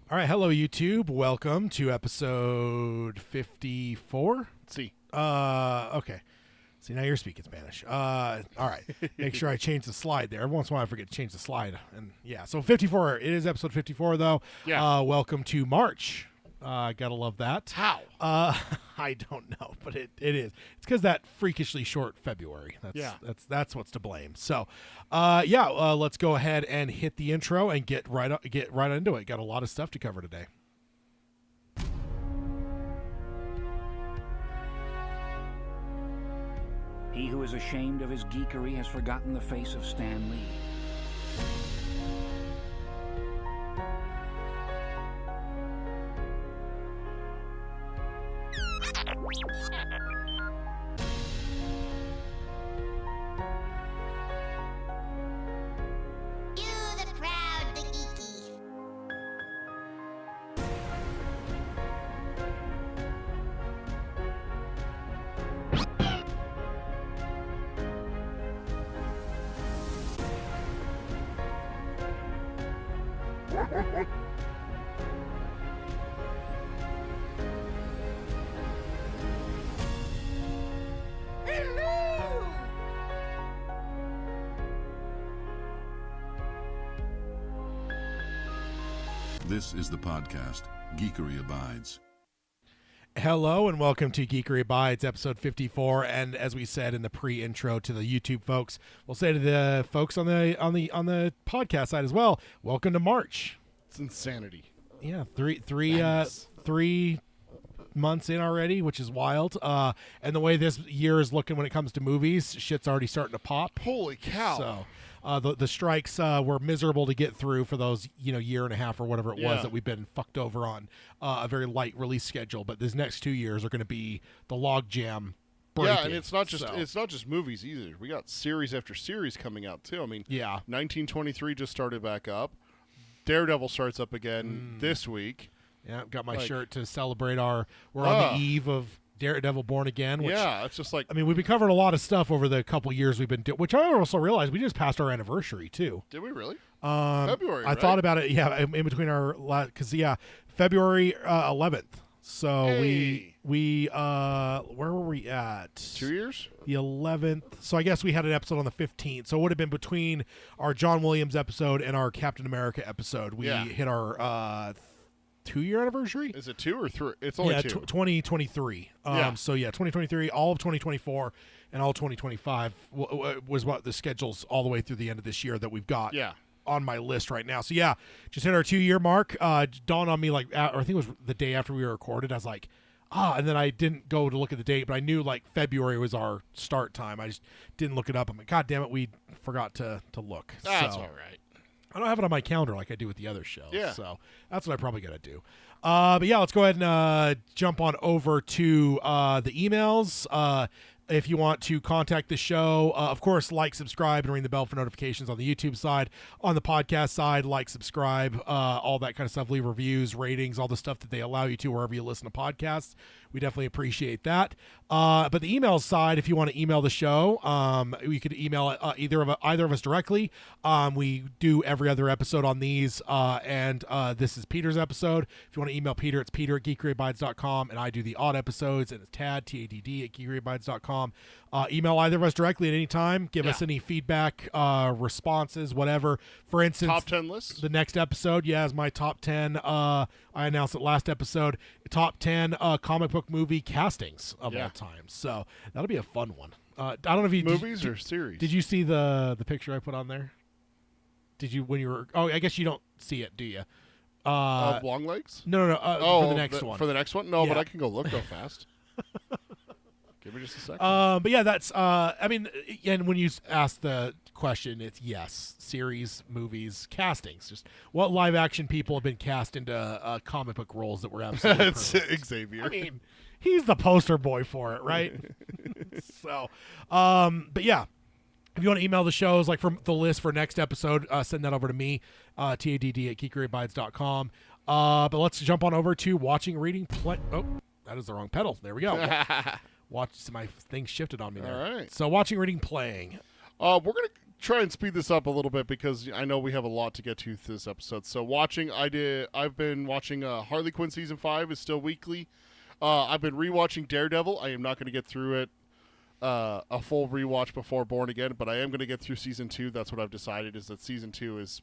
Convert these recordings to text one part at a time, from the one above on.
All right, hello YouTube. Welcome to episode 54. See. Okay. See, now you're speaking Spanish. All right. Make sure I change the slide there. Every once in a while I forget to change the slide. And yeah, so 54. It is episode 54 though. Yeah. Welcome to March. Gotta love that. How? I don't know, but it is. It's because that freakishly short February. That's what's to blame. So, let's go ahead and hit the intro and get right into it. Got a lot of stuff to cover today. He who is ashamed of his geekery has forgotten the face of Stan Lee. This is the podcast, Geekery Abides. Hello and welcome to Geekery Abides, episode 54. And as we said in the pre-intro to the YouTube folks, we'll say to the folks on the podcast side as well, welcome to March. It's insanity. Yeah, three months in already, which is wild. And the way this year is looking when it comes to movies, shit's already starting to pop. Holy cow. So the strikes were miserable to get through for those year and a half or whatever it was that we've been fucked over on a very light release schedule. But these next 2 years are going to be the log jam breaking. Yeah, and it's not just movies either. We got series after series coming out too. I mean, 1923 just started back up. Daredevil starts up again this week. Yeah, got my shirt to celebrate we're on the eve of Daredevil Born Again. Which, it's just like... I mean, we've been covering a lot of stuff over the couple years we've been doing, which I also realized we just passed our anniversary, too. Did we really? February, right? I thought about it, in between our... Because, February 11th. So hey. we where were we at? 2 years? The 11th. So I guess we had an episode on the 15th. So it would have been between our John Williams episode and our Captain America episode. We hit our... 2-year anniversary? Is it 2 or 3? It's only 2. 2023. So 2023, all of 2024, and all of 2025 was what the schedule's all the way through the end of this year that we've got on my list right now. So just hit our 2-year mark. Dawned on me or I think it was the day after we recorded. I was like, and then I didn't go to look at the date, but I knew February was our start time. I just didn't look it up. I'm like, God damn it, we forgot to look. That's all right. I don't have it on my calendar like I do with the other shows. Yeah. So that's what I probably got to do. But let's go ahead and jump on over to the emails. If you want to contact the show, of course, subscribe, and ring the bell for notifications on the YouTube side. On the podcast side, subscribe, all that kind of stuff. Leave reviews, ratings, all the stuff that they allow you to wherever you listen to podcasts. We definitely appreciate that. But the email side, if you want to email the show, you could email either of us directly. We do every other episode on these, and this is Peter's episode. If you want to email Peter, it's peter@geekeryabides.com, and I do the odd episodes, and it's Tad, T-A-D-D, @geekeryabides.com. Email either of us directly at any time. Give us any feedback, responses, whatever. For instance, top 10 lists. The next episode, is my top 10. I announced it last episode. Top 10 comic book movie castings of all time. So that'll be a fun one. I don't know if you movies or series. Did you see the picture I put on there? Did you when you were? Oh, I guess you don't see it, do you? Of Longlegs? No. For the next one. For the next one? No, but I can go look real fast. Give me just a second. But that's, I mean, and when you ask the question, it's yes, series, movies, castings. Just what live action people have been cast into comic book roles that were absolutely It's Xavier. I mean, he's the poster boy for it, right? So, but if you want to email the shows, from the list for next episode, send that over to me, TADD@geekeryabides.com. But let's jump on over to watching, reading, play. Oh, that is the wrong pedal. There we go. My thing shifted on me there. All right. So watching, reading, playing. We're going to try and speed this up a little bit because I know we have a lot to get to this episode. So I've been watching Harley Quinn season 5 is still weekly. I've been rewatching Daredevil. I am not going to get through it a full rewatch before Born Again, but I am going to get through season 2. That's what I've decided is that season 2 is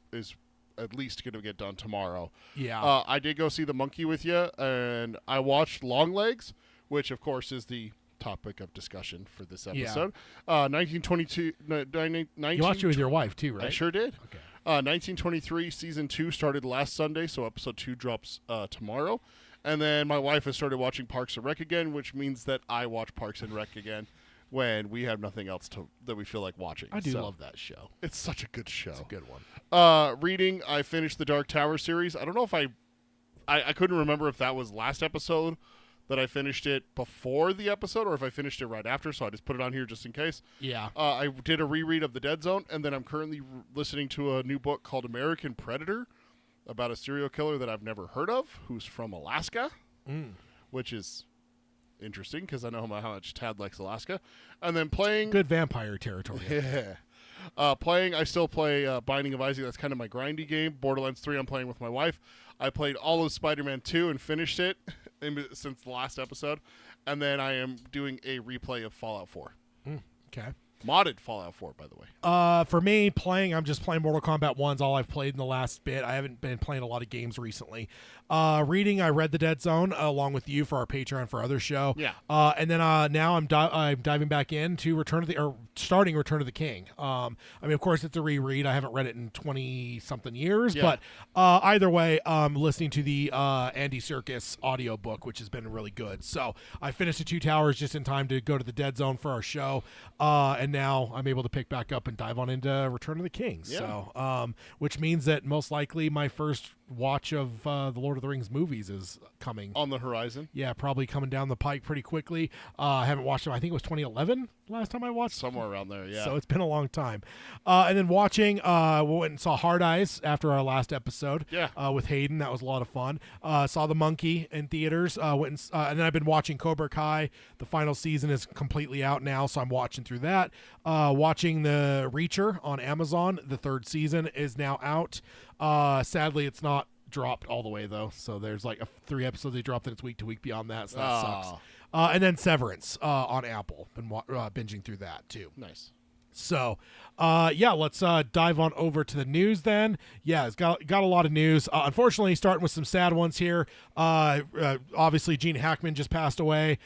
at least going to get done tomorrow. Yeah. I did go see The Monkey with you, and I watched Longlegs, which of course is the topic of discussion for this episode. 1922. You watched it with your wife too, right? I sure did. Okay. 1923 season 2 started last Sunday, so episode 2 drops tomorrow. And then my wife has started watching Parks and Rec again, which means that I watch Parks and Rec again when we have nothing else that we feel like watching. I do love that show. It's such a good show. It's a good one. Reading, I finished the Dark Tower series. I don't know if I couldn't remember if that was last episode that I finished it before the episode or if I finished it right after, so I just put it on here just in case. Yeah. I did a reread of The Dead Zone, and then I'm currently listening to a new book called American Predator about a serial killer that I've never heard of who's from Alaska, which is interesting because I know how much Tad likes Alaska. And then playing... Good vampire territory. Yeah. I still play Binding of Isaac. That's kind of my grindy game. Borderlands 3 I'm playing with my wife. I played all of Spider-Man 2 and finished it since the last episode. And then I am doing a replay of Fallout 4. Okay. Modded Fallout 4, by the way. For me, I'm just playing Mortal Kombat 1's all I've played in the last bit. I haven't been playing a lot of games recently. Reading, I read The Dead Zone along with you for our Patreon for our other show. Yeah. And then now I'm diving back into starting Return of the King. I mean, of course, it's a reread. I haven't read it in 20-something years, but either way, listening to the Andy Serkis audiobook, which has been really good. So I finished the Two Towers just in time to go to the Dead Zone for our show, and now I'm able to pick back up and dive on into Return of the King. Yeah. So, which means that most likely my first watch of the Lord of the Rings movies is coming on the horizon. Yeah, probably coming down the pike pretty quickly. I haven't watched them. I think it was 2011 last time I watched somewhere around there. Yeah, so it's been a long time. And then watching, we went and saw Hard Eyes after our last episode. Yeah, with Hayden, that was a lot of fun. Saw The Monkey in theaters. And then I've been watching Cobra Kai. The final season is completely out now, so I'm watching through that. Watching The Reacher on Amazon. The third season is now out. Sadly, it's not dropped all the way though, so there's like 3 episodes they dropped, and it's week to week beyond that, so that sucks. And then Severance on Apple. Been binging through that too. Nice. So, let's dive on over to the news then. Yeah, it's got a lot of news. Unfortunately, starting with some sad ones here. Obviously, Gene Hackman just passed away.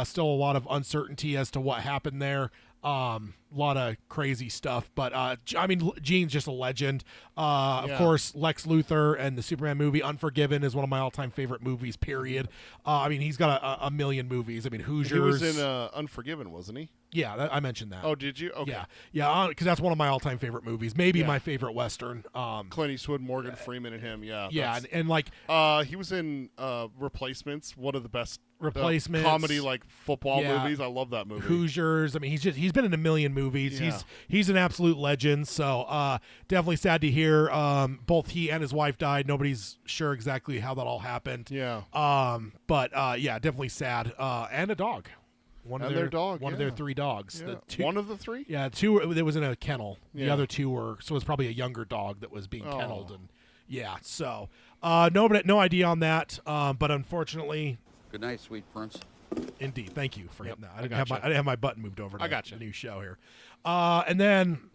Still a lot of uncertainty as to what happened there. A lot of crazy stuff, but I mean, Gene's just a legend. Of course, Lex Luthor and the Superman movie Unforgiven is one of my all-time favorite movies, period. I mean, he's got a million movies. I mean, Hoosiers. He was in Unforgiven, wasn't he? Yeah, I mentioned that. Oh, did you? Okay. Yeah, because that's one of my all-time favorite movies. Maybe my favorite Western. Clint Eastwood, Morgan Freeman, and him. Yeah. Yeah, and like he was in Replacements, one of the best Replacements comedy like football movies. I love that movie. Hoosiers. I mean, he's been in a million movies. Yeah. He's an absolute legend. So definitely sad to hear. Both he and his wife died. Nobody's sure exactly how that all happened. Yeah. But definitely sad. And a dog. One of their 3 dogs. Yeah. One of the 3? Yeah, 2. It was in a kennel. Yeah. The other 2 were, so it was probably a younger dog that was being kennelled, and so no idea on that. But unfortunately, good night, sweet prince. Indeed, thank you for hitting that. I didn't have my button moved over to the new show here. And then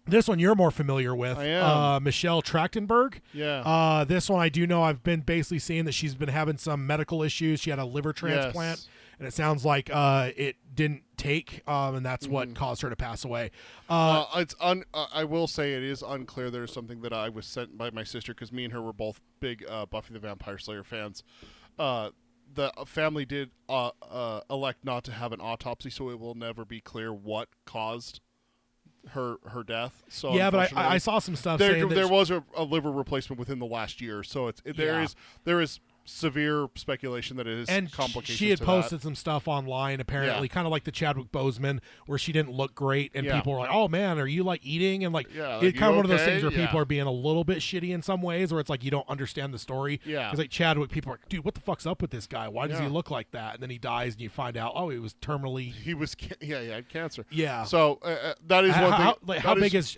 this one you're more familiar with. I am. Michelle Trachtenberg. Yeah. This one I do know. I've been basically seeing that she's been having some medical issues. She had a liver transplant. Yes. And it sounds like it didn't take, and that's what caused her to pass away. I will say it is unclear. There's something that I was sent by my sister because me and her were both big Buffy the Vampire Slayer fans. The family did elect not to have an autopsy, so it will never be clear what caused her death. So yeah, but I saw some stuff there, saying that there was a liver replacement within the last year. So there is severe speculation that it is and complications. she had to posted that. some stuff online, apparently, Yeah. kind of like the Chadwick Boseman, where she didn't look great, and Yeah. people were like, "Oh man, are you like eating?" And like, Yeah, it's like, kind of you one of those okay? things where people Yeah. are being a little bit shitty in some ways, where it's like you don't understand the story. Yeah. Because like Chadwick, people are like, "Dude, what the fuck's up with this guy? Why does he Yeah. look like that?" And then he dies, and you find out, oh, he was terminally. He was, he had cancer. Yeah. So that is one thing.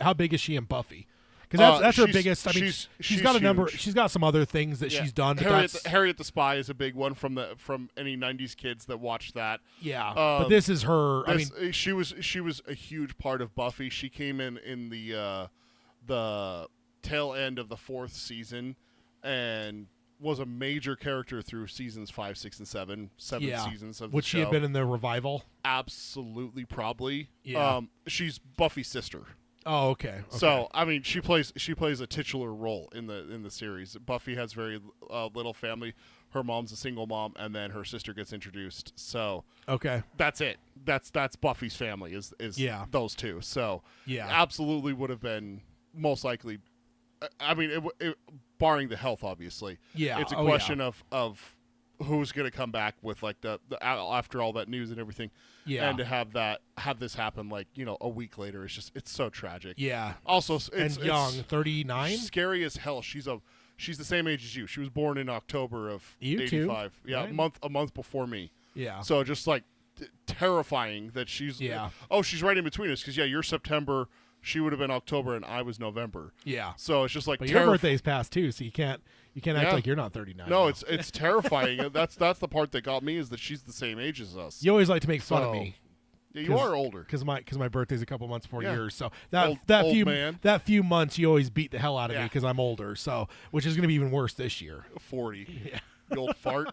How big is she in Buffy? Because that's her she's- biggest. I mean, she's she's got a number. huge. She's got some other things that she's done. But that's, Harriet the Spy is a big one from any '90s kids that watched that. yeah, but this is her. I mean, she was a huge part of Buffy. She came in the tail end of the 4th season and was a major character through seasons 5, 6, and 7 seasons of the would show. she have been in the revival? Absolutely, probably. Yeah. She's Buffy's sister. Oh, okay. So I mean, she plays a titular role in the series. Buffy has very little family. Her mom's a single mom, and then her sister gets introduced. So okay, that's it. That's Buffy's family is Yeah. those two. So Yeah. absolutely would have been most likely. I mean, it barring the health, obviously. Yeah. It's a Oh, question of who's going to come back with like the after all that news and everything. Yeah. And to have this happen like a week later, it's so tragic. yeah. Also, And young, 39. scary as hell. She's the same age as you. She was born in October of You too, 85. Yeah, right? a month before me. Yeah. So just like terrifying that she's Yeah. Oh, she's right in between us because you're September. She would have been October and I was November. Yeah. So it's just like But your birthday's passed too, so you can't act Yeah. like you're not 39. No, now. it's terrifying. That's the part that got me is that she's the same age as us. You always like to make fun of So, me. Yeah, you are older. because my birthday's a couple months before Yeah. yours. So Old man. that few months you always beat the hell out of me Yeah. because I'm older. So which is going to be even worse this year. 40. Yeah. The old fart.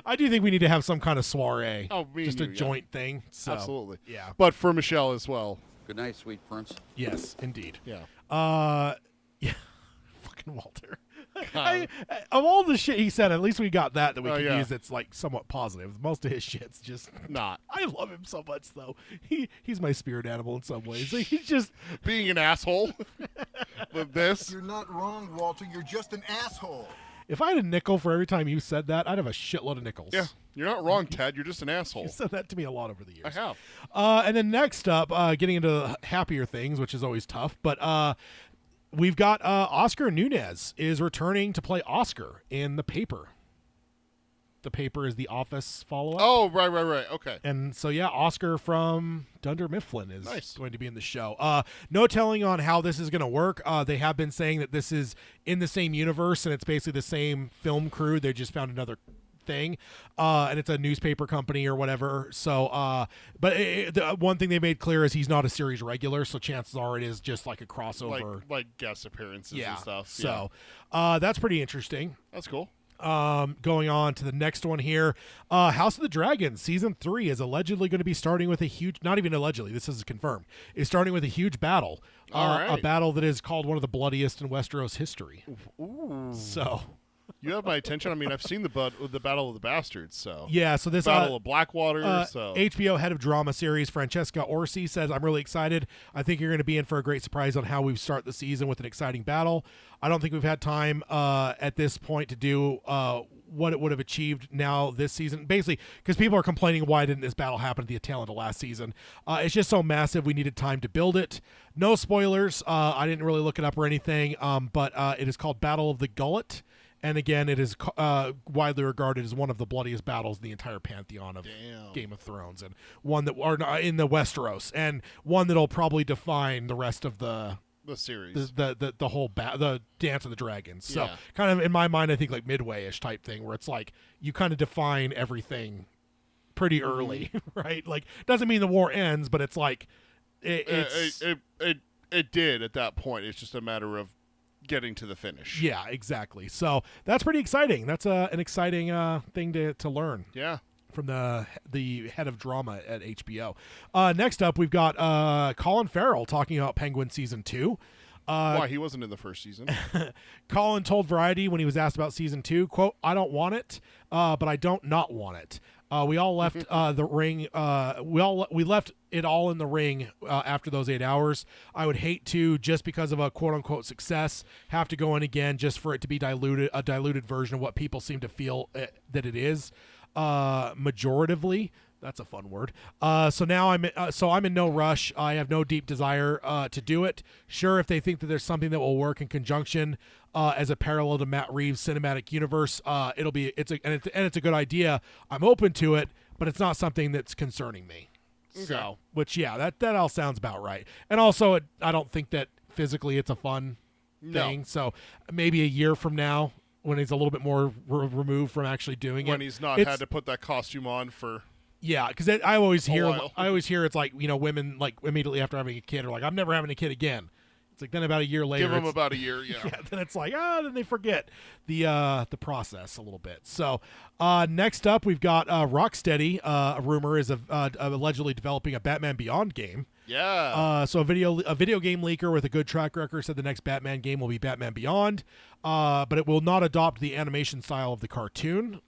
I do think we need to have some kind of soiree. Oh, me just and a you, yeah. joint thing. So, Absolutely. Yeah. But for Michelle as well. Good night, sweet prince. Yes, indeed. Yeah. Yeah. Fucking Walter. Of all the shit he said, at least we got that we Oh, can yeah. use that's like somewhat positive. Most of his shit's just Not. I love him so much though. He's my spirit animal in some ways. Like, he's just Being an asshole with this. You're not wrong, Walter. You're just an asshole. if I had a nickel for every time you said that, I'd have a shitload of nickels. Yeah. You're not wrong, Ted. You're just an asshole. You said that to me a lot over the years. I have. And then next up, getting into the happier things, which is always tough, but we've got Oscar Nunez is returning to play Oscar in The Paper. The Paper is the Office follow-up. Oh, right. Okay. And so, yeah, Oscar from Dunder Mifflin is Nice. going to be in the show. No telling on how this is going to work. They have been saying that this is in the same universe, and it's basically the same film crew. They just found another thing, and it's a newspaper company or whatever. So, but the one thing they made clear is he's not a series regular, so chances are it is just like a crossover. Like guest appearances yeah. and stuff. So, Yeah. that's pretty interesting. That's cool. Going on to the next one here, House of the Dragon season 3 is allegedly going to be starting with a huge, not even allegedly, this is confirmed, is starting with a huge battle. All right. A battle that is called one of the bloodiest in Westeros history. Ooh. So, You have my attention. I mean, I've seen the Battle of the Bastards, so yeah, so this Battle of Blackwater. So HBO head of drama series Francesca Orsi says, I'm really excited. I think you're going to be in for a great surprise on how we start the season with an exciting battle. I don't think we've had time at this point to do what it would have achieved now this season. Basically, because people are complaining, why didn't this battle happen at the tail end of last season? It's just so massive. We needed time to build it. No spoilers. I didn't really look it up or anything, but it is called Battle of the Gullet. And again, it is widely regarded as one of the bloodiest battles in the entire pantheon of Game of Thrones, and one that are in the Westeros, and one that'll probably define the rest of the series. the whole the Dance of the Dragons. So Yeah. kind of in my mind, I think like midway-ish type thing, where it's like you kind of define everything pretty early, right? Like doesn't mean the war ends, but it's like it's It did at that point. It's just a matter of getting to the finish. yeah, exactly. So that's pretty exciting. That's an exciting thing to learn Yeah. from the head of drama at HBO. Next up, we've got Colin Farrell talking about Penguin season 2. Why he wasn't in the first season? Colin told Variety when he was asked about season 2, quote, I don't want it, but I don't not want it. We all left the ring. We left it all in the ring after those 8 hours. I would hate to, just because of a quote unquote success, have to go in again just for it to be a diluted version of what people seem to feel that it is. Majoritively, that's a fun word. So now I'm in no rush. I have no deep desire to do it. Sure, if they think that there's something that will work in conjunction as a parallel to Matt Reeves' cinematic universe, it's a good idea. I'm open to it, but it's not something that's concerning me. Okay. So, that all sounds about right. And also, I don't think that physically it's a fun thing. So maybe a year from now, when he's a little bit more removed from actually doing it, when he's not had to put that costume on for. Yeah, because I always hear while. it's like, women like immediately after having a kid are like, I'm never having a kid again. It's like then about a year later, Give them about a year, yeah. Yeah, then it's like, then they forget the process a little bit. So next up, we've got Rocksteady. A rumor is allegedly developing a Batman Beyond game. Yeah. So a video game leaker with a good track record said the next Batman game will be Batman Beyond, but it will not adopt the animation style of the cartoon.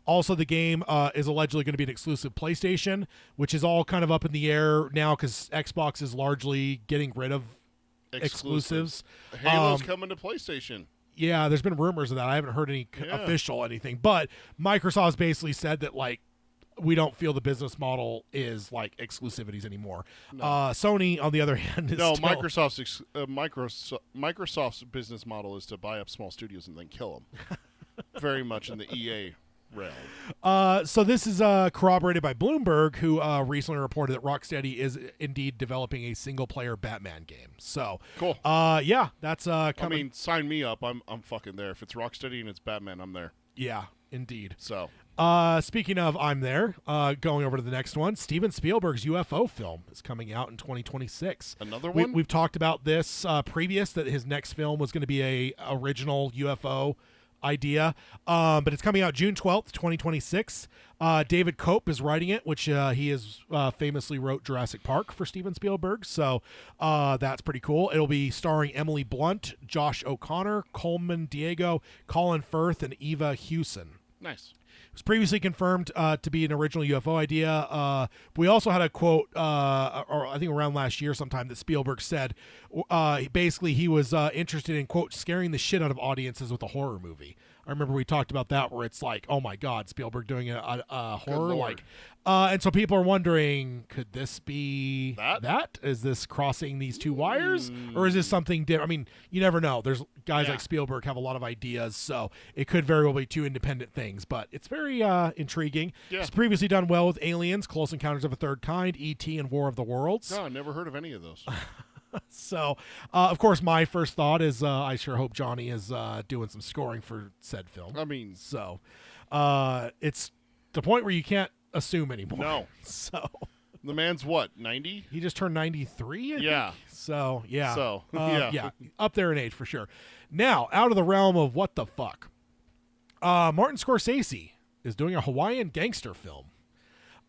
Also, the game is allegedly going to be an exclusive PlayStation, which is all kind of up in the air now because Xbox is largely getting rid of exclusives. Halo's coming to PlayStation. Yeah, there's been rumors of that. I haven't heard any official anything, but Microsoft's basically said that we don't feel the business model is like exclusivities anymore. No. Sony, on the other hand, is still... Microsoft's business model is to buy up small studios and then kill them. Very much in the EA realm. So this is corroborated by Bloomberg, who recently reported that Rocksteady is indeed developing a single-player Batman game. So cool. Yeah, that's coming. I mean, sign me up. I'm fucking there. If it's Rocksteady and it's Batman, I'm there. Yeah, indeed. So. Speaking of I'm there, going over to the next one, Steven Spielberg's UFO film is coming out in 2026. Another one? We've talked about this previous, that his next film was going to be a original UFO idea, but it's coming out June 12th, 2026. David Cope is writing it, which he has famously wrote Jurassic Park for Steven Spielberg, so that's pretty cool. It'll be starring Emily Blunt, Josh O'Connor, Coleman Diego, Colin Firth, and Eva Hewson. Nice. It was previously confirmed to be an original UFO idea. We also had a quote, or I think around last year sometime, that Spielberg said basically he was interested in, quote, scaring the shit out of audiences with a horror movie. I remember we talked about that, where it's like, oh my God, Spielberg doing a horror, like, and so people are wondering, could this be that? Is this crossing these two wires, or is this something different? I mean, you never know. There's guys like Spielberg have a lot of ideas, so it could very well be two independent things. But it's very intriguing. Yeah. He's previously done well with Aliens, Close Encounters of a Third Kind, E.T., and War of the Worlds. No, I never heard of any of those. So, of course, my first thought is I sure hope Johnny is doing some scoring for said film. I mean, so it's the point where you can't assume anymore. No. So the man's what, 90? He just turned 93. I think. So yeah. So yeah, up there in age for sure. Now, out of the realm of what the fuck, Martin Scorsese is doing a Hawaiian gangster film.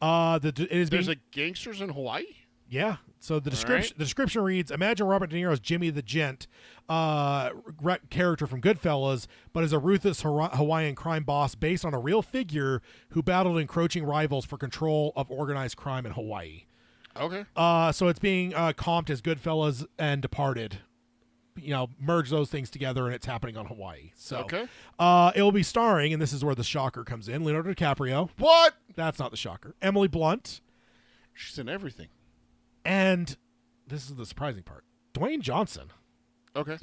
There's gangsters in Hawaii? Yeah. So the description reads: imagine Robert De Niro's Jimmy the Gent, character from Goodfellas, but is a ruthless Hawaiian crime boss based on a real figure who battled encroaching rivals for control of organized crime in Hawaii. Okay. So it's being comped as Goodfellas and Departed. Merge those things together, and it's happening on Hawaii. So okay. It will be starring, and this is where the shocker comes in, Leonardo DiCaprio. What? That's not the shocker. Emily Blunt. She's in everything. And this is the surprising part, Dwayne Johnson. Okay.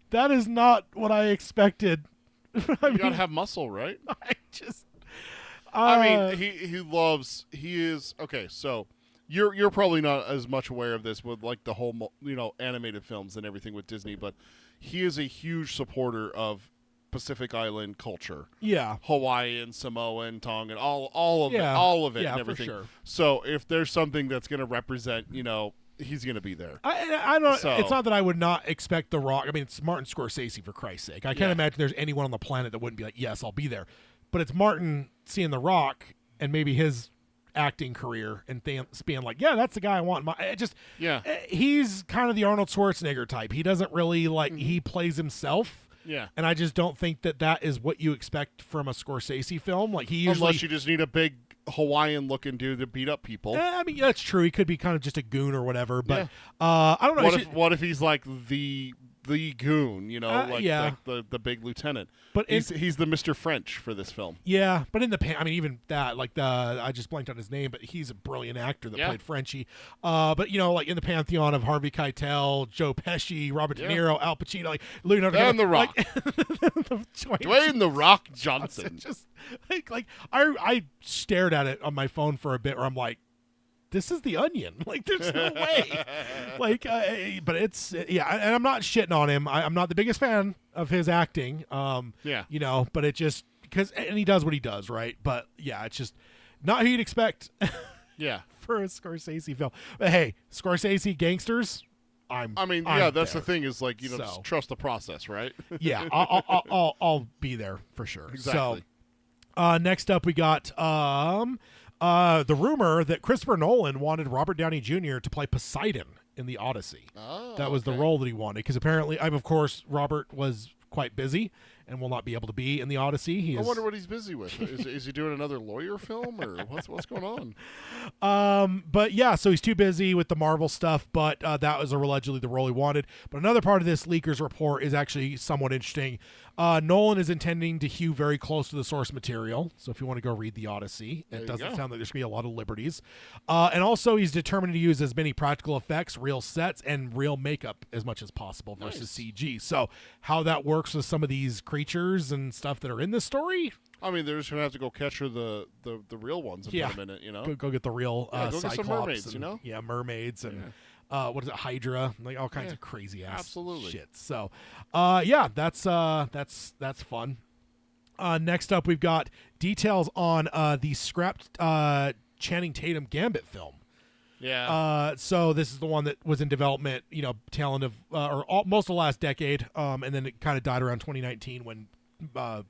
That is not what I expected. You gotta have muscle, right? Okay, so you're probably not as much aware of this with like the whole, animated films and everything with Disney, but he is a huge supporter of Pacific Island culture. Yeah. Hawaiian, Samoan, Tongan, all of it and everything. For sure. So if there's something that's going to represent, he's going to be there. I don't. So, it's not that I would not expect The Rock. I mean, it's Martin Scorsese, for Christ's sake. I can't imagine there's anyone on the planet that wouldn't be like, yes, I'll be there. But it's Martin seeing The Rock and maybe his acting career and being like, yeah, that's the guy I want. He's kind of the Arnold Schwarzenegger type. He doesn't really he plays himself. Yeah. And I just don't think that is what you expect from a Scorsese film. Like he usually, Unless you just need a big Hawaiian-looking dude to beat up people. I mean, that's true. He could be kind of just a goon or whatever. But I don't know. What if he's like the goon? You know, like the big lieutenant. But he's the Mr. French for this film. Yeah, but in the I mean, even that, like I just blanked on his name, but he's a brilliant actor that played Frenchie. But you know, like in the pantheon of Harvey Keitel, Joe Pesci, Robert De Niro, Al Pacino, like Leonardo and The Rock, Dwayne The Rock Johnson. Just like I stared at it on my phone for a bit, where I'm like, this is The Onion. Like, there's no way. Like, but it's and I'm not shitting on him. I'm not the biggest fan of his acting. You know, but it just and he does what he does, right? But yeah, it's just not who you'd expect. For a Scorsese film. But hey, Scorsese gangsters. I'm that's there. The thing is, like, you know, just trust the process, right? Yeah, I'll be there for sure. Exactly. So, next up we got the rumor that Christopher Nolan wanted Robert Downey Jr. to play Poseidon in the Odyssey. Oh, that was the role that he wanted, because apparently, of course, Robert was quite busy and will not be able to be in the Odyssey. I wonder what he's busy with. Is he doing another lawyer film, or what's going on? But yeah, so he's too busy with the Marvel stuff, but that was allegedly the role he wanted. But another part of this leakers report is actually somewhat interesting. Nolan is intending to hew very close to the source material, so if you want to go read the Odyssey, it doesn't sound like there's going to be a lot of liberties. And also, he's determined to use as many practical effects, real sets, and real makeup as much as possible versus CG. So how that works with some of these creatures and stuff that are in this story, I mean, they're just gonna have to go capture the real ones in a minute, you know. Go get the real go Cyclops get some mermaids, and, you know. Yeah, mermaids and what is it, Hydra, like all kinds of crazy ass shit. So, that's fun. Next up, we've got details on the scrapped Channing Tatum Gambit film. Yeah. So this is the one that was in development, you know, tail end of most of the last decade, and then it kind of died around 2019 when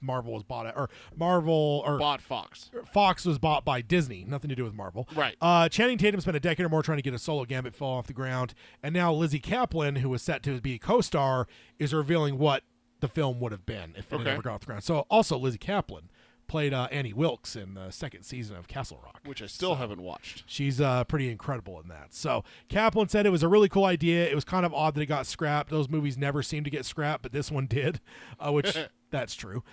Marvel was bought bought Fox. Fox was bought by Disney. Nothing to do with Marvel. Right. Channing Tatum spent a decade or more trying to get a solo Gambit film off the ground, and now Lizzie Kaplan, who was set to be a co-star, is revealing what the film would have been if it had ever got off the ground. So also Lizzie Kaplan played Annie Wilkes in the second season of Castle Rock, which I still haven't watched. She's pretty incredible in that. So Kaplan said it was a really cool idea. It was kind of odd that it got scrapped. Those movies never seem to get scrapped, but this one did, which that's true.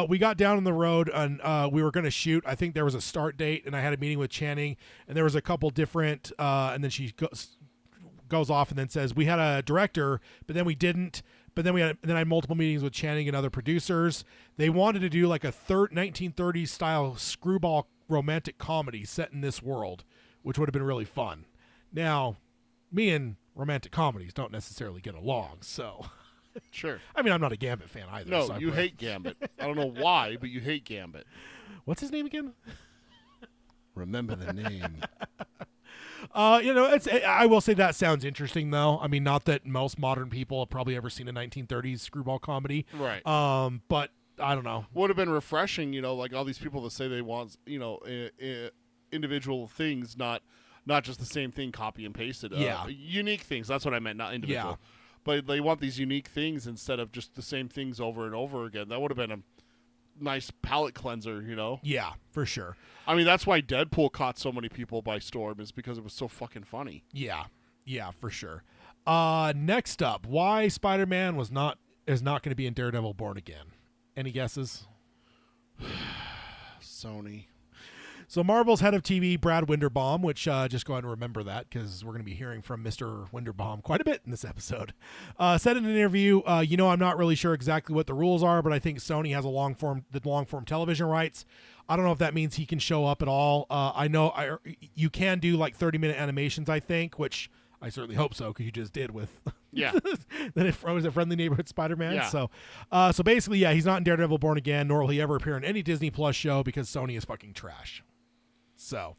We got down on the road and we were going to shoot. I think there was a start date, and I had a meeting with Channing, and there was a couple different, and then she goes off and then says, we had a director, but then we didn't. But then I had multiple meetings with Channing and other producers. They wanted to do like a 1930s style screwball romantic comedy set in this world, which would have been really fun. Now, me and romantic comedies don't necessarily get along, so. Sure. I mean, I'm not a Gambit fan either. No, you hate Gambit. I don't know why, but you hate Gambit. What's his name again? Remember the name. You know, I will say that sounds interesting, though. I mean, not that most modern people have probably ever seen a 1930s screwball comedy. Right. But I don't know. Would have been refreshing, you know, like all these people that say they want, you know, individual things, not just the same thing copy and pasted. Unique things. That's what I meant, not individual. Yeah. But they want these unique things instead of just the same things over and over again. That would have been a nice palate cleanser, you know? Yeah, for sure. I mean, that's why Deadpool caught so many people by storm, is because it was so fucking funny. Yeah, for sure. Next up, why Spider-Man is not going to be in Daredevil Born Again? Any guesses? Sony. So Marvel's head of TV, Brad Winderbaum, which just go ahead and remember that because we're going to be hearing from Mr. Winderbaum quite a bit in this episode, said in an interview, I'm not really sure exactly what the rules are, but I think Sony has the long form television rights. I don't know if that means he can show up at all. I know you can do like 30-minute animations, I think, which I certainly hope so, because you just did with was it Friendly Neighborhood Spider-Man. Yeah. So basically, he's not in Daredevil Born Again, nor will he ever appear in any Disney Plus show because Sony is fucking trash. So,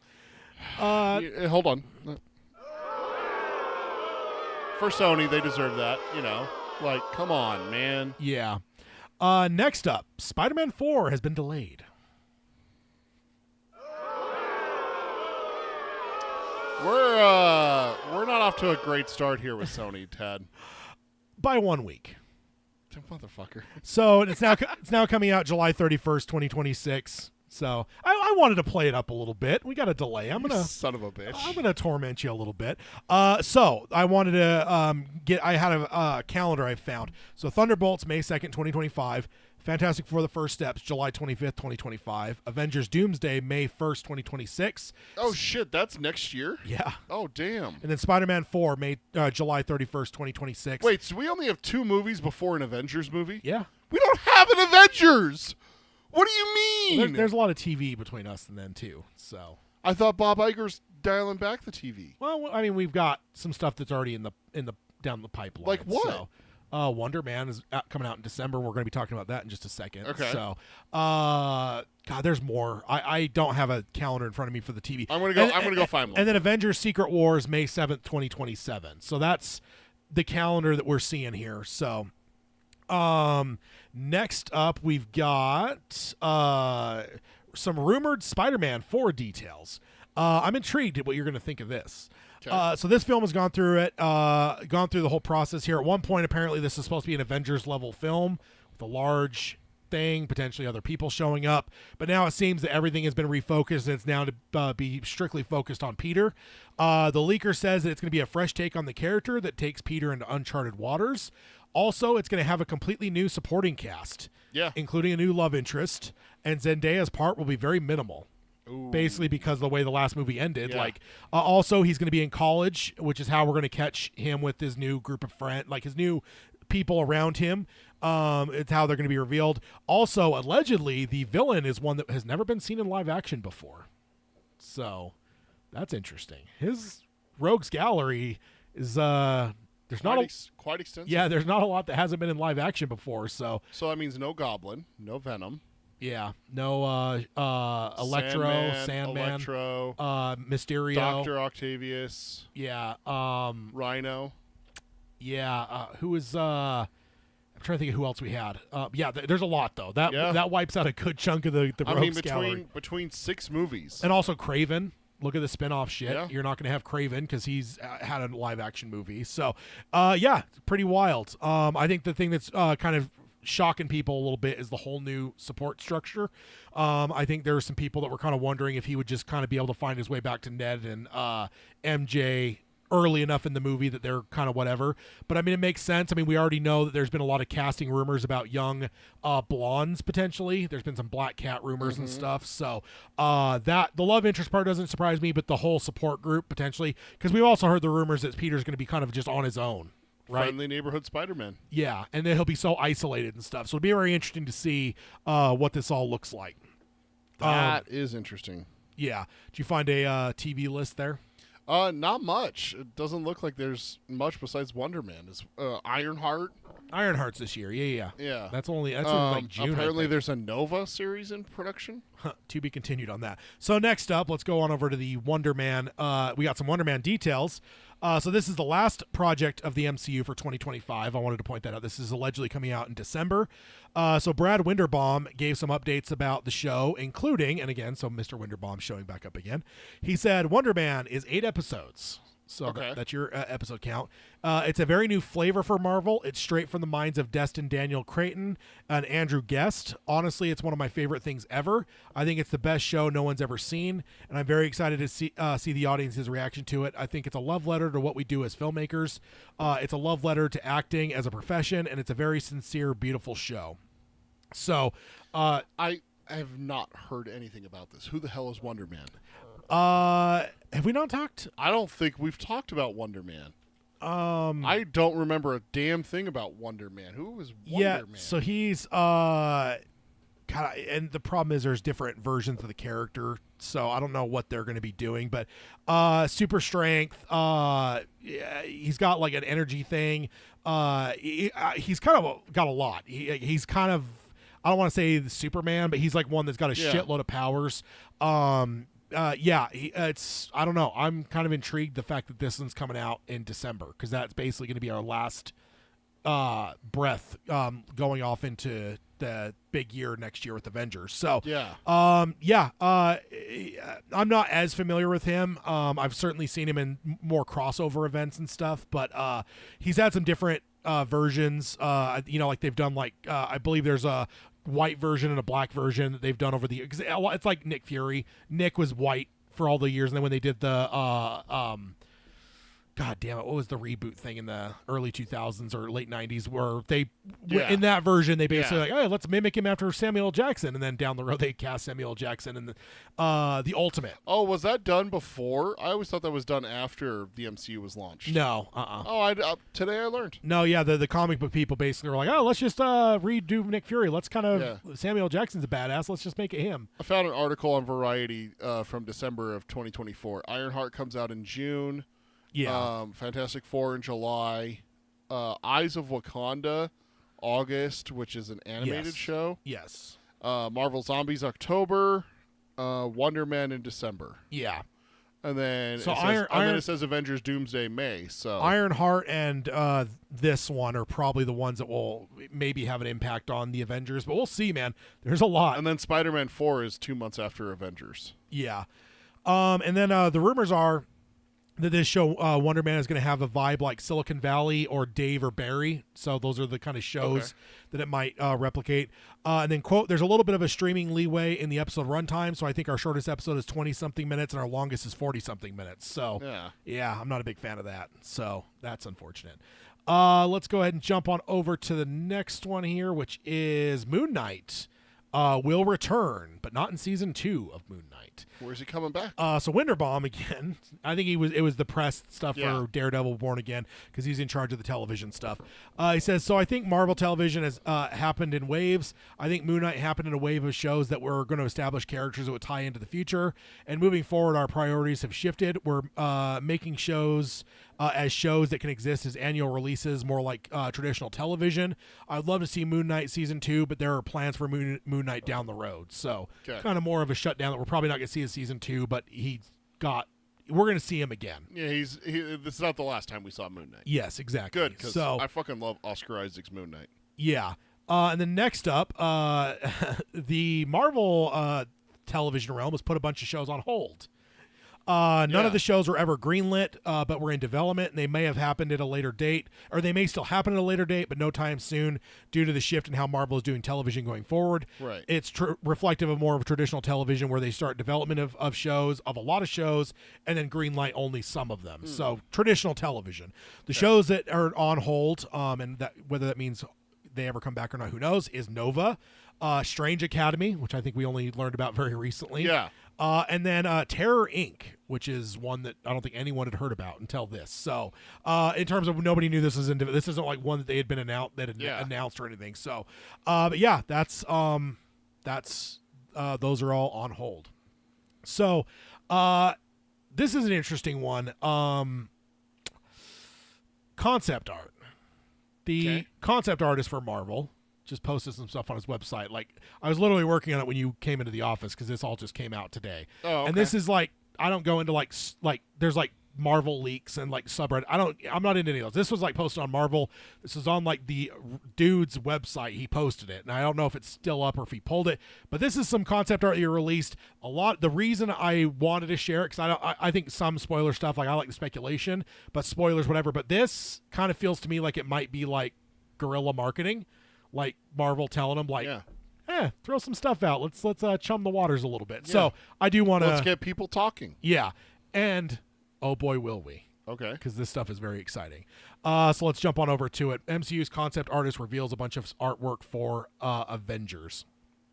hold on. For Sony, they deserve that, you know. Like, come on, man. Yeah. Next up, Spider-Man 4 has been delayed. We're not off to a great start here with Sony, Ted. By 1 week. Motherfucker. So it's now coming out July 31st, 2026. So I wanted to play it up a little bit. We got a delay. Son of a bitch. I'm gonna torment you a little bit. So I wanted to I had a calendar I found. So Thunderbolts, May 2nd, 2025. Fantastic Four: The First Steps, July 25th, 2025. Avengers: Doomsday, May 1st, 2026. Oh shit, that's next year? Yeah. Oh damn. And then Spider-Man 4, July 31st, 2026. Wait, so we only have 2 movies before an Avengers movie? Yeah. We don't have an Avengers. What do you mean? Well, there's a lot of TV between us and them too. So I thought Bob Iger's dialing back the TV. well, I mean, we've got some stuff that's already in the down the pipeline. Like what? So, Wonder Man is coming out in December. We're going to be talking about that in just a second. Okay. So, God, there's more. I don't have a calendar in front of me for the TV. I'm gonna go find one. And then Avengers: Secret Wars, May 7th, 2027. So that's the calendar that we're seeing here. So, next up we've got some rumored Spider-Man 4 details. I'm intrigued at what you're going to think of this. Okay. So this film has gone through the whole process here. At one point, apparently, this is supposed to be an Avengers level film with a large thing, potentially other people showing up. But now it seems that everything has been refocused, and it's now to be strictly focused on Peter. The leaker says that it's going to be a fresh take on the character that takes Peter into uncharted waters. Also, it's going to have a completely new supporting cast, including a new love interest, and Zendaya's part will be very minimal. Ooh. Basically because of the way the last movie ended. Yeah. Also, he's going to be in college, which is how we're going to catch him with his new group of friends, like his new people around him. It's how they're going to be revealed. Also, allegedly, the villain is one that has never been seen in live action before. So, that's interesting. His rogues gallery is there's quite extensive. Yeah, there's not a lot that hasn't been in live action before. So that means no Goblin, no Venom. yeah, no Electro, Sandman, Electro, Mysterio, Dr. Octavius, yeah, Rhino. yeah. Who is I'm trying to think of who else we had. There's a lot though. That wipes out a good chunk of the rogues gallery. between 6 movies, And also Craven. Look at the spin-off shit. Yeah. You're not going to have Craven because he's had a live-action movie. So, pretty wild. I think the thing that's kind of shocking people a little bit is the whole new support structure. I think there were some people that were kind of wondering if he would just kind of be able to find his way back to Ned and MJ early enough in the movie that they're kind of whatever. But I mean, it makes sense. I mean, we already know that there's been a lot of casting rumors about young blondes potentially. There's been some Black Cat rumors and stuff. So that the love interest part doesn't surprise me, but the whole support group potentially, because we've also heard the rumors that Peter's going to be kind of just on his own. Right. Friendly neighborhood Spider-Man. Yeah, and then he'll be so isolated and stuff. So it'll be very interesting to see what this all looks like. That is interesting. Yeah. Did you find a TV list there? Not much. It doesn't look like there's much besides Wonder Man. Is Ironheart? Ironheart's this year. Yeah. Yeah. That's only like June. Apparently, there's a Nova series in production. To be continued on that. So next up, let's go on over to the Wonder Man. We got some Wonder Man details. So this is the last project of the MCU for 2025. I wanted to point that out. This is allegedly coming out in December. So Brad Winderbaum gave some updates about the show, including, and again, so Mr. Winderbaum showing back up again. He said Wonder Man is 8 episodes. So okay. that's your episode count. It's a very new flavor for Marvel. It's straight from the minds of Destin Daniel Cretton and Andrew Guest. Honestly, it's one of my favorite things ever. I think it's the best show no one's ever seen, and I'm very excited to see the audience's reaction to it. I think it's a love letter to what we do as filmmakers. It's a love letter to acting as a profession, and it's a very sincere, beautiful show. So, I have not heard anything about this. Who the hell is Wonder Man? have we not talked? I don't think we've talked about Wonder Man. I don't remember a damn thing about Wonder Man. Who is Wonder Man? So he's and the problem is there's different versions of the character, so I don't know what they're going to be doing, but super strength, he's got like an energy thing. He's kind of got a lot. He's kind of, I don't want to say the Superman, but he's like one that's got a shitload of powers. It's, I don't know. I'm kind of intrigued the fact that this one's coming out in December, because that's basically going to be our last breath going off into the big year next year with Avengers. So I'm not as familiar with him. I've certainly seen him in more crossover events and stuff, but he's had some different versions. Like they've done like I believe there's a white version and a black version that they've done over the years. It's like Nick Fury. Nick was white for all the years, and then when they did the God damn it, what was the reboot thing in the early 2000s or late 90s where they in that version they basically like, hey, let's mimic him after Samuel L. Jackson, and then down the road they cast Samuel L. Jackson in the Ultimate. Oh, was that done before? I always thought that was done after the MCU was launched. No, Oh, today I learned. No, yeah, the comic book people basically were like, oh, let's just redo Nick Fury. Let's kind of Samuel L. Jackson's a badass. Let's just make it him. I found an article on Variety from December of 2024. Ironheart comes out in June. Yeah. Fantastic Four in July. Eyes of Wakanda, August, which is an animated show. Yes. Marvel Zombies, October. Wonder Man in December. Yeah. And then, it says Avengers Doomsday, May. So Ironheart and this one are probably the ones that will maybe have an impact on the Avengers, but we'll see, man. There's a lot. And then Spider-Man 4 is 2 months after Avengers. Yeah. And then the rumors are that this show, Wonder Man, is going to have a vibe like Silicon Valley or Dave or Barry. So those are the kind of shows that it might replicate. And then, quote, there's a little bit of a streaming leeway in the episode runtime. So I think our shortest episode is 20-something minutes and our longest is 40-something minutes. So, yeah, I'm not a big fan of that. So that's unfortunate. Let's go ahead and jump on over to the next one here, which is Moon Knight. Will return, but not in season 2 of Moon Knight. Where's he coming back? So Winterbaum again. I think it was the press stuff for Daredevil Born Again because he's in charge of the television stuff. He says, so I think Marvel Television has happened in waves. I think Moon Knight happened in a wave of shows that were going to establish characters that would tie into the future. And moving forward, our priorities have shifted. We're making shows as shows that can exist as annual releases, more like traditional television. I'd love to see Moon Knight season 2, but there are plans for Moon Knight down the road. So kind of more of a shutdown that we're probably not going to see in season 2, but we're going to see him again. Yeah, this is not the last time we saw Moon Knight. Yes, exactly. Good, because I fucking love Oscar Isaac's Moon Knight. Yeah. And then next up, the Marvel television realm has put a bunch of shows on hold. None of the shows were ever greenlit, but were in development, and they may have happened at a later date, or they may still happen at a later date, but no time soon due to the shift in how Marvel is doing television going forward. Right. It's reflective of more of traditional television where they start development of shows, of a lot of shows, and then greenlight only some of them. So traditional television. The shows that are on hold, and that whether that means they ever come back or not, who knows, is Nova, Strange Academy, which I think we only learned about very recently. Yeah. And then Terror Inc., which is one that I don't think anyone had heard about until this. So, in terms of nobody knew this isn't like one that they had been announced or anything. So, but yeah, that's those are all on hold. So, this is an interesting one. Concept art. The concept art is for Marvel. Just posted some stuff on his website. Like, I was literally working on it when you came into the office because this all just came out today. Oh, okay. And this is like, I don't go into like there's like Marvel leaks and like subreddit. I'm not into any of those. This was like posted on Marvel. This is on like the dude's website. He posted it, and I don't know if it's still up or if he pulled it. But this is some concept art he released. The reason I wanted to share it because I think some spoiler stuff, like I like the speculation, but spoilers whatever. But this kind of feels to me like it might be like guerrilla marketing. Like Marvel telling them, like, throw some stuff out. Let's chum the waters a little bit. Yeah. So I do want to let's get people talking. Yeah, and oh boy, will we? Okay, because this stuff is very exciting. So let's jump on over to it. MCU's concept artist reveals a bunch of artwork for Avengers.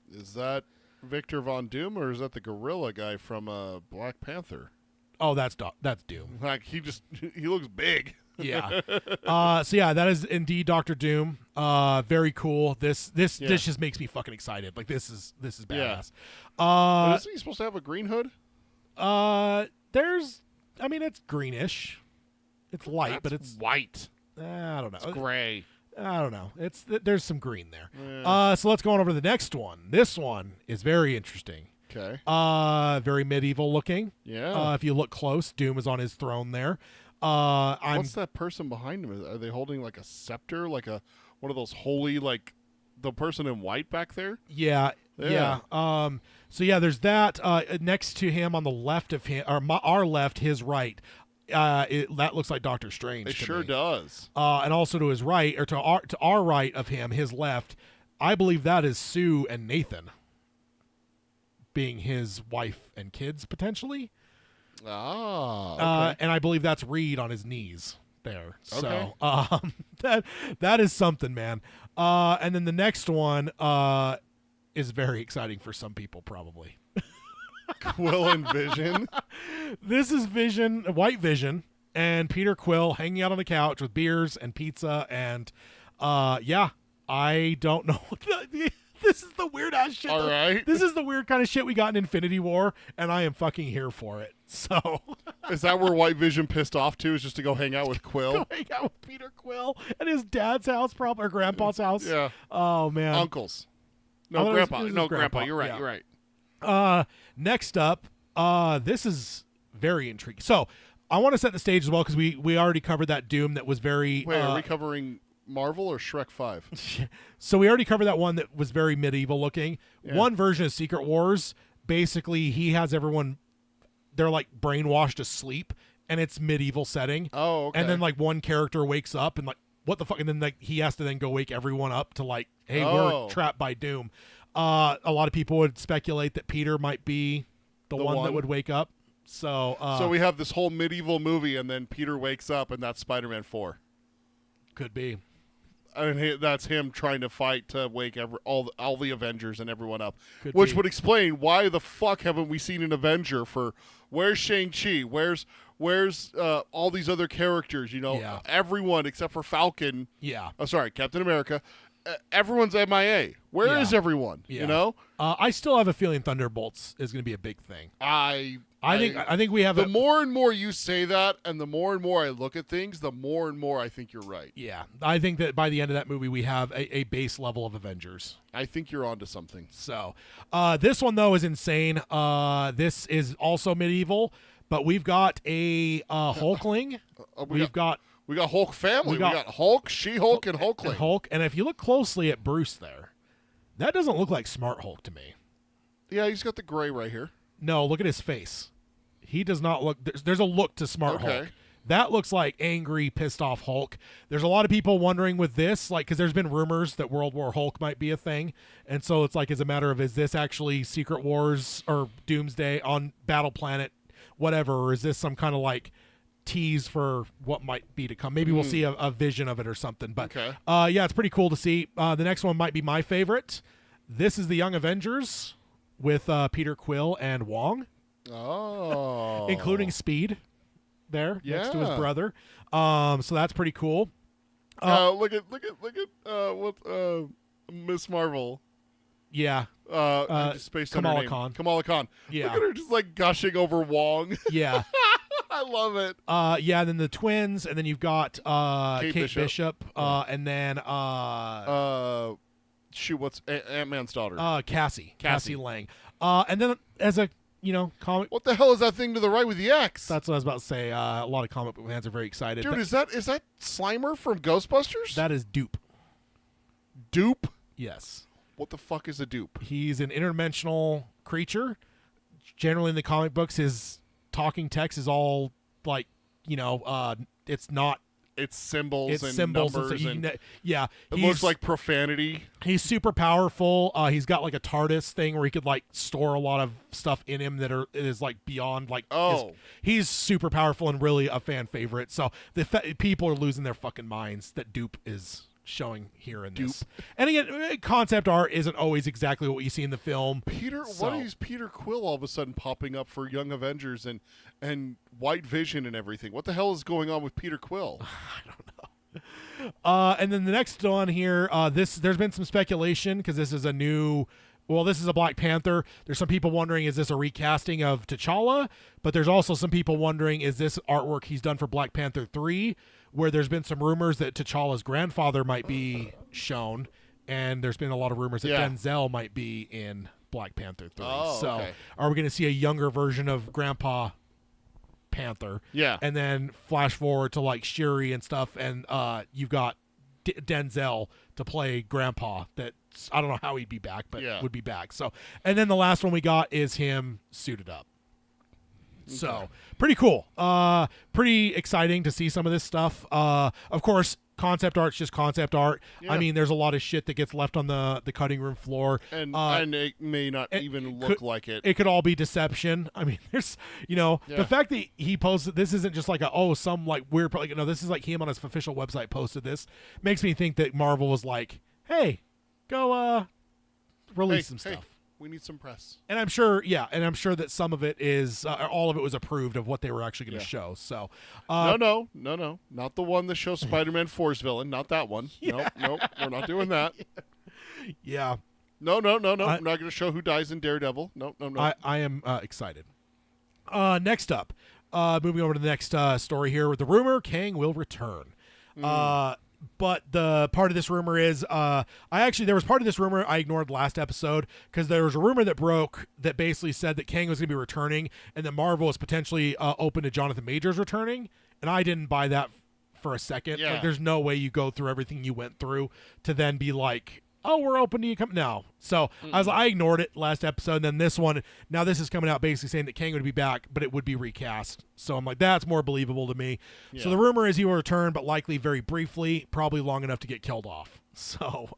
Is that Victor Von Doom or is that the gorilla guy from Black Panther? Oh, that's Doom. Like he looks big. Yeah. So yeah, that is indeed Dr. Doom. Very cool. This just makes me fucking excited. Like this is badass. But isn't he supposed to have a green hood? It's greenish. It's light, but it's white. I don't know. It's gray. I don't know. There's some green there. Yeah. So let's go on over to the next one. This one is very interesting. Okay. Very medieval looking. Yeah. If you look close, Doom is on his throne there. What's that person behind him? Are they holding like a scepter, like one of those holy, like the person in white back there? Yeah. So yeah, there's that. Next to him on the left of him, or our left, his right. that looks like Doctor Strange. It to sure me. does. And also to his right, or to our right of him, his left, I believe that is Sue and Nathan, being his wife and kids potentially. Okay. And I believe that's Reed on his knees there. Okay. So that is something, man. And then the next one is very exciting for some people, probably. Quill and Vision. This is White Vision, and Peter Quill hanging out on the couch with beers and pizza, and I don't know. This is the weird ass shit. All right. This is the weird kind of shit we got in Infinity War, and I am fucking here for it. So Is that where White Vision pissed off to? Is just to go hang out with Quill? go hang out with Peter Quill at his dad's house, probably, or grandpa's house. Yeah. Oh man. Uncles. Oh, No, it Grandpa. was his No, grandpa. Grandpa. You're right. Yeah. You're right. Next up, this is very intriguing. So I want to set the stage as well, because we already covered that Doom that was very. Wait, are we covering Marvel or Shrek 5? So we already covered that one that was very medieval looking. Yeah. One version of Secret Wars, basically, he has everyone. They're like brainwashed to sleep, and it's medieval setting. Oh, okay. And then like one character wakes up and like, what the fuck? And then like he has to then go wake everyone up to like, hey, Oh. we're trapped by Doom. A lot of people would speculate that Peter might be the one that would wake up. So So we have this whole medieval movie, and then Peter wakes up, and that's Spider-Man 4. could be. I mean, that's him trying to fight to wake all the Avengers and everyone up, Could which be. would explain why the fuck haven't we seen an Avenger for? Where's Shang-Chi? Where's all these other characters? You know, Yeah. everyone except for Falcon. Yeah. Oh, sorry, Captain America. Everyone's MIA. Where is Yeah. everyone? Yeah. You know, I still have a feeling Thunderbolts is going to be a big thing. I think we have the more and more you say that, and the more and more I look at things, the more and more I think you're right. Yeah, I think that by the end of that movie, we have a base level of Avengers. I think you're onto something. So, this one though is insane. This is also medieval, but we've got a Hulkling. We've got We got Hulk family. We We got- got Hulk, She-Hulk, and Hulkling. Hulk, and if you look closely at Bruce there, that doesn't look like Smart Hulk to me. Yeah, he's got the gray right here. No, look at his face. He does not look. There's a look to Smart Okay. Hulk. That looks like angry, pissed off Hulk. There's a lot of people wondering with this, like, because there's been rumors that World War Hulk might be a thing, and so it's like, is a matter of, is this actually Secret Wars or Doomsday on Battle Planet, whatever, or is this some kind of like tease for what might be to come? Maybe we'll see a vision of it or something. But Okay. yeah, it's pretty cool to see. The next one might be my favorite. This is the Young Avengers with Peter Quill and Wong, Oh. including Speed there next to his Yeah. brother. So that's pretty cool. Look at what Miss Marvel. Yeah. I just spaced on her Kamala name. Khan. Kamala Khan. Yeah. Look at her just like gushing over Wong. Yeah. I love it. Yeah, and then the twins, and then you've got Kate Bishop. Bishop, and then Shoot, what's Ant-Man's daughter? Cassie Lang. And then as a, comic, What the hell is that thing to the right with the X? that's what I was about to say. A lot of comic book fans are very excited. Dude, but is that Slimer from Ghostbusters? that is Dupe. Dupe? Yes. What the fuck is a dupe? He's an interdimensional creature. Generally in the comic books, his talking text is all like, it's not. It's symbols It's and symbols. numbers. And And yeah. it looks like profanity. He's super powerful. He's got like a TARDIS thing where he could like store a lot of stuff in him that is like beyond like. Oh. He's super powerful and really a fan favorite. So people are losing their fucking minds that Dupe is showing here in this. And again, concept art isn't always exactly what you see in the film. Why is Peter Quill all of a sudden popping up for Young Avengers and White Vision and everything? What the hell is going on with Peter Quill? And then the next one here, there's been some speculation because this is this is a Black Panther. There's some people wondering, is this a recasting of T'Challa? But there's also some people wondering, is this artwork he's done for Black Panther 3, where there's been some rumors that T'Challa's grandfather might be shown, and there's been a lot of rumors that Yeah. Denzel might be in Black Panther 3. Oh, so okay. are we going to see a younger version of Grandpa Panther? Yeah. And then flash forward to like Shuri and stuff, and you've got Denzel to play Grandpa. That I don't know how he'd be back, but Yeah. would be back. So, and then the last one we got is him suited up. So pretty cool. Pretty exciting to see some of this stuff. Of course, concept art's just concept art. Yeah. I mean, there's a lot of shit that gets left on the cutting room floor. And it may not even look like it. It could all be deception. I mean, there's, the fact that he posted, this isn't just like some like weird, this is like him on his official website posted this, makes me think that Marvel was like, hey, go release some stuff. Hey, we need some press. And I'm sure, that some of it is, all of it was approved of what they were actually going to show. So, no, not the one that shows Spider-Man 4's villain. Not that one. Nope, we're not doing that. Yeah. No. We're not going to show who dies in Daredevil. No. I am excited. Next up, moving over to the next story here with the rumor, Kang will return. But the part of this rumor is, there was part of this rumor I ignored last episode because there was a rumor that broke that basically said that Kang was going to be returning and that Marvel was potentially open to Jonathan Majors returning. And I didn't buy that for a second. Yeah. Like, there's no way you go through everything you went through to then be like, oh, we're open to you come no. So I ignored it last episode. And then this one, now this is coming out basically saying that Kang would be back, but it would be recast. So I'm like, that's more believable to me. Yeah. So the rumor is he will return, but likely very briefly, probably long enough to get killed off. So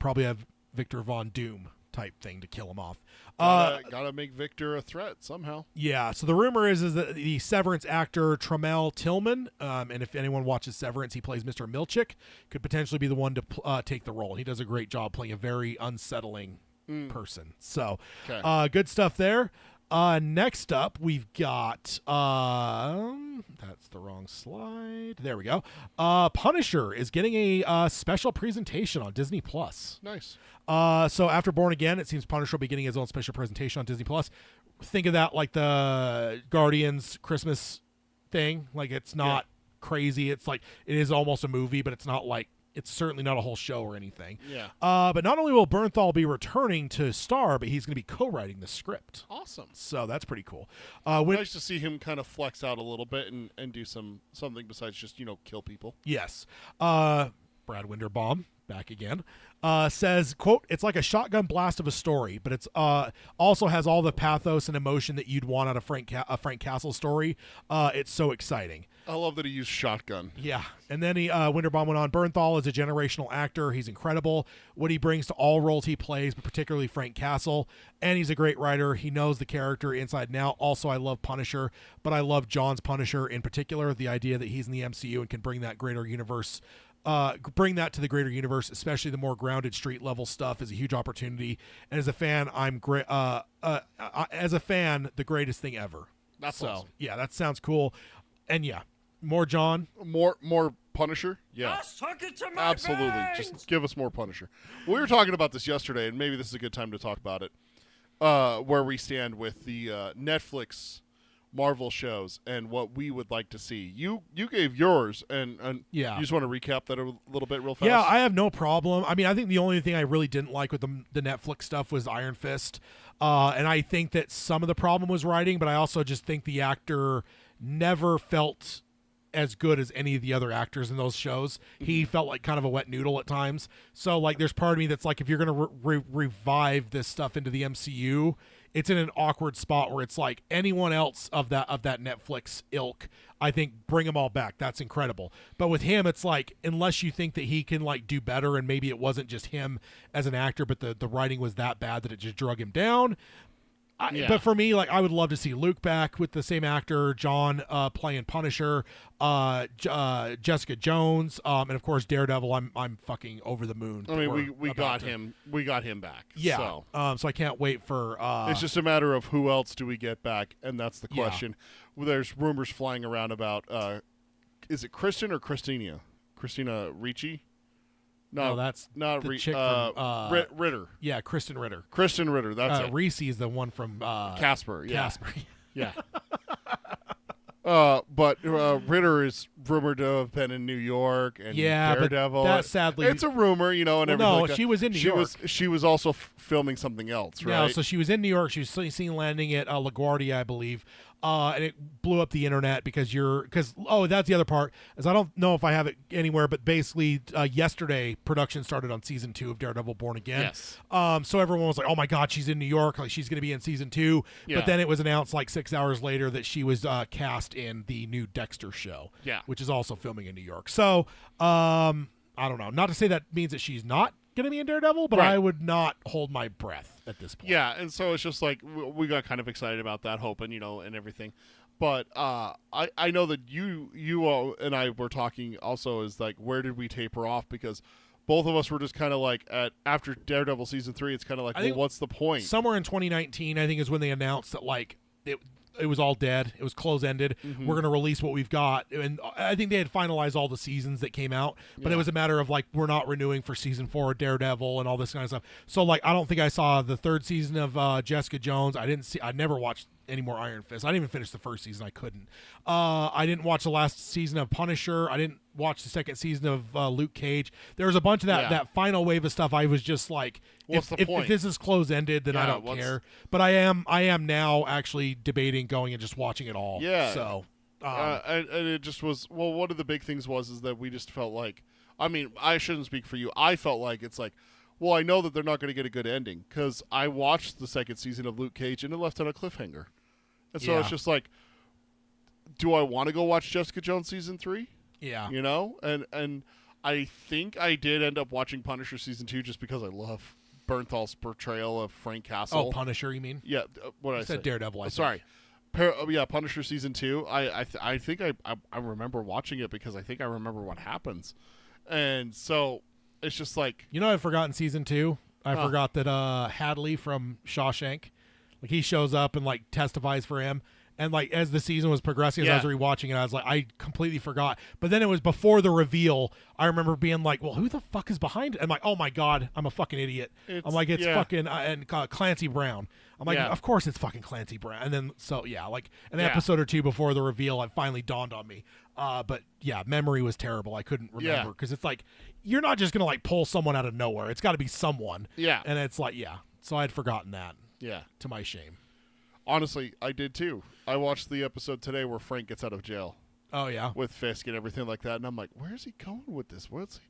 probably have Victor Von Doom type thing to kill him off. Gotta make Victor a threat somehow. Yeah, so the rumor is that the Severance actor Tremel Tillman, and if anyone watches Severance, he plays Mr. Milchick, could potentially be the one to take the role. He does a great job playing a very unsettling person. So, good stuff there. Next up, we've got that's the wrong slide. There we go. Punisher is getting a special presentation on Disney Plus. Nice. So after Born Again, it seems Punisher will be getting his own special presentation on Disney Plus. Think of that like the Guardians Christmas thing. Like, it's not crazy. It's like, it is almost a movie, but it's not like, it's certainly not a whole show or anything. Yeah. But not only will Bernthal be returning to star, but he's going to be co-writing the script. Awesome. So that's pretty cool. Nice to see him kind of flex out a little bit and do something besides just, kill people. Yes. Brad Winderbaum, back again, says, quote, it's like a shotgun blast of a story, but it's also has all the pathos and emotion that you'd want out of a Frank Castle story. It's so exciting. I love that he used shotgun. Yeah. And then Winderbaum went on, Bernthal is a generational actor. He's incredible. What he brings to all roles he plays, but particularly Frank Castle. And he's a great writer. He knows the character inside and out. Also, I love Punisher, but I love John's Punisher in particular. The idea that he's in the MCU and can bring that greater universe, bring that to the greater universe, especially the more grounded street level stuff, is a huge opportunity. And as a fan, I'm great. As a fan, the greatest thing ever. That's awesome. Yeah, that sounds cool. And yeah, more John, more Punisher. Yeah, absolutely. Just give us more Punisher. We were talking about this yesterday, and maybe this is a good time to talk about it. Where we stand with the Netflix Marvel shows and what we would like to see. You gave yours, and you just want to recap that a little bit real fast? Yeah, I have no problem. I mean, I think the only thing I really didn't like with the Netflix stuff was Iron Fist. And I think that some of the problem was writing, but I also just think the actor never felt as good as any of the other actors in those shows. He felt like kind of a wet noodle at times. So, like, there's part of me that's like, if you're going to revive this stuff into the MCU, it's in an awkward spot where it's like anyone else of that Netflix ilk, I think, bring them all back. That's incredible. But with him, it's like, unless you think that he can like do better, and maybe it wasn't just him as an actor, but the writing was that bad that it just drug him down. But for me, like, I would love to see Luke back with the same actor, John playing Punisher, Jessica Jones, and of course Daredevil. I'm fucking over the moon. I mean, we got him. We got him back. Yeah. So I can't wait for. It's just a matter of who else do we get back, and that's the question. Well, there's rumors flying around about. Is it Kristen or Christina? Christina Ricci? No, that's not the Ricci. chick from Ritter. Yeah, Kristen Ritter. Kristen Ritter. That's it. Reese is the one from Casper. Yeah. Casper. Yeah. But Ritter is rumored to have been in New York and Yeah, but Daredevil. that sadly- it's a rumor, and Well, everything. no, like that. she was in New York. She was also filming something else, right? No, so she was in New York. She was seen landing at LaGuardia, I believe, and it blew up the internet because that's the other part is I don't know if I have it anywhere, but basically yesterday production started on season 2 of Daredevil Born Again. Yes. So everyone was like, "Oh my God, she's in New York! Like she's going to be in season 2." Yeah. But then it was announced like 6 hours later that she was cast in the new Dexter show, which is also filming in New York. So I don't know. Not to say that means that she's not going to be in Daredevil, but Right. I would not hold my breath at this point. Yeah, and so it's just like we got kind of excited about that, hoping, and everything. But I know that you all and I were talking also is like, where did we taper off? Because both of us were just kind of like after Daredevil season 3, it's kind of like, well, what's the point? Somewhere in 2019, I think, is when they announced that like it was all dead. It was close-ended. Mm-hmm. We're going to release what we've got. And I think they had finalized all the seasons that came out, but it was a matter of like, we're not renewing for season 4 of Daredevil and all this kind of stuff. So like, I don't think I saw the 3rd season of Jessica Jones. I never watched any more Iron Fist. I didn't even finish the 1st season. I couldn't. I didn't watch the last season of Punisher. I didn't watch the 2nd season of Luke Cage. There was a bunch of that final wave of stuff. I was just like, What's the point? If this is close-ended, then I don't care. But I am now actually debating going and just watching it all. Yeah. So, and it just was, well, one of the big things is that we just felt like, I mean, I shouldn't speak for you. I felt like it's like, well, I know that they're not going to get a good ending because I watched the 2nd season of Luke Cage and it left on a cliffhanger. And so it's just like, do I want to go watch Jessica Jones season 3? Yeah. And I think I did end up watching Punisher season 2 just because I love Bernthal's portrayal of Frank Castle. Oh, Punisher, you mean? Yeah. What did I said say? Daredevil. Sorry. Punisher season 2. I think I remember watching it because I think I remember what happens, and so it's just like, I've forgotten season 2. I forgot that Hadley from Shawshank, like he shows up and like testifies for him. And like as the season was progressing, as I was rewatching it, I was like, I completely forgot. But then it was before the reveal. I remember being like, "Well, who the fuck is behind it?" I'm like, "Oh my God, I'm a fucking idiot." I'm like, "It's fucking and Clancy Brown." I'm like, "Of course it's fucking Clancy Brown." And then like an episode or two before the reveal, it finally dawned on me. But yeah, memory was terrible. I couldn't remember because it's like you're not just gonna like pull someone out of nowhere. It's got to be someone. Yeah. And it's like so I'd forgotten that. Yeah. To my shame. Honestly, I did too. I watched the episode today where Frank gets out of jail. Oh, yeah. With Fisk and everything like that. And I'm like, where's he going with this? What's he?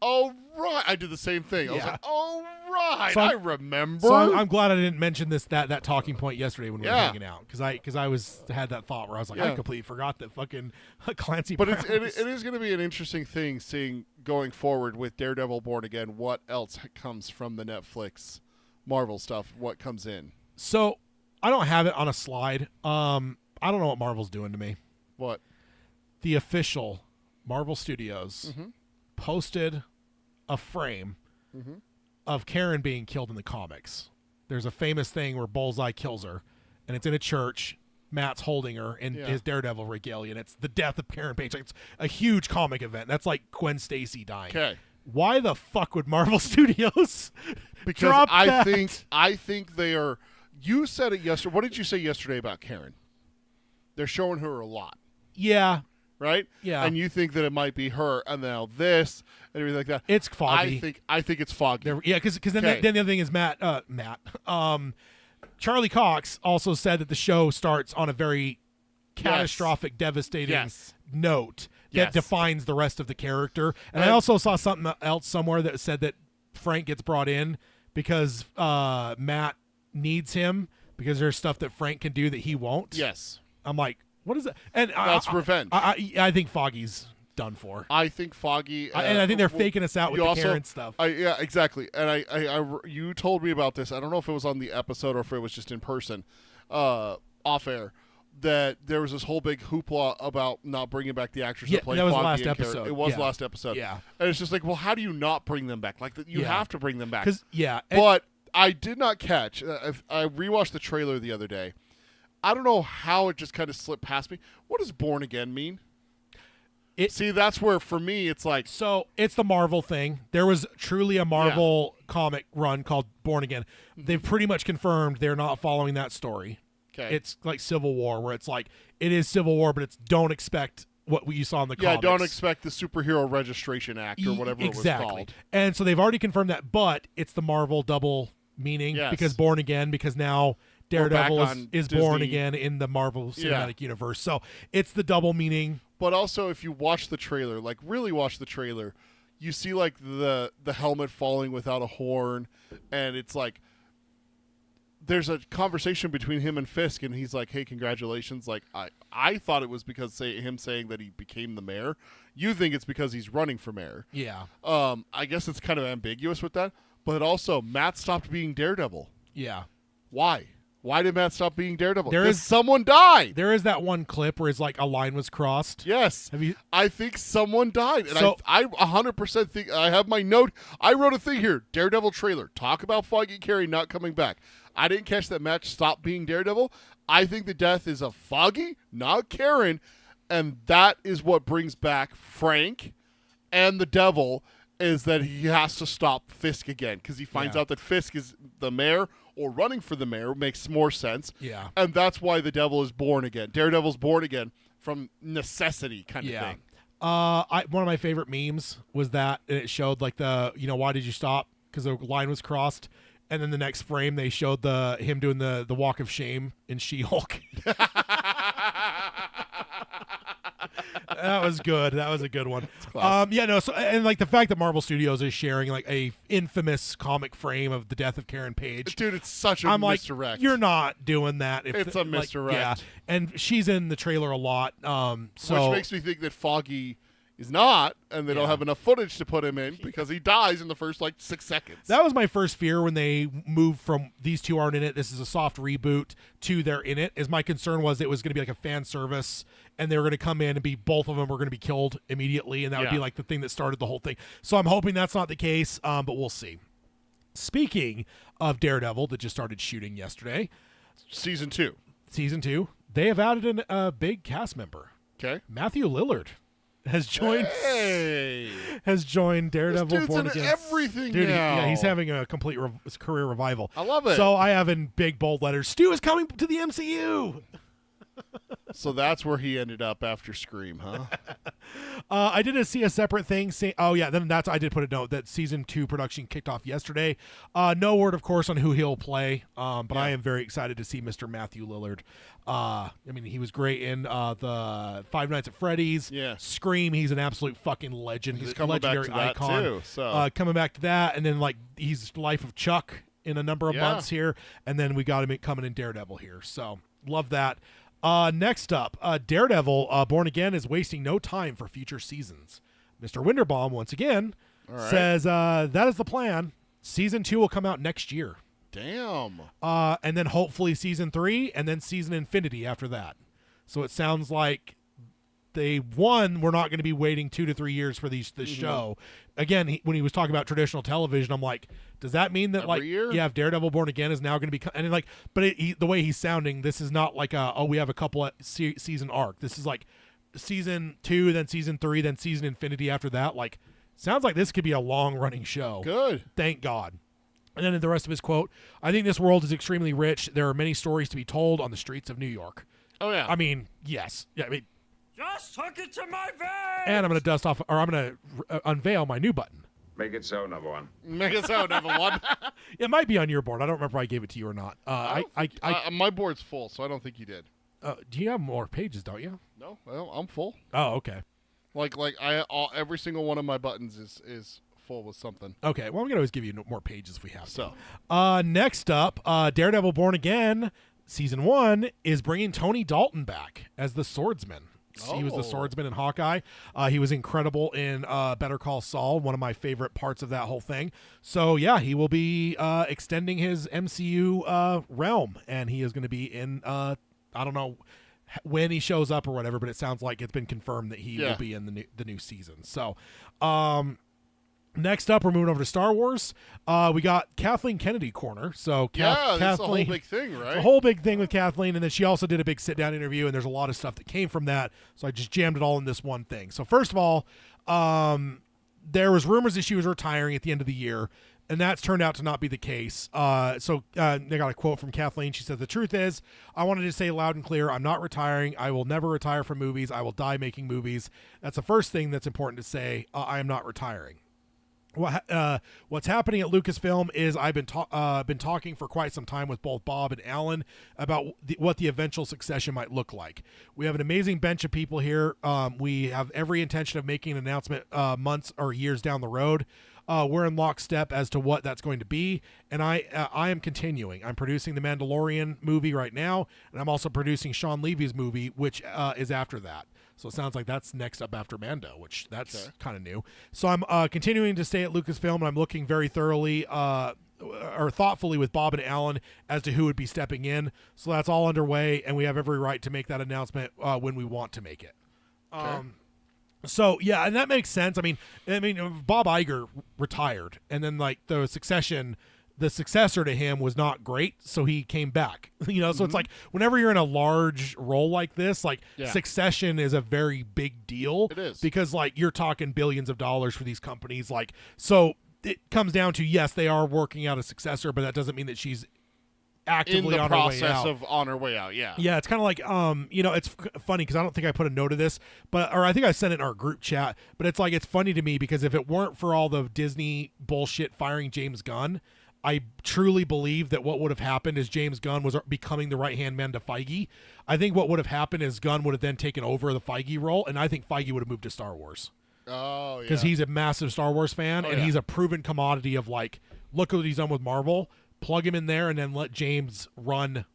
Oh, right. I did the same thing. I was like, oh, right. So I remember. So I'm glad I didn't mention that talking point yesterday when we were hanging out. Because I had that thought where I was like, I completely forgot that fucking Clancy But Brown it is going to be an interesting thing seeing going forward with Daredevil Born Again what else comes from the Netflix Marvel stuff, what comes in. So I don't have it on a slide. I don't know what Marvel's doing to me. What? The official Marvel Studios posted a frame of Karen being killed in the comics. There's a famous thing where Bullseye kills her, and it's in a church. Matt's holding her in his Daredevil regalia, and it's the death of Karen Page. Like, it's a huge comic event. That's like Gwen Stacy dying. Okay. Why the fuck would Marvel Studios because drop I that? I think they are. You said it yesterday. What did you say yesterday about Karen? They're showing her a lot. Yeah. Right? Yeah. And you think that it might be her, and now this, and everything like that. It's foggy. I think it's foggy. Because then the other thing is Matt. Charlie Cox also said that the show starts on a very catastrophic, devastating note that defines the rest of the character. And I also saw something else somewhere that said that Frank gets brought in because Matt needs him because there's stuff that Frank can do that he won't. Yes. I'm like, what is that? And that's revenge. I think Foggy's done for. I think Foggy, and I think they're faking us out with the Karen stuff. Yeah, exactly. And you told me about this. I don't know if it was on the episode or if it was just in person, off air. That there was this whole big hoopla about not bringing back the actors that played Foggy. That was the last and episode. Karen. It was last episode. Yeah. And it's just like, well, how do you not bring them back? Like, you have to bring them back. But I did not catch. I rewatched the trailer the other day. I don't know how it just kind of slipped past me. What does Born Again mean? See, that's where, for me, it's like... So, it's the Marvel thing. There was truly a Marvel comic run called Born Again. They've pretty much confirmed they're not following that story. Okay. It's like Civil War, where it's like, it is Civil War, but it's don't expect what you saw in the Yeah, comics. don't expect the Superhero Registration Act or whatever it was called. And so they've already confirmed that, but it's the Marvel double meaning because Born Again, because now Daredevil is born again in the Marvel Cinematic Universe. So it's the double meaning. But also, if you watch the trailer, like really watch the trailer, you see like the helmet falling without a horn, and it's like there's a conversation between him and Fisk, and he's like, "Hey, congratulations!" Like I thought it was because him saying that he became the mayor. You think it's because he's running for mayor. Yeah. I guess it's kind of ambiguous with that, but also Matt stopped being Daredevil. Yeah. Why? Why did Matt stop being Daredevil? There Because is- someone died. There is that one clip where it's like a line was crossed. Yes. Have you? I think someone died. And So- I 100% think I have my note. I wrote a thing here. Daredevil trailer. Talk about Foggy Carey not coming back. I didn't catch that Matt stopped being Daredevil. I think the death is of Foggy, not Karen. And that is what brings back Frank and the devil, is that he has to stop Fisk again because he finds out that Fisk is the mayor or running for the mayor. Makes more sense. Yeah. And that's why the devil is born again. Daredevil's born again from necessity kind of thing. One of my favorite memes was that it showed like why did you stop? Because the line was crossed. And then the next frame, they showed him doing the walk of shame in She-Hulk. That was good. That was a good one. So and like the fact that Marvel Studios is sharing like a infamous comic frame of the death of Karen Page. Dude, it's such a misdirect. Like, you're not doing that. It's a misdirect. And she's in the trailer a lot. Which makes me think that Foggy is not, and they don't have enough footage to put him in because he dies in the first 6 seconds. That was my first fear when they moved from these two aren't in it, this is a soft reboot, to they're in it. Is my concern was it was going to be like a fan service, and they were going to come in and be both of them were going to be killed immediately, and that would be like the thing that started the whole thing. So I'm hoping that's not the case, but we'll see. Speaking of Daredevil that just started shooting yesterday, Season 2, they have added a big cast member. Okay, Matthew Lillard has joined Daredevil. This dude's Born in Again. everything Dude, now. Yeah, he's having a complete career revival. I love it. So I have in big bold letters, Stu is coming to the MCU. So that's where he ended up after Scream, huh? I did see a separate thing. I did put a note that season 2 production kicked off yesterday. No word, of course, on who he'll play, but I am very excited to see Mr. Matthew Lillard. He was great in the Five Nights at Freddy's. Yeah. Scream, he's an absolute fucking legend. He's coming back legendary to that icon. too. So Coming back to that, and then he's Life of Chuck in a number of months here, and then we got him coming in Daredevil here. So love that. Next up, Daredevil Born Again is wasting no time for future seasons. Mr. Winterbaum, once again, says that is the plan. Season 2 will come out next year. Damn. And then hopefully season 3, and then season Infinity after that. So it sounds like we're not going to be waiting 2 to 3 years for this show. Again, when he was talking about traditional television, I'm like, does that mean that Every year? if Daredevil Born Again is now going to be, and the way he's sounding, this is not like we have a couple of season arc. This is like season 2, then season 3, then season Infinity after that. Like, sounds like this could be a long running show. Good. Thank God. And then in the rest of his quote, I think this world is extremely rich. There are many stories to be told on the streets of New York. Oh yeah. I mean, yes. Yeah, I mean, just hook it to my vein! and I'm going to unveil my new button. Make it so, number one. Make it so, number one. It might be on your board. I don't remember if I gave it to you or not. My board's full, so I don't think you did. Do you have more pages, don't you? No, well, I'm full. Oh, okay. Every single one of my buttons is full with something. Okay, well, I'm going to always give you more pages if we have So, next up, Daredevil Born Again, Season 1, is bringing Tony Dalton back as the swordsman. He was the swordsman in Hawkeye. He was incredible in Better Call Saul, one of my favorite parts of that whole thing. So, yeah, he will be extending his MCU realm, and he is going to be in, I don't know when he shows up or whatever, but it sounds like it's been confirmed that he will be in the new season. So, next up, we're moving over to Star Wars. We got Kathleen Kennedy corner. So that's Kathleen, a whole big thing, right? a whole big thing with Kathleen, and then she also did a big sit-down interview, and there's a lot of stuff that came from that. So I just jammed it all in this one thing. So first of all, there was rumors that she was retiring at the end of the year. And that's turned out to not be the case. So they got a quote from Kathleen. She says, "The truth is, I wanted to say loud and clear, I'm not retiring. I will never retire from movies. I will die making movies. That's the first thing that's important to say. I am not retiring." What's happening at Lucasfilm is I've been talking for quite some time with both Bob and Alan about what the eventual succession might look like. We have an amazing bench of people here. We have every intention of making an announcement months or years down the road. We're in lockstep as to what that's going to be, and I am continuing. I'm producing the Mandalorian movie right now, and I'm also producing Sean Levy's movie, which is after that. So it sounds like that's next up after Mando, which that's kind of new. So I'm continuing to stay at Lucasfilm, and I'm looking very thoroughly or thoughtfully with Bob and Alan as to who would be stepping in. So that's all underway, and we have every right to make that announcement when we want to make it. So yeah, and that makes sense. I mean, Bob Iger retired, and then like the successor to him was not great, so he came back. So it's like whenever you're in a large role like this, like succession is a very big deal. It is, because like you're talking billions of dollars for these companies. Like, so it comes down to, yes, they are working out a successor, but that doesn't mean that she's actively in the on her way process out. of on her way out. Yeah, it's kind of like it's funny because I don't think I put a note of this, or I think I sent it in our group chat, but it's like, it's funny to me because if it weren't for all the Disney bullshit firing James Gunn, I truly believe that what would have happened is James Gunn was becoming the right-hand man to Feige. I think what would have happened is Gunn would have then taken over the Feige role, and I think Feige would have moved to Star Wars. Oh, yeah. Because he's a massive Star Wars fan, and he's a proven commodity of like, look what he's done with Marvel, plug him in there, and then let James run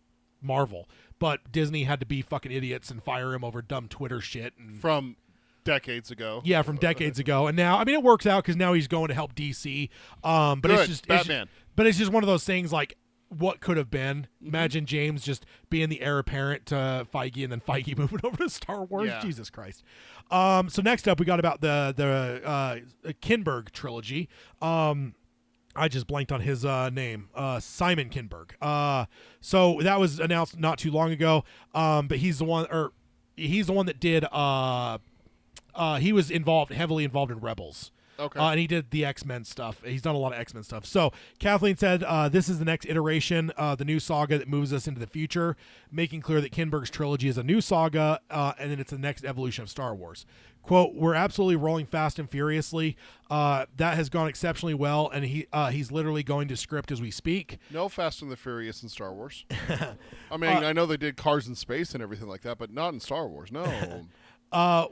Marvel. But Disney had to be fucking idiots and fire him over dumb Twitter shit. From decades ago. Yeah, from decades ago. And now, it works out because now he's going to help DC. But Good. it's just Batman. But it's just one of those things like, what could have been? Imagine James just being the heir apparent to Feige, and then Feige moving over to Star Wars. Yeah. Jesus Christ. So next up, we got about the Kinberg trilogy. I just blanked on his name. Simon Kinberg. So that was announced not too long ago. But he's the one that did. He was heavily involved in Rebels. Okay. And he did the X-Men stuff. He's done a lot of X-Men stuff. So Kathleen said, this is the next iteration, the new saga that moves us into the future, making clear that Kinberg's trilogy is a new saga, and then it's the next evolution of Star Wars. Quote, "We're absolutely rolling fast and furiously. That has gone exceptionally well, and he's literally going to script as we speak." No Fast and the Furious in Star Wars. I mean, I know they did Cars in Space and everything like that, but not in Star Wars, no.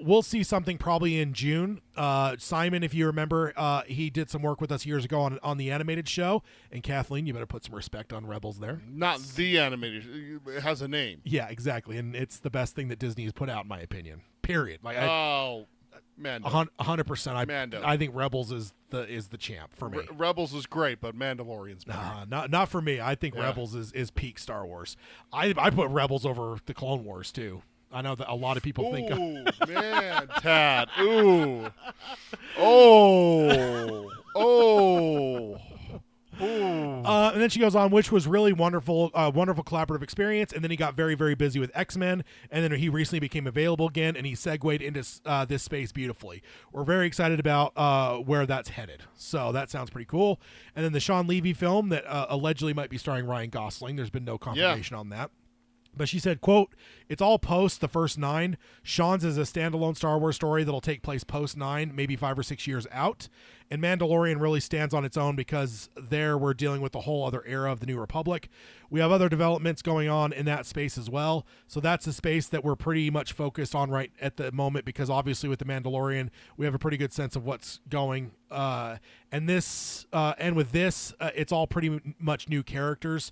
We'll see something probably in June. Simon, if you remember, he did some work with us years ago on the animated show. And Kathleen, you better put some respect on Rebels there. Not the animated. It has a name. Yeah, exactly. And it's the best thing that Disney has put out, in my opinion. Period. Like, Mando. 100%. I think Rebels is the champ for me. Rebels is great, but Mandalorian's better. Not for me. I think Rebels is peak Star Wars. I put Rebels over the Clone Wars too. I know that a lot of people think. Ooh, man, Tad. Ooh. Oh. And then she goes on, which was really wonderful collaborative experience. And then he got very, very busy with X-Men, and then he recently became available again, and he segued into this space beautifully. We're very excited about where that's headed. So that sounds pretty cool. And then the Sean Levy film that allegedly might be starring Ryan Gosling. There's been no confirmation on that. But she said, quote, "It's all post the first 9. Sean's is a standalone Star Wars story that'll take place post 9, maybe 5 or 6 years out. And Mandalorian really stands on its own because there we're dealing with a whole other era of the New Republic. We have other developments going on in that space as well. So that's the space that we're pretty much focused on right at the moment, because obviously with the Mandalorian, we have a pretty good sense of what's going. And with this, it's all pretty much new characters.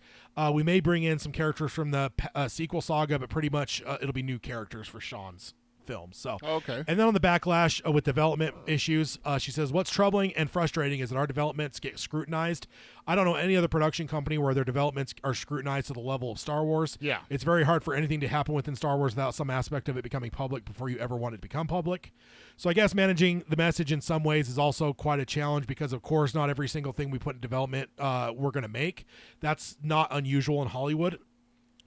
We may bring in some characters from the sequel saga, but pretty much it'll be new characters for Sean's film." So Okay. And then on the backlash with development issues, she says, "What's troubling and frustrating is that our developments get scrutinized. I don't know any other production company where their developments are scrutinized to the level of Star Wars. Yeah. It's very hard for anything to happen within Star Wars without some aspect of it becoming public before you ever want it to become public. So I guess managing the message in some ways is also quite a challenge because, of course, not every single thing we put in development we're going to make. That's not unusual in Hollywood.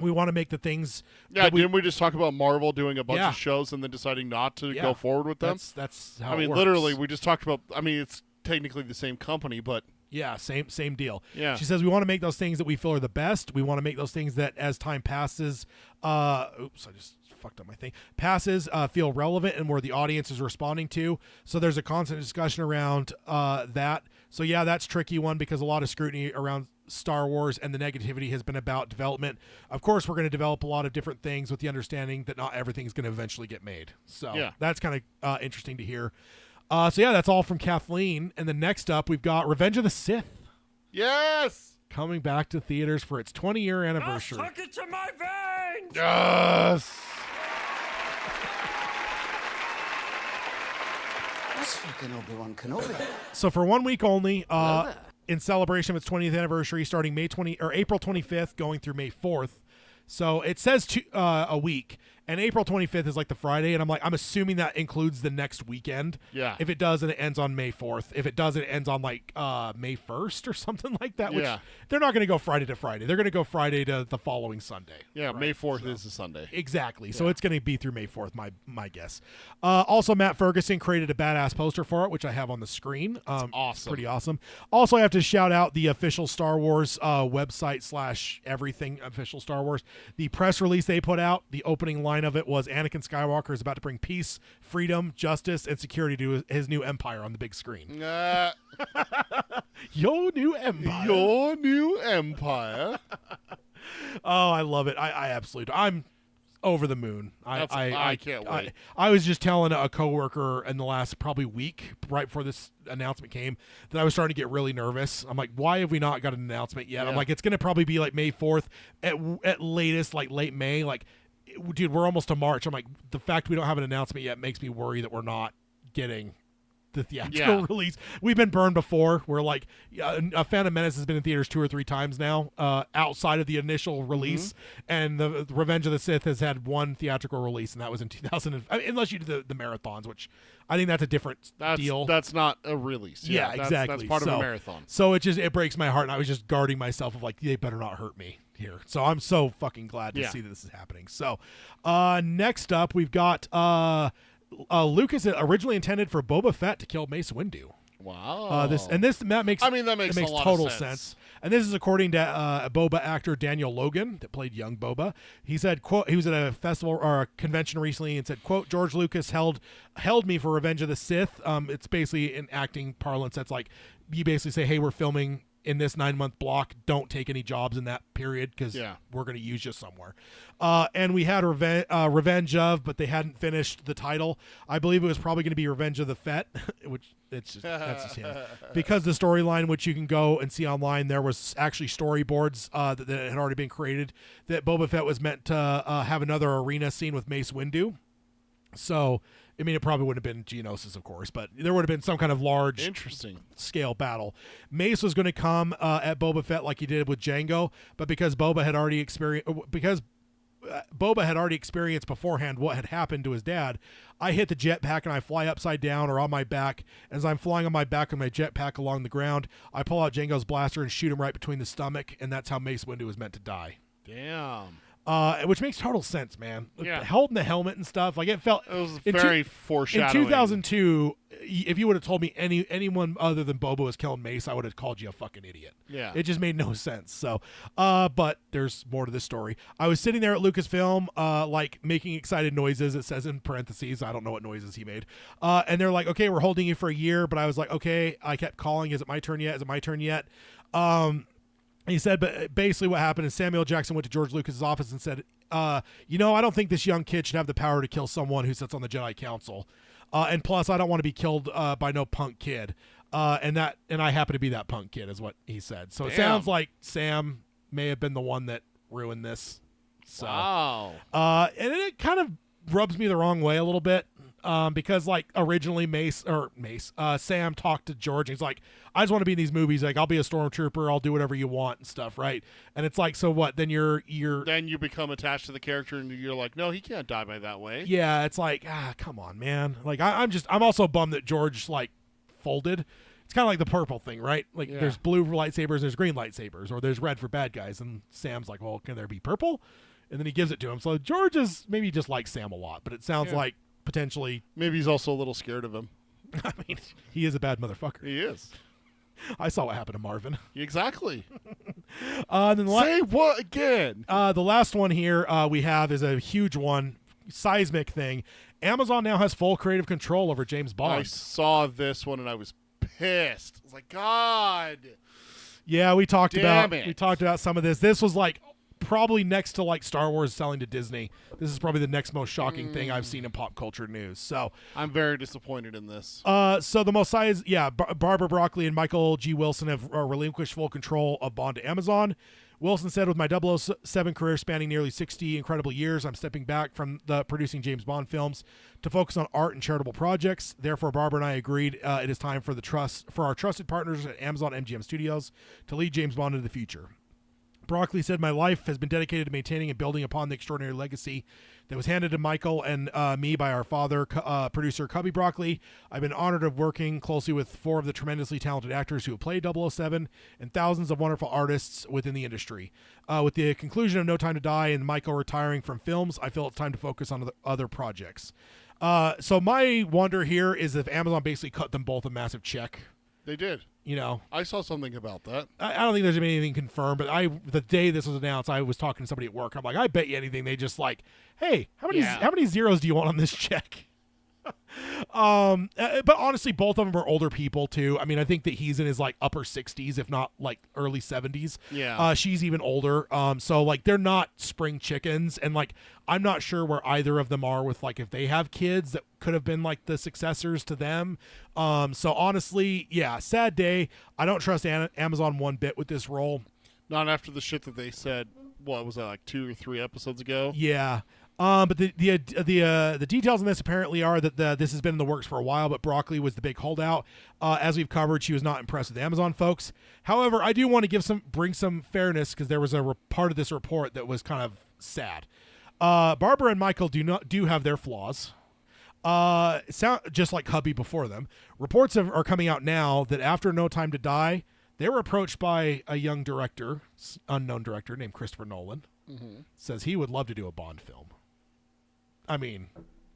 We want to make the things. Yeah, didn't we just talk about Marvel doing a bunch Yeah. of shows and then deciding not to Yeah. go forward with them? That's how I mean, it works. literally, we just talked about. I mean, it's technically the same company, but Yeah, same deal. Yeah. She says we want to make those things that we feel are the best. We want to make those things that as time passes, I just fucked up my thing. Passes, feel relevant and where the audience is responding to. So there's a constant discussion around that. So yeah, that's a tricky one because a lot of scrutiny around Star Wars and the negativity has been about development. Of course, we're going to develop a lot of different things with the understanding that not everything's going to eventually get made. So that's kind of interesting to hear. So yeah, that's all from Kathleen. And then next up, we've got Revenge of the Sith. Yes! Coming back to theaters for its 20-year anniversary. Just took it to my veins! Yes! That's fucking Obi-Wan Kenobi. So for 1 week only, in celebration of its 20th anniversary, starting April 25th, going through May 4th. So it says a week, and April 25th is like the Friday, and I'm assuming that includes the next weekend. Yeah. If it does, and it ends on May 4th. If it doesn't, it ends on like May 1st or something like that. Which they're not going to go Friday to Friday. They're going to go Friday to the following Sunday. Yeah, right? May 4th is a Sunday. Exactly. So it's going to be through May 4th, my guess. Also, Matt Ferguson created a badass poster for it, which I have on the screen. Awesome. Pretty awesome. Also, I have to shout out the official Star Wars website / everything official Star Wars. The press release they put out, the opening line of it was Anakin Skywalker is about to bring peace, freedom, justice, and security to his new empire on the big screen. Your new empire. Your new empire. Oh, I love it. I absolutely. I'm over the moon. I can't wait. I was just telling a coworker in the last probably week, right before this announcement came, that I was starting to get really nervous. I'm like, why have we not got an announcement yet? Yeah. I'm like, it's going to probably be like May 4th at latest, like late May. Like, dude, we're almost to March. I'm like, the fact we don't have an announcement yet makes me worry that we're not getting the theatrical release. We've been burned before. We're like, a Phantom Menace has been in theaters 2 or 3 times now, outside of the initial release, and the Revenge of the Sith has had one theatrical release, and that was in 2000. Unless you do the marathons, which I think that's a different deal. That's not a release. Yeah, that's, exactly. That's part of a marathon. So it breaks my heart, and I was just guarding myself of like, they better not hurt me here. So I'm so fucking glad to see that this is happening. So next up, we've got Lucas originally intended for Boba Fett to kill Mace Windu. Wow. That makes a lot total of sense. And this is according to Boba actor Daniel Logan that played young Boba. He said, quote, he was at a festival or a convention recently and said, quote, George Lucas held me for Revenge of the Sith. It's basically in acting parlance. That's like, you basically say, hey, we're filming in this 9-month block, don't take any jobs in that period because we're going to use you somewhere. And we had Revenge of, but they hadn't finished the title. I believe it was probably going to be Revenge of the Fett, which that's just him. Because the storyline, which you can go and see online, there was actually storyboards that had already been created that Boba Fett was meant to have another arena scene with Mace Windu. So, I mean, it probably wouldn't have been Geonosis, of course, but there would have been some kind of large scale battle. Mace was going to come at Boba Fett like he did with Jango, but because Boba had already experienced beforehand what had happened to his dad, I hit the jetpack and I fly upside down or on my back. As I'm flying on my back on my jetpack along the ground, I pull out Jango's blaster and shoot him right between the stomach, and that's how Mace Windu was meant to die. Damn. Which makes total sense, man. Yeah. Holding the helmet and stuff, like it was very foreshadowing. In 2002, if you would have told me anyone other than Boba was killing Mace, I would have called you a fucking idiot. Yeah. It just made no sense. So, but there's more to this story. I was sitting there at Lucasfilm, like making excited noises. It says in parentheses, I don't know what noises he made. And they're like, okay, we're holding you for a year. But I was like, okay. I kept calling, is it my turn yet? Is it my turn yet? He said, but basically what happened is Samuel Jackson went to George Lucas's office and said, I don't think this young kid should have the power to kill someone who sits on the Jedi Council. And plus, I don't want to be killed by no punk kid. And I happen to be that punk kid, is what he said. So it sounds like Sam may have been the one that ruined this. So, wow. And it kind of rubs me the wrong way a little bit. Because like originally Sam talked to George and he's like, I just want to be in these movies. Like, I'll be a stormtrooper. I'll do whatever you want and stuff. Right. And it's like, so what? Then then you become attached to the character and you're like, no, he can't die by that way. Yeah. It's like, come on, man. Like I'm also bummed that George like folded. It's kind of like the purple thing, right? Like there's blue lightsabers, there's green lightsabers, or there's red for bad guys. And Sam's like, well, can there be purple? And then he gives it to him. So George is maybe just likes Sam a lot, but it sounds like potentially maybe he's also a little scared of him. I mean, he is a bad motherfucker. He is. I saw what happened to Marvin. Exactly. Then Say what again? the last one here we have is a huge one, seismic thing. Amazon now has full creative control over James Bond. I saw this one and I was pissed. I was like, God. Yeah, we talked Damn about some of this. This was like probably next to like Star Wars selling to Disney. This is probably the next most shocking thing I've seen in pop culture news. So I'm very disappointed in this. so the most Barbara Broccoli and Michael G. Wilson have relinquished full control of Bond to Amazon. Wilson said, with my 007 career spanning nearly 60 incredible years, I'm stepping back from the producing James Bond films to focus on art and charitable projects. Therefore, Barbara and I agreed it is time for our trusted partners at Amazon MGM Studios to lead James Bond into the future. Broccoli said, my life has been dedicated to maintaining and building upon the extraordinary legacy that was handed to Michael and me by our father, producer Cubby Broccoli. I've been honored of working closely with 4 of the tremendously talented actors who have played 007 and thousands of wonderful artists within the industry. With the conclusion of No Time to Die and Michael retiring from films, I feel it's time to focus on other projects. So my wonder here is if Amazon basically cut them both a massive check. They did. You know, I saw something about that. I don't think there's anything confirmed, but the day this was announced, I was talking to somebody at work. I'm like, I bet you anything they just like, hey, how many zeros do you want on this check? But honestly, both of them are older people too. I mean, I think that he's in his like upper 60s, if not like early 70s. Yeah. She's even older. So like they're not spring chickens, and like I'm not sure where either of them are with like if they have kids that could have been like the successors to them. So honestly, yeah, sad day. I don't trust Amazon one bit with this role. Not after the shit that they said. What was that, like 2 or 3 episodes ago? Yeah. But the details on this apparently are that this has been in the works for a while, but Broccoli was the big holdout. As we've covered, she was not impressed with the Amazon folks. However, I do want to bring some fairness, because there was a part of this report that was kind of sad. Barbara and Michael do have their flaws. Sound just like hubby before them. Reports are coming out now that after No Time to Die, they were approached by a young unknown director named Christopher Nolan. Mm-hmm. Says he would love to do a Bond film. I mean,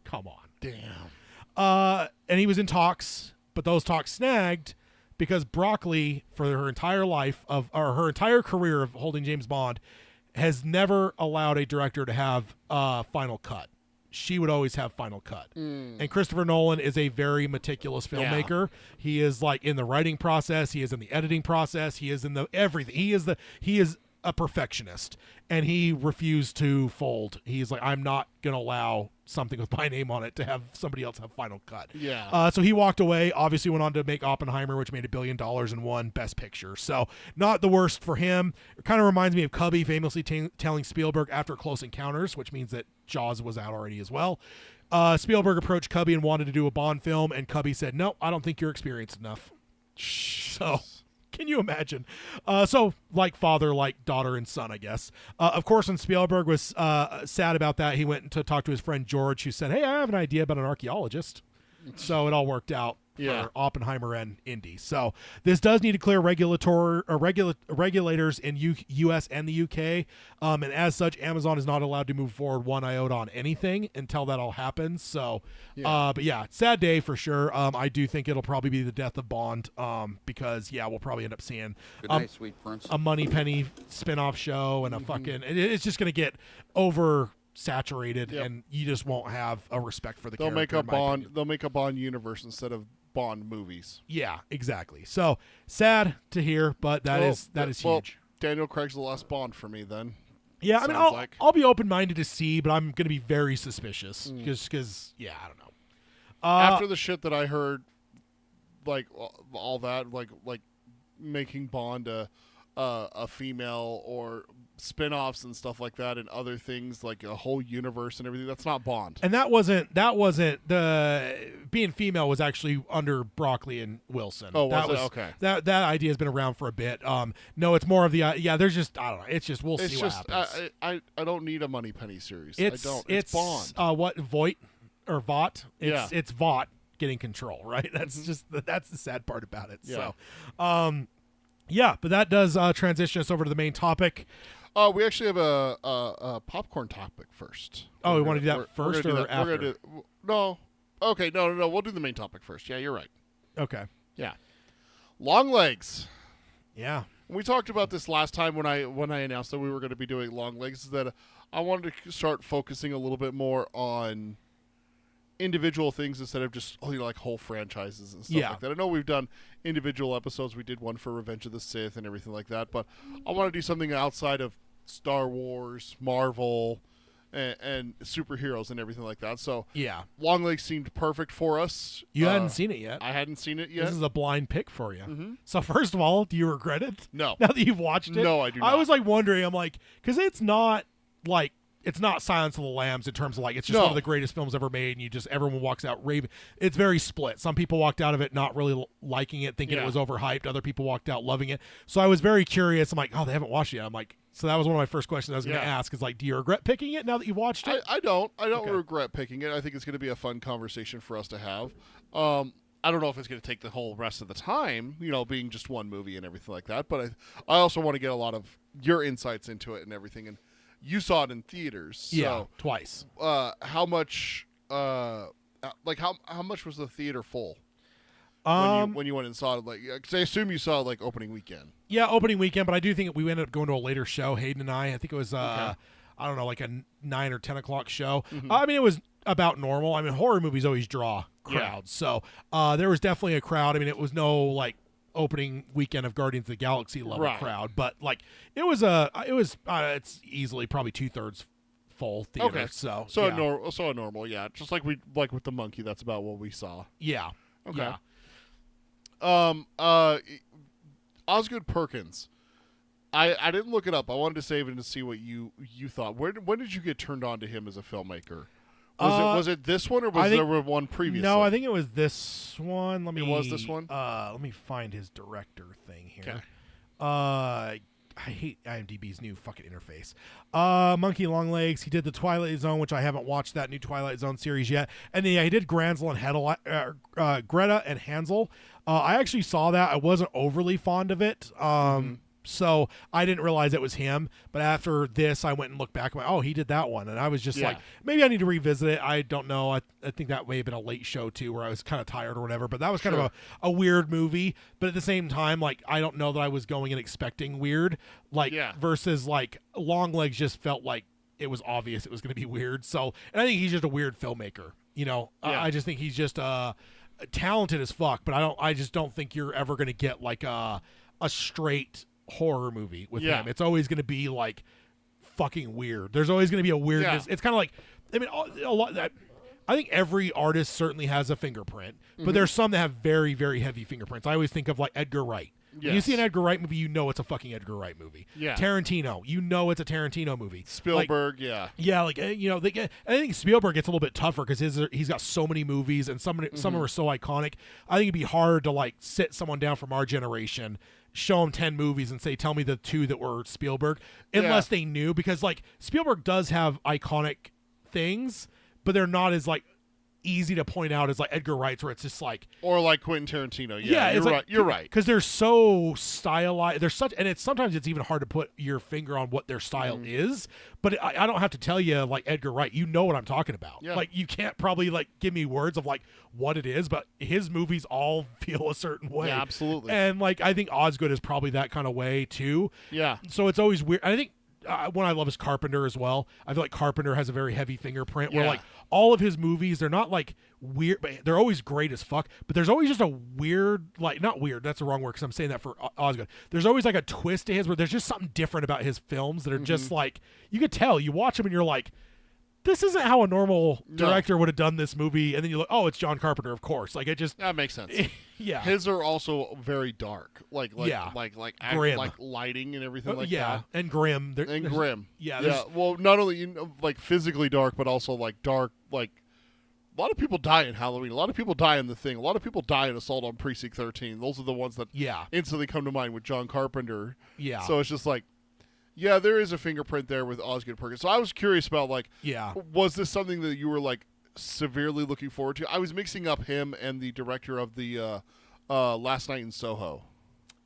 come on. Damn. And he was in talks, but those talks snagged because Broccoli, for her entire her entire career of holding James Bond, has never allowed a director to have final cut. She would always have final cut. And Christopher Nolan is a very meticulous filmmaker. Yeah. He is like in the writing process. He is in the editing process. He is in the everything. He is a perfectionist, and he refused to fold. He's like, I'm not going to allow something with my name on it to have somebody else have final cut. Yeah. So he walked away, obviously went on to make Oppenheimer, which made $1 billion and won Best Picture. So not the worst for him. It kind of reminds me of Cubby famously telling Spielberg after Close Encounters, which means that Jaws was out already as well. Spielberg approached Cubby and wanted to do a Bond film, and Cubby said, no, I don't think you're experienced enough. So can you imagine? So like father, like daughter and son, I guess. Of course, when Spielberg was sad about that, he went to talk to his friend George, who said, hey, I have an idea about an archaeologist. So it all worked out for Oppenheimer and Indy. So this does need to clear regulators in U.S. and the U.K. And as such, Amazon is not allowed to move forward one iota on anything until that all happens. So, but yeah, sad day for sure. I do think it'll probably be the death of Bond because, we'll probably end up seeing Good night, sweet prince. a Moneypenny spinoff show and a fucking... It's just going to get oversaturated, and you just won't have a respect for the character. They'll make a Bond universe instead of Bond movies. Yeah, exactly. So sad to hear, but that is huge. Daniel Craig's the last Bond for me then. Yeah, I mean, I'll be open-minded to see, but I'm going to be very suspicious because I don't know. After the shit that I heard, like all that, like making Bond a female or spin-offs and stuff like that and other things, like a whole universe and everything, that's not Bond. And that wasn't the being female was actually under Broccoli and Wilson. Oh, was it? Okay. That idea has been around for a bit. No, it's more of the there's just, I don't know, it's just we'll see what happens. I don't need a Moneypenny series. It's Bond. What Voight or Vought? It's Vought getting control, right? That's just that's the sad part about it. Yeah. So but that does transition us over to the main topic. We actually have a popcorn topic first. Oh, we want to do that first or after? No. Okay, no. We'll do the main topic first. Yeah, you're right. Okay. Yeah. Longlegs. Yeah. We talked about this last time when I announced that we were going to be doing Longlegs, that I wanted to start focusing a little bit more on individual things instead of just like whole franchises and stuff like that. I know we've done individual episodes. We did one for Revenge of the Sith and everything like that, but I want to do something outside of Star Wars, Marvel, and superheroes and everything like that. So Yeah. Longlegs seemed perfect for us. You hadn't seen it yet. I hadn't seen it yet. This is a blind pick for you. So first of all, do you regret it? No. Now that you've watched it? No, I do not. I was like wondering, I'm like, because it's not Silence of the Lambs in terms of like, it's just one of the greatest films ever made, and everyone walks out raving. It's very split. Some people walked out of it not really liking it, thinking it was overhyped. Other people walked out loving it. So I was very curious. I'm like, oh, they haven't watched it yet. I'm like, so that was one of my first questions I was going to ask is like, do you regret picking it now that you've watched it? I don't regret picking it. I think it's going to be a fun conversation for us to have. I don't know if it's going to take the whole rest of the time, being just one movie and everything like that. But I also want to get a lot of your insights into it and everything. And you saw it in theaters. So, twice. How much? How much was the theater full? When you went and saw it, because I assume you saw it like opening weekend. Yeah, opening weekend, but I do think we ended up going to a later show. Hayden and I think it was I don't know, like a 9 or 10 o'clock show. I mean, it was about normal. I mean, horror movies always draw crowds, so there was definitely a crowd. I mean, it was no like opening weekend of Guardians of the Galaxy level crowd, but like it's easily probably 2/3 full theater. Okay, so a normal, just like with the monkey. That's about what we saw. Yeah. Okay. Osgood Perkins. I didn't look it up. I wanted to save it and see what you thought. When did you get turned on to him as a filmmaker? Was it this one or was there one previously? No, I think it was this one. It was this one? Let me find his director thing here. Okay. I hate IMDb's new fucking interface. Monkey Longlegs. He did the Twilight Zone, which I haven't watched that new Twilight Zone series yet. And then he did Gretel and Greta and Hansel. I actually saw that. I wasn't overly fond of it. So I didn't realize it was him. But after this, I went and looked back. I'm like, oh, he did that one. And I was just like, maybe I need to revisit it. I don't know. I think that may have been a late show, too, where I was kind of tired or whatever. But that was kind of a weird movie. But at the same time, like, I don't know that I was going and expecting weird. Like, versus, like, Longlegs just felt like it was obvious it was going to be weird. So, and I think he's just a weird filmmaker. I just think he's just talented as fuck. But I just don't think you're ever going to get, like, a straight horror movie with him. It's always going to be like fucking weird. There's always going to be a weirdness. It's kind of like, I mean, a lot that I think every artist certainly has a fingerprint, but there's some that have very, very heavy fingerprints. I always think of like Edgar Wright. When you see an Edgar Wright movie, you know it's a fucking Edgar Wright movie. Tarantino, you know it's a Tarantino movie. Spielberg, I think Spielberg gets a little bit tougher because he's got so many movies and some of them are so iconic. I think it'd be hard to like sit someone down from our generation, show them 10 movies and say, tell me the 2 that were Spielberg, unless they knew, because like Spielberg does have iconic things, but they're not as like easy to point out as like Edgar Wright's, where it's just like, or like Quentin Tarantino. You're right. Because they're so stylized. They're such, and sometimes it's even hard to put your finger on what their style is. But I don't have to tell you like Edgar Wright. You know what I'm talking about. Yeah. Like you can't probably like give me words of like what it is, but his movies all feel a certain way. Yeah, absolutely. And like I think Osgood is probably that kind of way too. Yeah. So it's always weird. I think one I love is Carpenter as well. I feel like Carpenter has a very heavy fingerprint where like all of his movies, they're not like weird, but they're always great as fuck. But there's always just a weird, like not weird, that's the wrong word because I'm saying that for Osgood. There's always like a twist to his where there's just something different about his films that are just like, you could tell, you watch them and you're like, this isn't how a normal director would have done this movie. And then you look, oh, it's John Carpenter, of course. Like it just that makes sense. Yeah, his are also very dark, like grim, like lighting and everything like that. And grim, grim. Yeah. Well, not only like physically dark, but also like dark. Like a lot of people die in Halloween. A lot of people die in The Thing. A lot of people die in Assault on Precinct 13. Those are the ones that instantly come to mind with John Carpenter. Yeah. So it's just like. Yeah, there is a fingerprint there with Osgood Perkins. So I was curious about, like, was this something that you were, like, severely looking forward to? I was mixing up him and the director of the Last Night in Soho.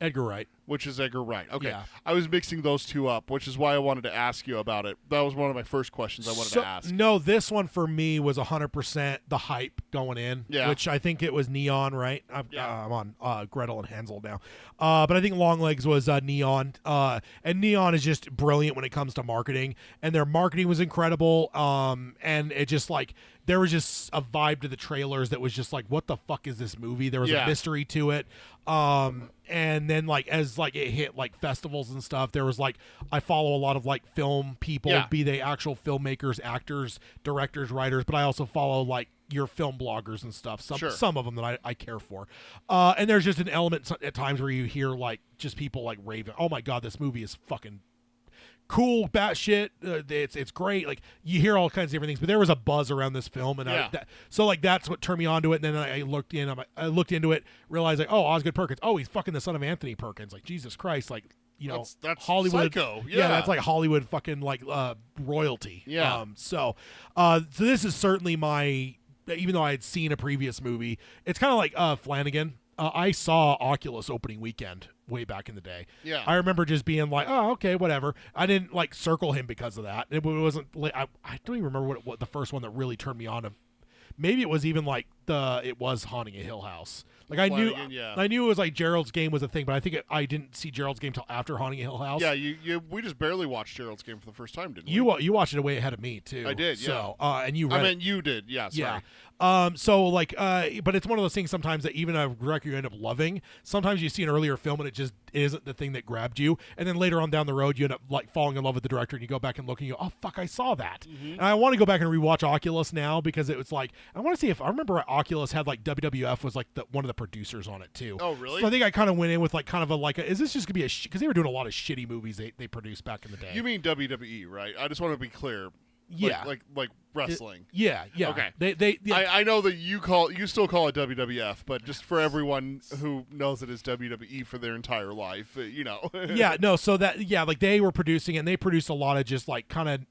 Edgar Wright. which is Edgar Wright. Okay, Yeah. I was mixing those two up, which is why I wanted to ask you about it. That was one of my first questions I wanted to ask. No, this one for me was 100% the hype going in, Yeah. which I think it was Neon, right? I'm on Gretel and Hansel now. But I think Longlegs was Neon. And Neon is just brilliant when it comes to marketing. And their marketing was incredible. And it just like, there was just a vibe to the trailers that was just like, what the fuck is this movie? There was a mystery to it. And then like as like it hit like festivals and stuff, there was like, I follow a lot of like film people, be they actual filmmakers, actors, directors, writers, but I also follow like your film bloggers and stuff. Some of them that I care for. And there's just an element at times where you hear like just people like raving, oh my God, this movie is fucking cool, batshit. It's great. Like you hear all kinds of different things, but there was a buzz around this film, and so like that's what turned me onto it. And then I looked into it, realized like, oh, Osgood Perkins. Oh, he's fucking the son of Anthony Perkins. Like Jesus Christ, like you know, that's Hollywood. Psycho. Yeah, that's like Hollywood fucking like royalty. Yeah. So this is certainly my. Even though I had seen a previous movie, it's kind of like Flanagan. I saw Oculus opening weekend way back in the day. Yeah. I remember just being like, oh, okay, whatever. I didn't like circle him because of that. It wasn't. I don't even remember what the first one that really turned me on. Maybe it was even like it was Haunting a Hill House. Like I knew it was like Gerald's Game was a thing, but I think I didn't see Gerald's Game till after Haunting a Hill House. Yeah, we just barely watched Gerald's Game for the first time, didn't we? You watched it way ahead of me too. I did, yeah. So and you read. I mean, you did, yeah. Sorry. Yeah. So like, but it's one of those things sometimes that even a director you end up loving. Sometimes you see an earlier film and it just isn't the thing that grabbed you, and then later on down the road you end up like falling in love with the director and you go back and look and you go, oh fuck, I saw that. And I want to go back and rewatch Oculus now because it was like I want to see if I remember Oculus had like WWF was like one of the producers on it too. Oh really? So I think I kind of went in with like kind of is this just gonna be because they were doing a lot of shitty movies they produced back in the day. You mean WWE, right? I just want to be clear. Yeah, like wrestling. Yeah. Okay. They I know that you still call it WWF, but just for everyone who knows it as WWE for their entire life, you know. Yeah. No. So like they were producing it, and they produced a lot of just like kind of,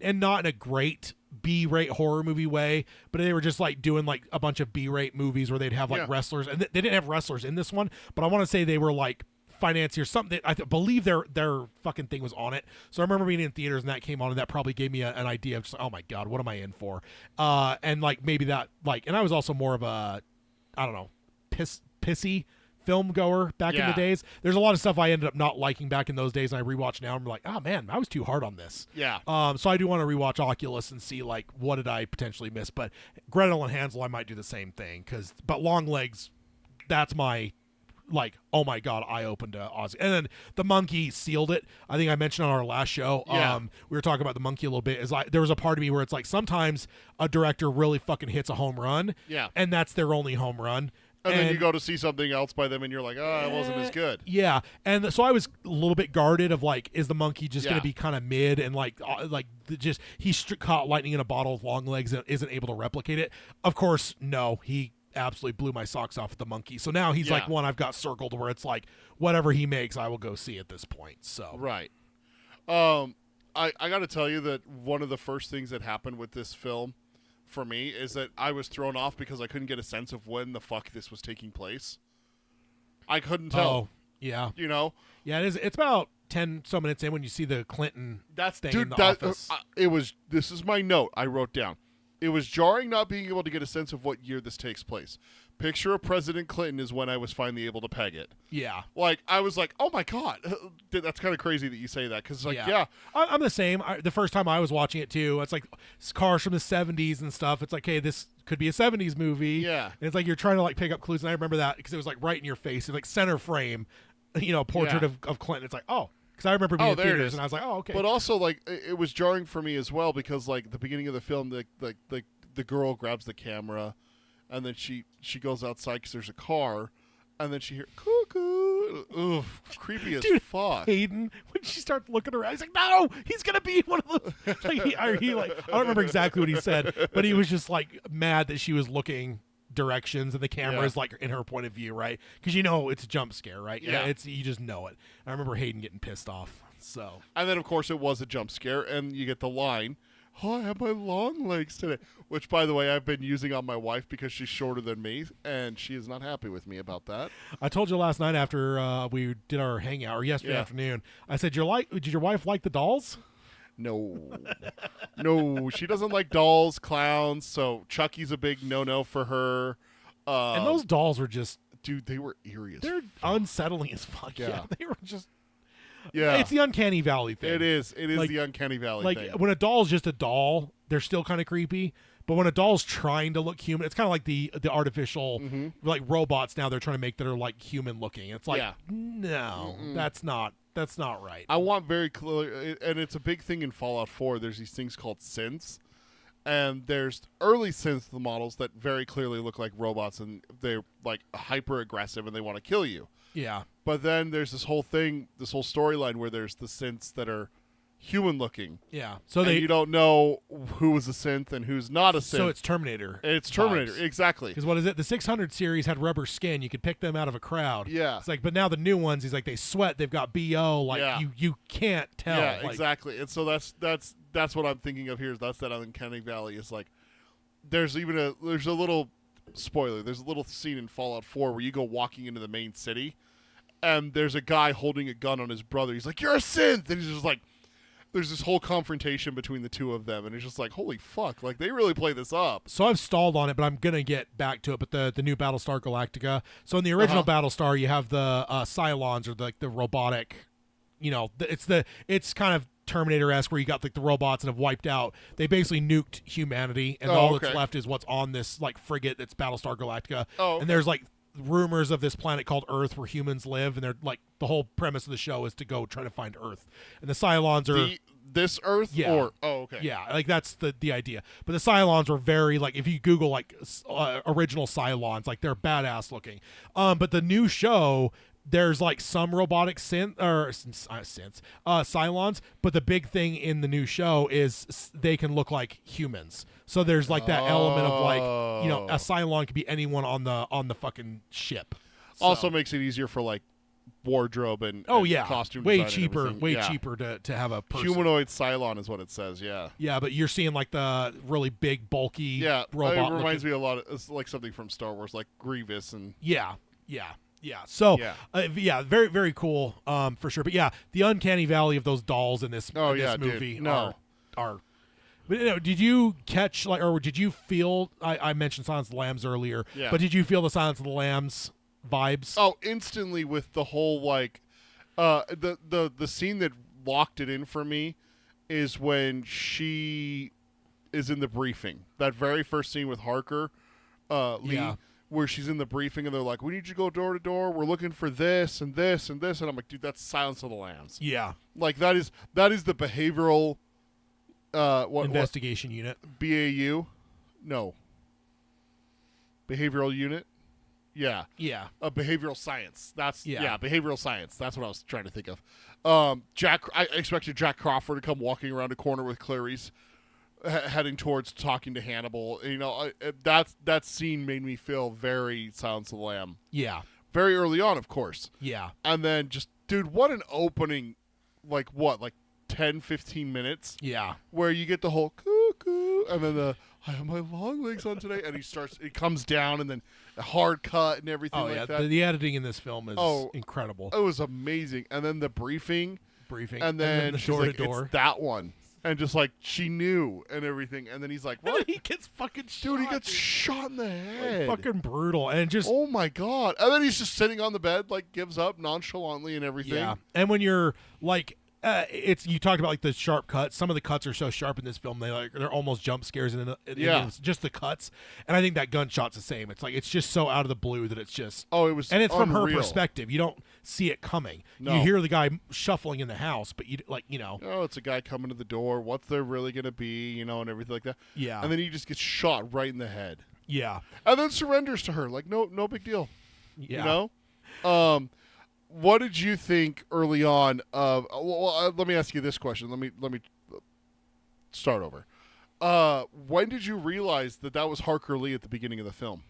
and not in a great B-rate horror movie way, but they were just like doing like a bunch of B-rate movies where they'd have like wrestlers, and they didn't have wrestlers in this one, but I want to say they were like financiers, something. I believe their fucking thing was on it. So I remember being in theaters and that came on, and that probably gave me an idea of just, oh my God, what am I in for? And like maybe that like, and I was also more of a, I don't know, pissy film goer back in the days. There's a lot of stuff I ended up not liking back in those days, and I rewatch now and I'm like, oh man, I was too hard on this. Yeah. So I do want to rewatch Oculus and see like what did I potentially miss. But Gretel and Hansel, I might do the same thing but Longlegs, that's my like, oh my God, I opened to Oz. And then the monkey sealed it. I think I mentioned on our last show. We were talking about the monkey a little bit. There was a part of me where it's like sometimes a director really fucking hits a home run. Yeah. And that's their only home run. And then you go to see something else by them and you're like, oh, it wasn't as good. Yeah. And so I was a little bit guarded of like, is the monkey just going to be kind of mid and he caught lightning in a bottle with Longlegs and isn't able to replicate it? Of course, no. He absolutely blew my socks off with the monkey. So now he's like one I've got circled where it's like whatever he makes, I will go see at this point. So right. I got to tell you that one of the first things that happened with this film for me is that I was thrown off because I couldn't get a sense of when the fuck this was taking place. I couldn't tell. Oh, yeah. You know? Yeah, it is. It's about 10 some minutes in when you see the Clinton thing in the office. This is my note I wrote down. It was jarring not being able to get a sense of what year this takes place. Picture of President Clinton is when I was finally able to peg it. Yeah. Like, I was like, oh my God. That's kind of crazy that you say that. Because, like, I'm the same. The first time I was watching it, too, it's like cars from the 70s and stuff. It's like, hey, this could be a 70s movie. Yeah. And it's like you're trying to, like, pick up clues. And I remember that because it was, like, right in your face. It's like center frame, portrait of Clinton. It's like, oh. Because I remember being in theaters, and I was like, oh, okay. But also, like, it was jarring for me as well because, like, the beginning of the film, the girl grabs the camera, and then she goes outside because there's a car, and then she hears, cuckoo. Ugh, creepy as fuck. Hayden, when she starts looking around, he's like, no, he's going to be one of those. I don't remember exactly what he said, but he was just, like, mad that she was looking directions and the camera is like in her point of view, right? Because it's a jump scare, right? You just know it. I remember Hayden getting pissed off. So, and then of course it was a jump scare, and you get the line, oh, I have my long legs today. Which, by the way, I've been using on my wife because she's shorter than me, and she is not happy with me about that. I told you last night after we did our hangout, or yesterday afternoon, I said, did your wife like the dolls? No. No, she doesn't like dolls, clowns, so Chucky's a big no-no for her. And those dolls were just... Dude, they were eerie as They're unsettling as fuck. Yeah. They were just... Yeah. It's the uncanny valley thing. It is. It is Like- the uncanny valley Like, thing. when a doll's just a doll, they're still kind of creepy. But when a doll's trying to look human, it's kind of like the artificial, like, robots now they're trying to make that are, like, human-looking. It's like, no, that's not right. I want very clear, and it's a big thing in Fallout 4. There's these things called synths, and there's early synth models that very clearly look like robots, and they're like hyper aggressive and they want to kill you. Yeah. But then there's this whole thing, this whole storyline where there's the synths that are human looking. Yeah. So and you don't know who is a synth and who's not a synth. So it's Terminator. It's Terminator, exactly. Because what is it? The 600 series had rubber skin. You could pick them out of a crowd. Yeah. It's like, but now the new ones, he's like, they sweat. They've got BO. Like, Yeah. you can't tell. Yeah, Like, exactly. And so that's what I'm thinking of here. Is that's that uncanny valley. Is like there's a little spoiler. There's a little scene in Fallout 4 where you go walking into the main city, and there's a guy holding a gun on his brother. He's like, "You're a synth," and he's just like, there's this whole confrontation between the two of them, and it's just like, holy fuck, like they really play this up. So I've stalled on it, but I'm gonna get back to it. But the new Battlestar Galactica. So in the original Battlestar, you have the Cylons, or the robotic. You know, it's kind of Terminator-esque, where you got like the robots that have wiped out. They basically nuked humanity, and all that's left is what's on this like frigate that's Battlestar Galactica. Oh, okay. And there's like rumors of this planet called Earth where humans live, and they're like the whole premise of the show is to go try to find Earth. And the Cylons are this Earth, yeah. Or okay, yeah, like that's the idea. But the Cylons were very like, if you Google like original Cylons, like they're badass looking. But the new show, there's like some robotic Cylons, but the big thing in the new show is they can look like humans. So there's like that element of like, you know, a Cylon could be anyone on the fucking ship. So, also makes it easier for like wardrobe and costume way design cheaper, and way everything. cheaper to have a person. Humanoid Cylon is what it says. Yeah, but you're seeing like the really big, bulky robot. It reminds me a lot of it's like something from Star Wars, like Grievous and yeah. So very, very cool, for sure. But yeah, the uncanny valley of those dolls in this movie dude. No. are. But, you know, did you catch like, or did you feel? I mentioned Silence of the Lambs earlier, but did you feel the Silence of the Lambs vibes? Oh, instantly with the whole like, the scene that locked it in for me is when she is in the briefing. That very first scene with Harker, Lee. Where she's in the briefing and they're like, "We need you to go door to door. We're looking for this and this and this." And I'm like, "Dude, that's Silence of the Lambs." Yeah, like that is the behavioral investigation unit. BAU, no. Behavioral unit. Yeah. Behavioral science. That's behavioral science. That's what I was trying to think of. I expected Jack Crawford to come walking around a corner with Clarice, heading towards talking to Hannibal. You know, that scene made me feel very Silence of the Lamb. Yeah. Very early on, of course. Yeah. And then just, dude, what an opening, like 10, 15 minutes? Yeah. Where you get the whole cuckoo, and then I have my long legs on today, and it comes down, and then a hard cut and everything like that. The editing in this film is incredible. It was amazing. And then the briefing. And then the door to door. It's that one. And just like she knew and everything, and then he's like, "What?" He gets fucking shot. Dude, he gets shot in the head. Like, fucking brutal, and just oh my god! And then he's just sitting on the bed, like gives up nonchalantly and everything. Yeah, and when you're like, you talked about like the sharp cuts. Some of the cuts are so sharp in this film they're almost jump scares, and it's just the cuts. And I think that gunshot's the same. It's like it's just so out of the blue that it's just it's and it's unreal. from her perspective. You don't see it coming. No. You hear the guy shuffling in the house, but it's a guy coming to the door. What's there really gonna be, and everything like that. Yeah, and then he just gets shot right in the head. Yeah, and then surrenders to her like no big deal. Yeah, What did you think early on of? Let me ask you this question. Let me start over. When did you realize that was Harker Lee at the beginning of the film?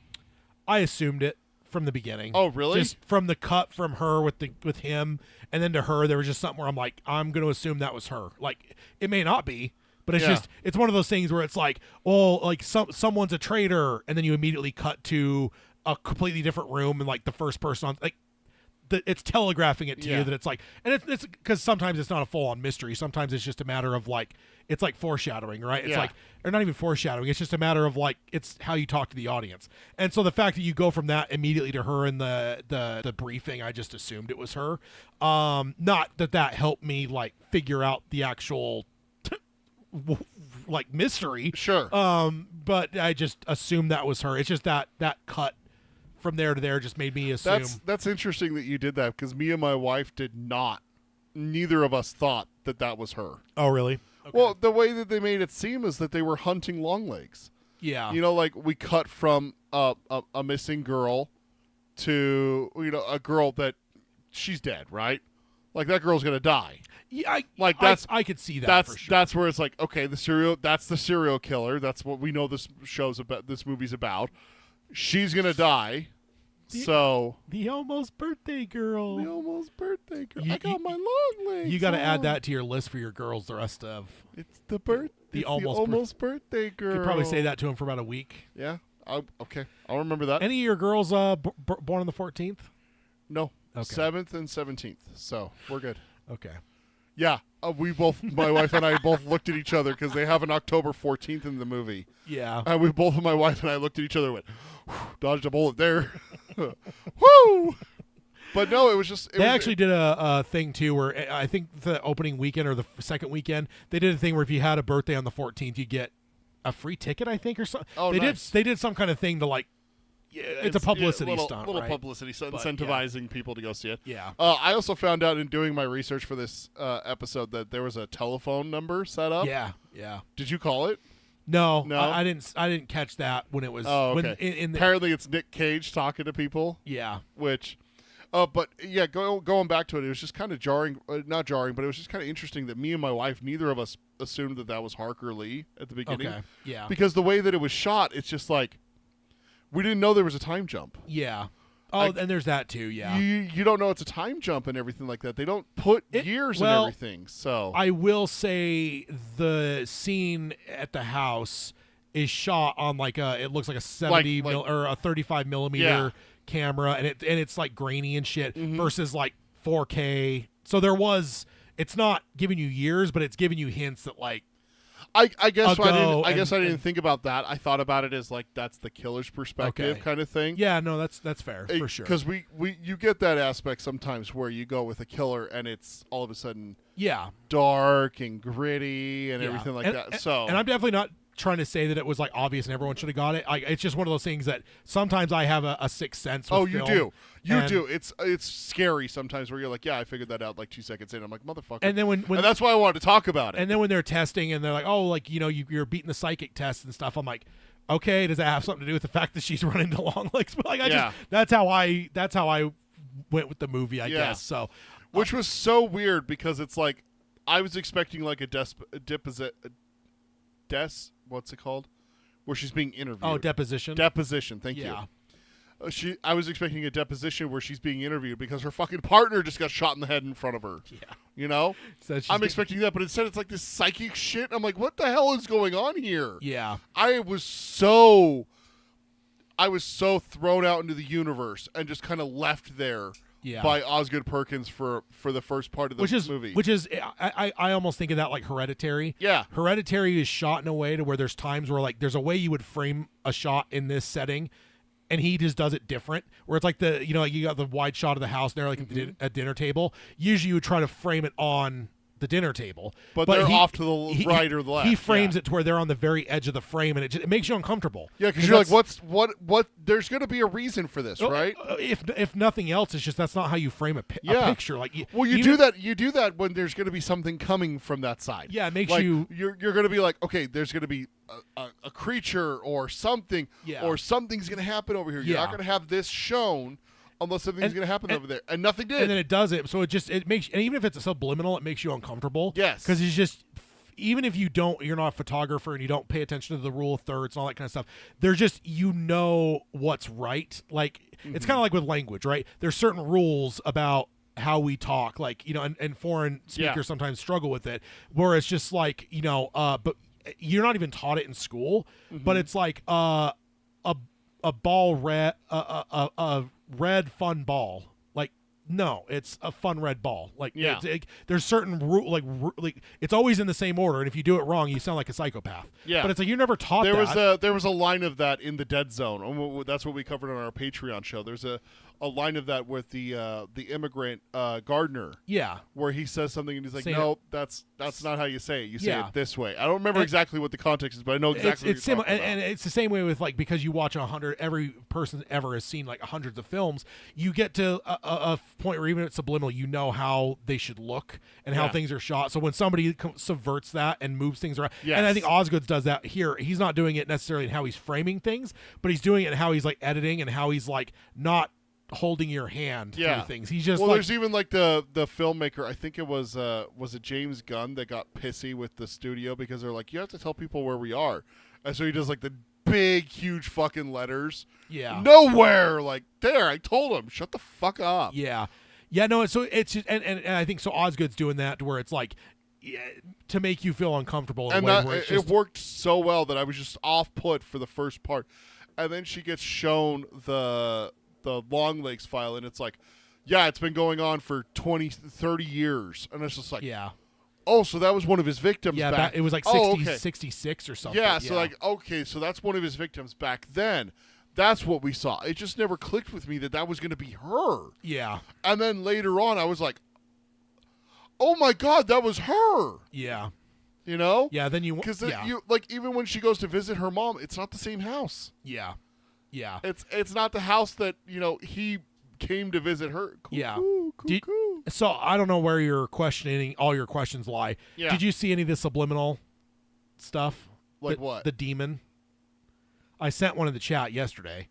I assumed it from the beginning. Oh, really? Just from the cut from her with him, and then to her, there was just something where I'm like, I'm going to assume that was her. Like, it may not be, But it's just it's one of those things where it's like, oh, like someone's a traitor, and then you immediately cut to a completely different room and like the first person on like. It's telegraphing it to you that it's like, and it's because sometimes it's not a full-on mystery. Sometimes it's just a matter of like, it's like foreshadowing, right? It's like, or not even foreshadowing. It's just a matter of like, it's how you talk to the audience. And so the fact that you go from that immediately to her in the briefing, I just assumed it was her. Not that helped me like figure out the actual like mystery. Sure. But I just assumed that was her. It's just that cut from there to there just made me assume. That's interesting that you did that, because me and my wife did not. Neither of us thought that was her. Oh, really? Okay. Well, the way that they made it seem is that they were hunting Longlegs. Yeah. You know, like we cut from a missing girl to, you know, a girl that she's dead, right? Like that girl's gonna die. Yeah, I could see that. For sure. That's where it's like, okay, that's the serial killer. That's what we know this movie's about. She's gonna die. The almost birthday girl. I got my long legs. You got to add that to your list for your girls. The rest of it's the almost birthday girl. You could probably say that to him for about a week. Yeah. Okay. I'll remember that. Any of your girls born on the 14th? No. Okay. 7th and 17th. So we're good. Okay. Yeah. We both, my wife and I both looked at each other because they have an October 14th in the movie. Yeah. And my wife and I looked at each other and went, dodged a bullet there. Woo! But no, it was just... They actually did a thing, too, where I think the opening weekend or the second weekend, they did a thing where if you had a birthday on the 14th, you get a free ticket, I think, or something. Oh, nice. They did some kind of thing to, like, it's a publicity stunt, little right? publicity stunt, incentivizing people to go see it. Yeah. I also found out in doing my research for this episode that there was a telephone number set up. Yeah. Did you call it? No. No? I didn't catch that when it was. Oh, okay. Apparently, it's Nick Cage talking to people. Yeah. Which, but yeah, going back to it, it was just kind of jarring. Not jarring, but it was just kind of interesting that me and my wife, neither of us assumed that was Harker Lee at the beginning. Okay. Yeah. Because the way that it was shot, it's just like we didn't know there was a time jump. Yeah. Oh, and there's that too. Yeah. You don't know it's a time jump and everything like that. They don't put years and everything. So I will say the scene at the house is shot on like it looks like a 70 or a 35 millimeter camera, and it's like grainy and shit versus like 4K. So it's not giving you years, but it's giving you hints that like. I guess I didn't think about that. I thought about it as like that's the killer's perspective kind of thing. Yeah, no, that's fair for sure. Because you get that aspect sometimes where you go with a killer and it's all of a sudden dark and gritty and everything like that. So and I'm definitely not trying to say that it was like obvious and everyone should have got it. It's just one of those things that sometimes I have a sixth sense. With you film, do. It's scary sometimes where you're like, yeah, I figured that out like 2 seconds in. I'm like, motherfucker. And then when and that's why I wanted to talk about it. And then when they're testing and they're like, oh, like you're beating the psychic test and stuff. I'm like, okay, does that have something to do with the fact that she's running to Longlegs? But like, that's how I went with the movie, I guess. So, which was so weird because it's like I was expecting like a what's it called? Where she's being interviewed. Oh, deposition. Deposition. Thank you. I was expecting a deposition where she's being interviewed because her fucking partner just got shot in the head in front of her. Yeah. You know? So I'm expecting that, but instead it's like this psychic shit. I'm like, what the hell is going on here? Yeah. I was so thrown out into the universe and just kind of left there. Yeah. By Osgood Perkins for the first part of the movie. Which is, I almost think of that like Hereditary. Yeah. Hereditary is shot in a way to where there's times where like there's a way you would frame a shot in this setting, and he just does it different. Where it's like like you got the wide shot of the house, and they're like at dinner table. Usually you would try to frame it on the dinner table, but they're off to the right or the left. He frames it to where they're on the very edge of the frame, and it makes you uncomfortable. Yeah, because you're like, what? There's going to be a reason for this, right? If nothing else, it's just that's not how you frame a picture. Like, you do that. You do that when there's going to be something coming from that side. Yeah, it makes like, you. You're going to be like, okay, there's going to be a creature or something, or something's going to happen over here. You're not going to have this shown. Unless something's going to happen over there. And nothing did. And then it does it. So it makes, and even if it's a subliminal, it makes you uncomfortable. Yes. Because it's just, even if you're not a photographer and you don't pay attention to the rule of thirds and all that kind of stuff, there's just, what's right. Like, it's kind of like with language, right? There's certain rules about how we talk, like, and foreign speakers sometimes struggle with it, where it's just like, but you're not even taught it in school, but it's like a ball red, a red fun ball. Like, no, it's a fun red ball. Like, there's certain like it's always in the same order, and if you do it wrong, you sound like a psychopath. Yeah, but it's like you're never taught that. There was a line of that in the Dead Zone. That's what we covered on our Patreon show. There's a line of that with the immigrant gardener. Yeah, where he says something and he's like, saying "No, that's not how you say it. You say it this way." I don't remember exactly what the context is, but I know exactly. It's similar, and it's the same way with, like, because you watch 100. Every person ever has seen like hundreds of films. You get to a point where even if it's subliminal, you know how they should look and how things are shot. So when somebody subverts that and moves things around, and I think Osgood does that here. He's not doing it necessarily in how he's framing things, but he's doing it in how he's like editing and how he's like not holding your hand through things. He's just there's even like the filmmaker, I think it was it James Gunn, that got pissy with the studio because they're like, you have to tell people where we are, and so he does like the big huge fucking letters nowhere, like, there, I told him, shut the fuck up. No, so it's just, and I think so Osgood's doing that to where it's like to make you feel uncomfortable in and a way that, where it's it worked so well that I was just off put for the first part, and then she gets shown the Longlegs file, and it's like, it's been going on for 20, 30 years. And it's just like, oh, so that was one of his victims back. It was like 66 or something. So like, okay, so that's one of his victims back then. That's what we saw. It just never clicked with me that was going to be her. Yeah. And then later on, I was like, oh my God, that was her. Yeah. You know? Yeah, then you... Because you like, even when she goes to visit her mom, it's not the same house. Yeah. Yeah. It's not the house that, he came to visit her. So I don't know where all your questions lie. Yeah. Did you see any of the subliminal stuff? Like what? The demon. I sent one in the chat yesterday.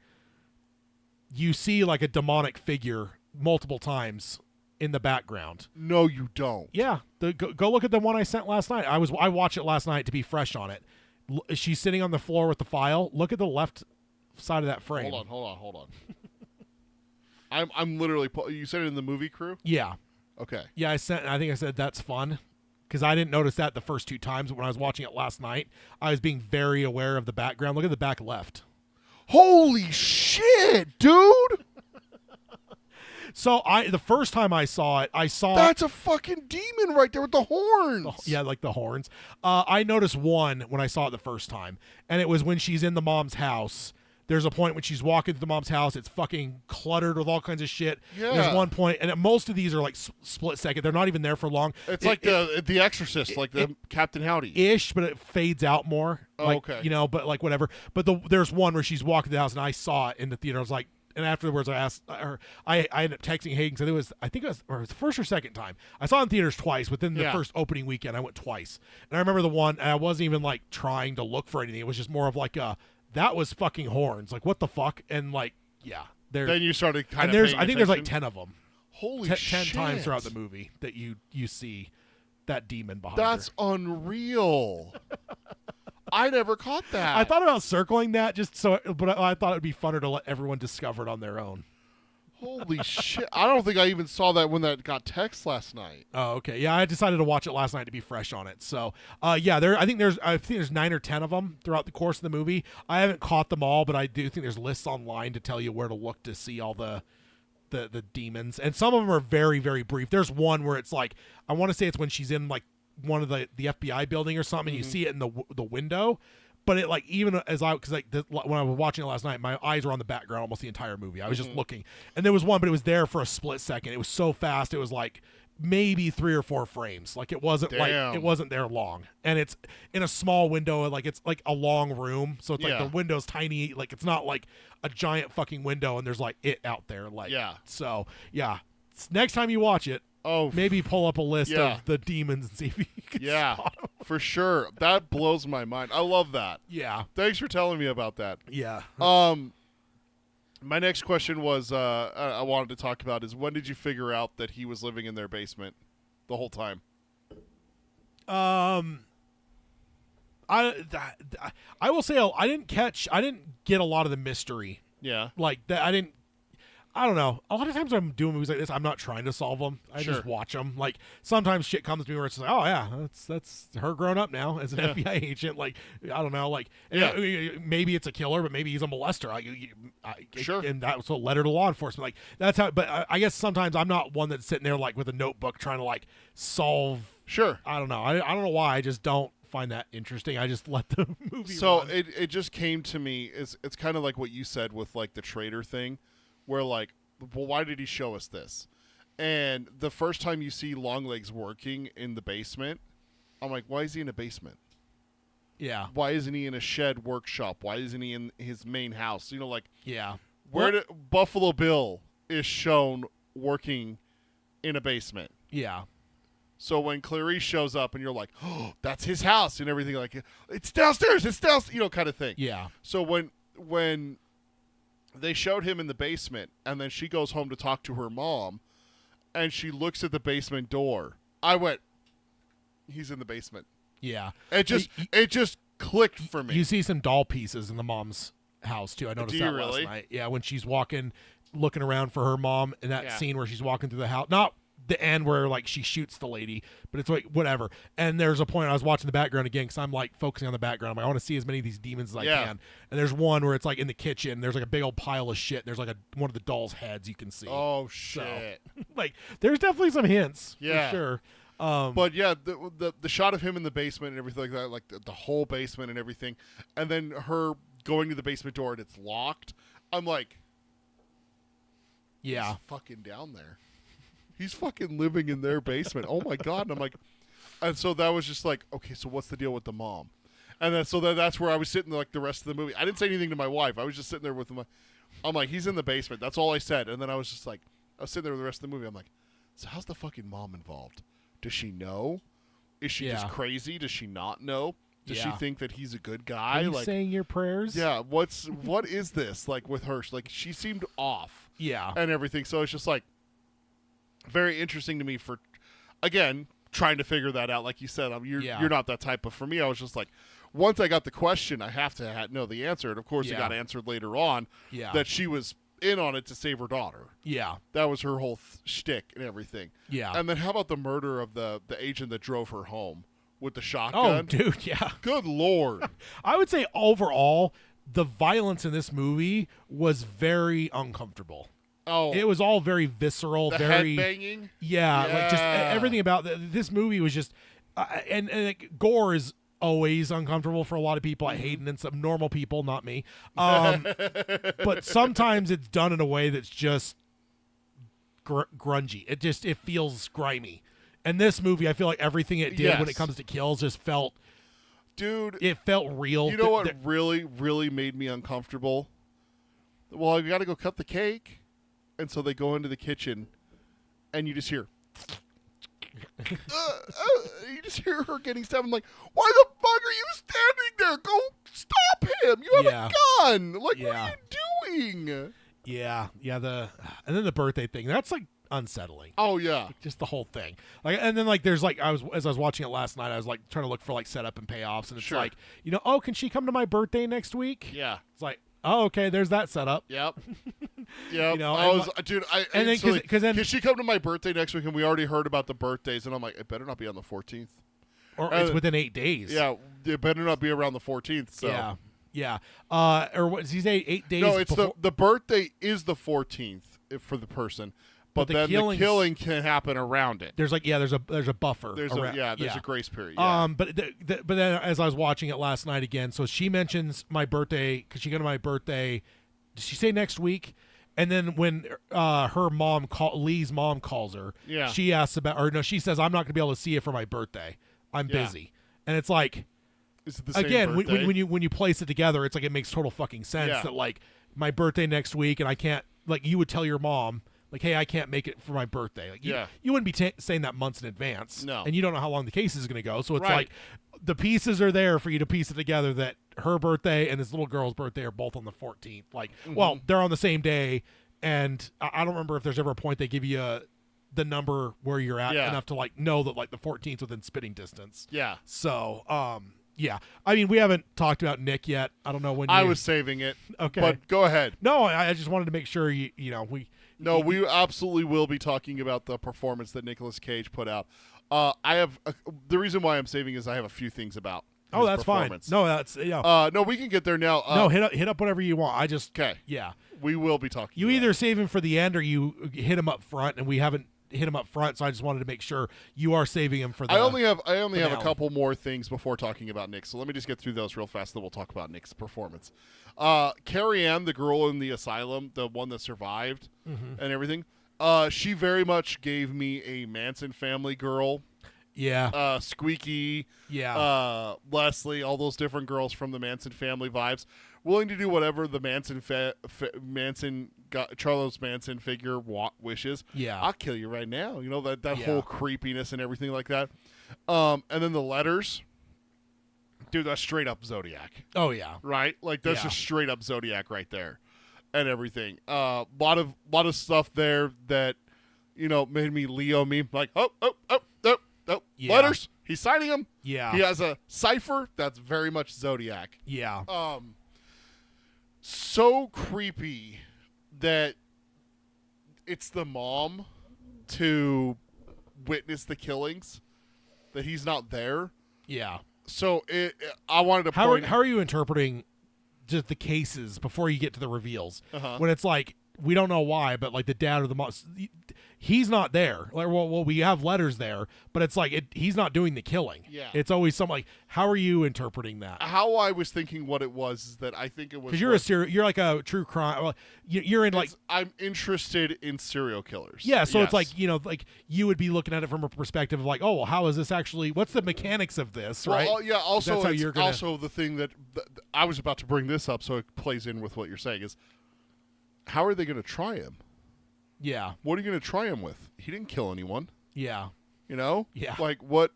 You see like a demonic figure multiple times in the background. No, you don't. Yeah. Go look at the one I sent last night. I watched it last night to be fresh on it. She's sitting on the floor with the file. Look at the left side of that frame. Hold on. I'm literally. You said it in the movie crew? Yeah. Okay. Yeah, I think I said that's fun because I didn't notice that the first two times when I was watching it last night. I was being very aware of the background. Look at the back left. Holy shit, dude! So the first time I saw it, that's a fucking demon right there with the horns. Yeah, like the horns. I noticed one when I saw it the first time, and it was when she's in the mom's house. There's a point when she's walking to the mom's house. It's fucking cluttered with all kinds of shit. Yeah. There's one point, and most of these are like split second. They're not even there for long. It's like the Exorcist, like the Captain Howdy ish, but it fades out more. Like, okay. But like whatever. But there's one where she's walking to the house, and I saw it in the theater. I was like, and afterwards I asked her. I ended up texting Hagen. So I think it was the first or second time. I saw it in theaters twice within the first opening weekend. I went twice, and I remember the one. And I wasn't even like trying to look for anything. It was just more of like that was fucking horns. Like, what the fuck? And like, then you started kind of. I think there's like 10 of them. Holy 10 times throughout the movie that you see that demon behind. That's unreal. I never caught that. I thought about circling that but I thought it'd be funner to let everyone discover it on their own. Holy shit. I don't think I even saw that when that got text last night. Oh, okay. Yeah, I decided to watch it last night to be fresh on it. So, I think there's 9 or 10 of them throughout the course of the movie. I haven't caught them all, but I do think there's lists online to tell you where to look to see all the demons. And some of them are very, very brief. There's one where it's like, I want to say it's when she's in like one of the FBI building or something, and you see it in the window. But it, like, even as when I was watching it last night, my eyes were on the background almost the entire movie. I was just looking, and there was one, but it was there for a split second. It was so fast. It was like maybe 3 or 4 frames. Like, it wasn't there long, and it's in a small window. Like, it's like a long room, so it's like the window's tiny. Like, it's not like a giant fucking window, and there's like it out there. Like, so next time you watch it, maybe pull up a list of the demons and see if you can spot them. For sure. That blows my mind. I love that. Yeah. Thanks for telling me about that. Yeah. My next question was I wanted to talk about is when did you figure out that he was living in their basement the whole time? I will say I didn't get a lot of the mystery. Yeah. Like that. I don't know. A lot of times I'm doing movies like this, I'm not trying to solve them. I Sure. just watch them. Like sometimes shit comes to me where it's like, oh yeah, that's her grown up now as an FBI agent. Like I don't know. Like maybe it's a killer, but maybe he's a molester. Sure. And that's a letter to law enforcement. Like that's how. But I guess sometimes I'm not one that's sitting there like with a notebook trying to like solve. Sure. I don't know. I don't know why. I just don't find that interesting. I just let the movie. So run. it just came to me. It's kind of like what you said with like the traitor thing, where like, well, why did he show us this? And the first time you see Longlegs working in the basement, I'm like, why is he in a basement? Yeah. Why isn't he in a shed workshop? Why isn't he in his main house? You know, like Yeah. where did Buffalo Bill is shown working in a basement. Yeah. So when Clarice shows up and you're like, oh, that's his house and everything, like, it's downstairs, kind of thing. Yeah. So when they showed him in the basement and then she goes home to talk to her mom and she looks at the basement door, I went, he's in the basement. Yeah. It just clicked for me. You see some doll pieces in the mom's house too. I noticed Do you that really? last night. Yeah, when she's looking around for her mom in that Yeah. scene where she's walking through the house. Not the end where like she shoots the lady, but it's like whatever. And there's a point I was watching the background again because I'm like focusing on the background. I'm like, I want to see as many of these demons as I Yeah. can. And there's one where it's like in the kitchen. There's like a big old pile of shit. There's like one of the doll's heads you can see. Oh shit! Like there's definitely some hints. Yeah. For sure. But yeah, the shot of him in the basement and everything like that, like the whole basement and everything, and then her going to the basement door and it's locked. I'm like, Yeah. he's fucking down there. He's fucking living in their basement. Oh my god! And I'm like, and so that was just like, okay, so what's the deal with the mom? And then that's where I was sitting like the rest of the movie. I didn't say anything to my wife. I was just sitting there with him. I'm like, he's in the basement. That's all I said. And then I was just like, I was sitting there with the rest of the movie. I'm like, so how's the fucking mom involved? Does she know? Is she just Yeah. crazy? Does she not know? Does she Yeah. think that he's a good Are guy? you Like, saying your prayers? yeah, what is this like with her? Like, she seemed off Yeah. and everything. So it's just like very interesting to me for, again, trying to figure that out. Like you said, you're not that type. But for me, I was just like, once I got the question, I have to know the answer. And of course, it Yeah. got answered later on Yeah. that she was in on it to save her daughter. Yeah. That was her whole shtick and everything. Yeah. And then how about the murder of the agent that drove her home with the Oh, shotgun? dude, yeah. Good Lord. I would say overall, the violence in this movie was very uncomfortable. Oh, It was all very visceral, the very head banging? yeah, like just Yeah. everything about this movie was just and like, gore is always uncomfortable for a lot of people. I hate it in some normal people, not me. But sometimes it's done in a way that's just grungy. It feels grimy. And this movie, I feel like everything it did when Yes. it comes to kills just felt Dude, it felt real. you know what really, really made me uncomfortable? Well, I got to go cut the cake. And so they go into the kitchen, and you just hear... you just hear her getting stabbed. I'm like, why the fuck are you standing there? Go stop him. You have Yeah. a gun. Like, what Yeah. are you doing? Yeah, and then the birthday thing. That's like unsettling. Oh, yeah. Just the whole thing. Like, and then like there's like as I was watching it last night, I was like trying to look for like setup and payoffs, and it's Sure. like, oh, can she come to my birthday next week? Yeah. It's like, oh, okay, there's that setup. Yep. Yep. You know, I and was, dude, and then- 'cause then- can she come to my birthday next week? And we already heard about the birthdays, and I'm like, it better not be on the 14th. Or it's within 8 days. Yeah, it better not be around the 14th. So. Yeah. Or what does he say? 8 days. No, it's before? the birthday is the 14th for the person, but the then the killings- killing can happen around it. There's like there's a buffer. There's around, a grace period. Yeah. But then as I was watching it last night again, so she mentions my birthday because she go to my birthday. Did she say next week? And then when her mom Lee's mom calls her, Yeah. she asks about, or no, she says, I'm not going to be able to see you for my birthday. I'm Yeah. busy. And it's like, Is it the same again, birthday? when you place it together, it's like it makes total fucking sense Yeah. that like my birthday next week, and I can't, like, you would tell your mom like, hey, I can't make it for my birthday. Like, Yeah. you wouldn't be saying that months in advance. No. And you don't know how long the case is going to go. So it's Right. like the pieces are there for you to piece it together that her birthday and this little girl's birthday are both on the 14th. Like, well, they're on the same day. And I don't remember if there's ever a point they give you the number where you're at Yeah. enough to like know that like the 14th within spitting distance. Yeah. So, yeah. I mean, we haven't talked about Nick yet. I don't know when I was saving it. Okay. But go ahead. No, I just wanted to make sure you know No, we absolutely will be talking about the performance that Nicolas Cage put out. The reason why I'm saving is I have a few things about. Oh, his that's fine. performance. No, that's no, we can get there now. no. Hit up whatever you want. I just 'kay. Yeah. We will be talking. You about either it. save him for the end or you hit him up front, and we haven't hit him up front, so I just wanted to make sure you are saving him for the I only have a finale. couple more things before talking about Nick, so let me just get through those real fast, then we'll talk about Nick's performance. Carrie Ann, the girl in the asylum, the one that survived and everything, she very much gave me a Manson family girl. Yeah. Squeaky, Yeah. Leslie, all those different girls from the Manson family vibes, willing to do whatever the Charles Manson figure wishes. Yeah. I'll kill you right now. You know, that Yeah. whole creepiness and everything like that. And then the letters, dude, that's straight up Zodiac, Oh yeah. right? Like that's Yeah. just straight up Zodiac right there, and everything. Lot of stuff there that made me Leo meme like oh. Yeah. Letters. He's signing them. Yeah. He has a cipher that's very much Zodiac. Yeah. So creepy that it's the mom to witness the killings, that he's not there. Yeah. So I wanted to How point. are you interpreting just the cases before you get to the reveals? When it's like we don't know why, but like the dad or the mom, he's not there. Like, well, we have letters there, but it's like he's not doing the killing. Yeah. It's always something like, how are you interpreting that? How I was thinking what it was is that I think it was Because you're like a true crime. Well, you're in like. I'm interested in serial killers. Yeah, so Yes. it's like, like you would be looking at it from a perspective of like, oh, well, how is this actually, what's the mechanics of this, right? Well, yeah. Also, That's how it's you're gonna- also the thing that I was about to bring this up, so it plays in with what you're saying is, how are they going to try him? Yeah, What are you going to try him with? He didn't kill anyone. yeah, Yeah. Yeah. What?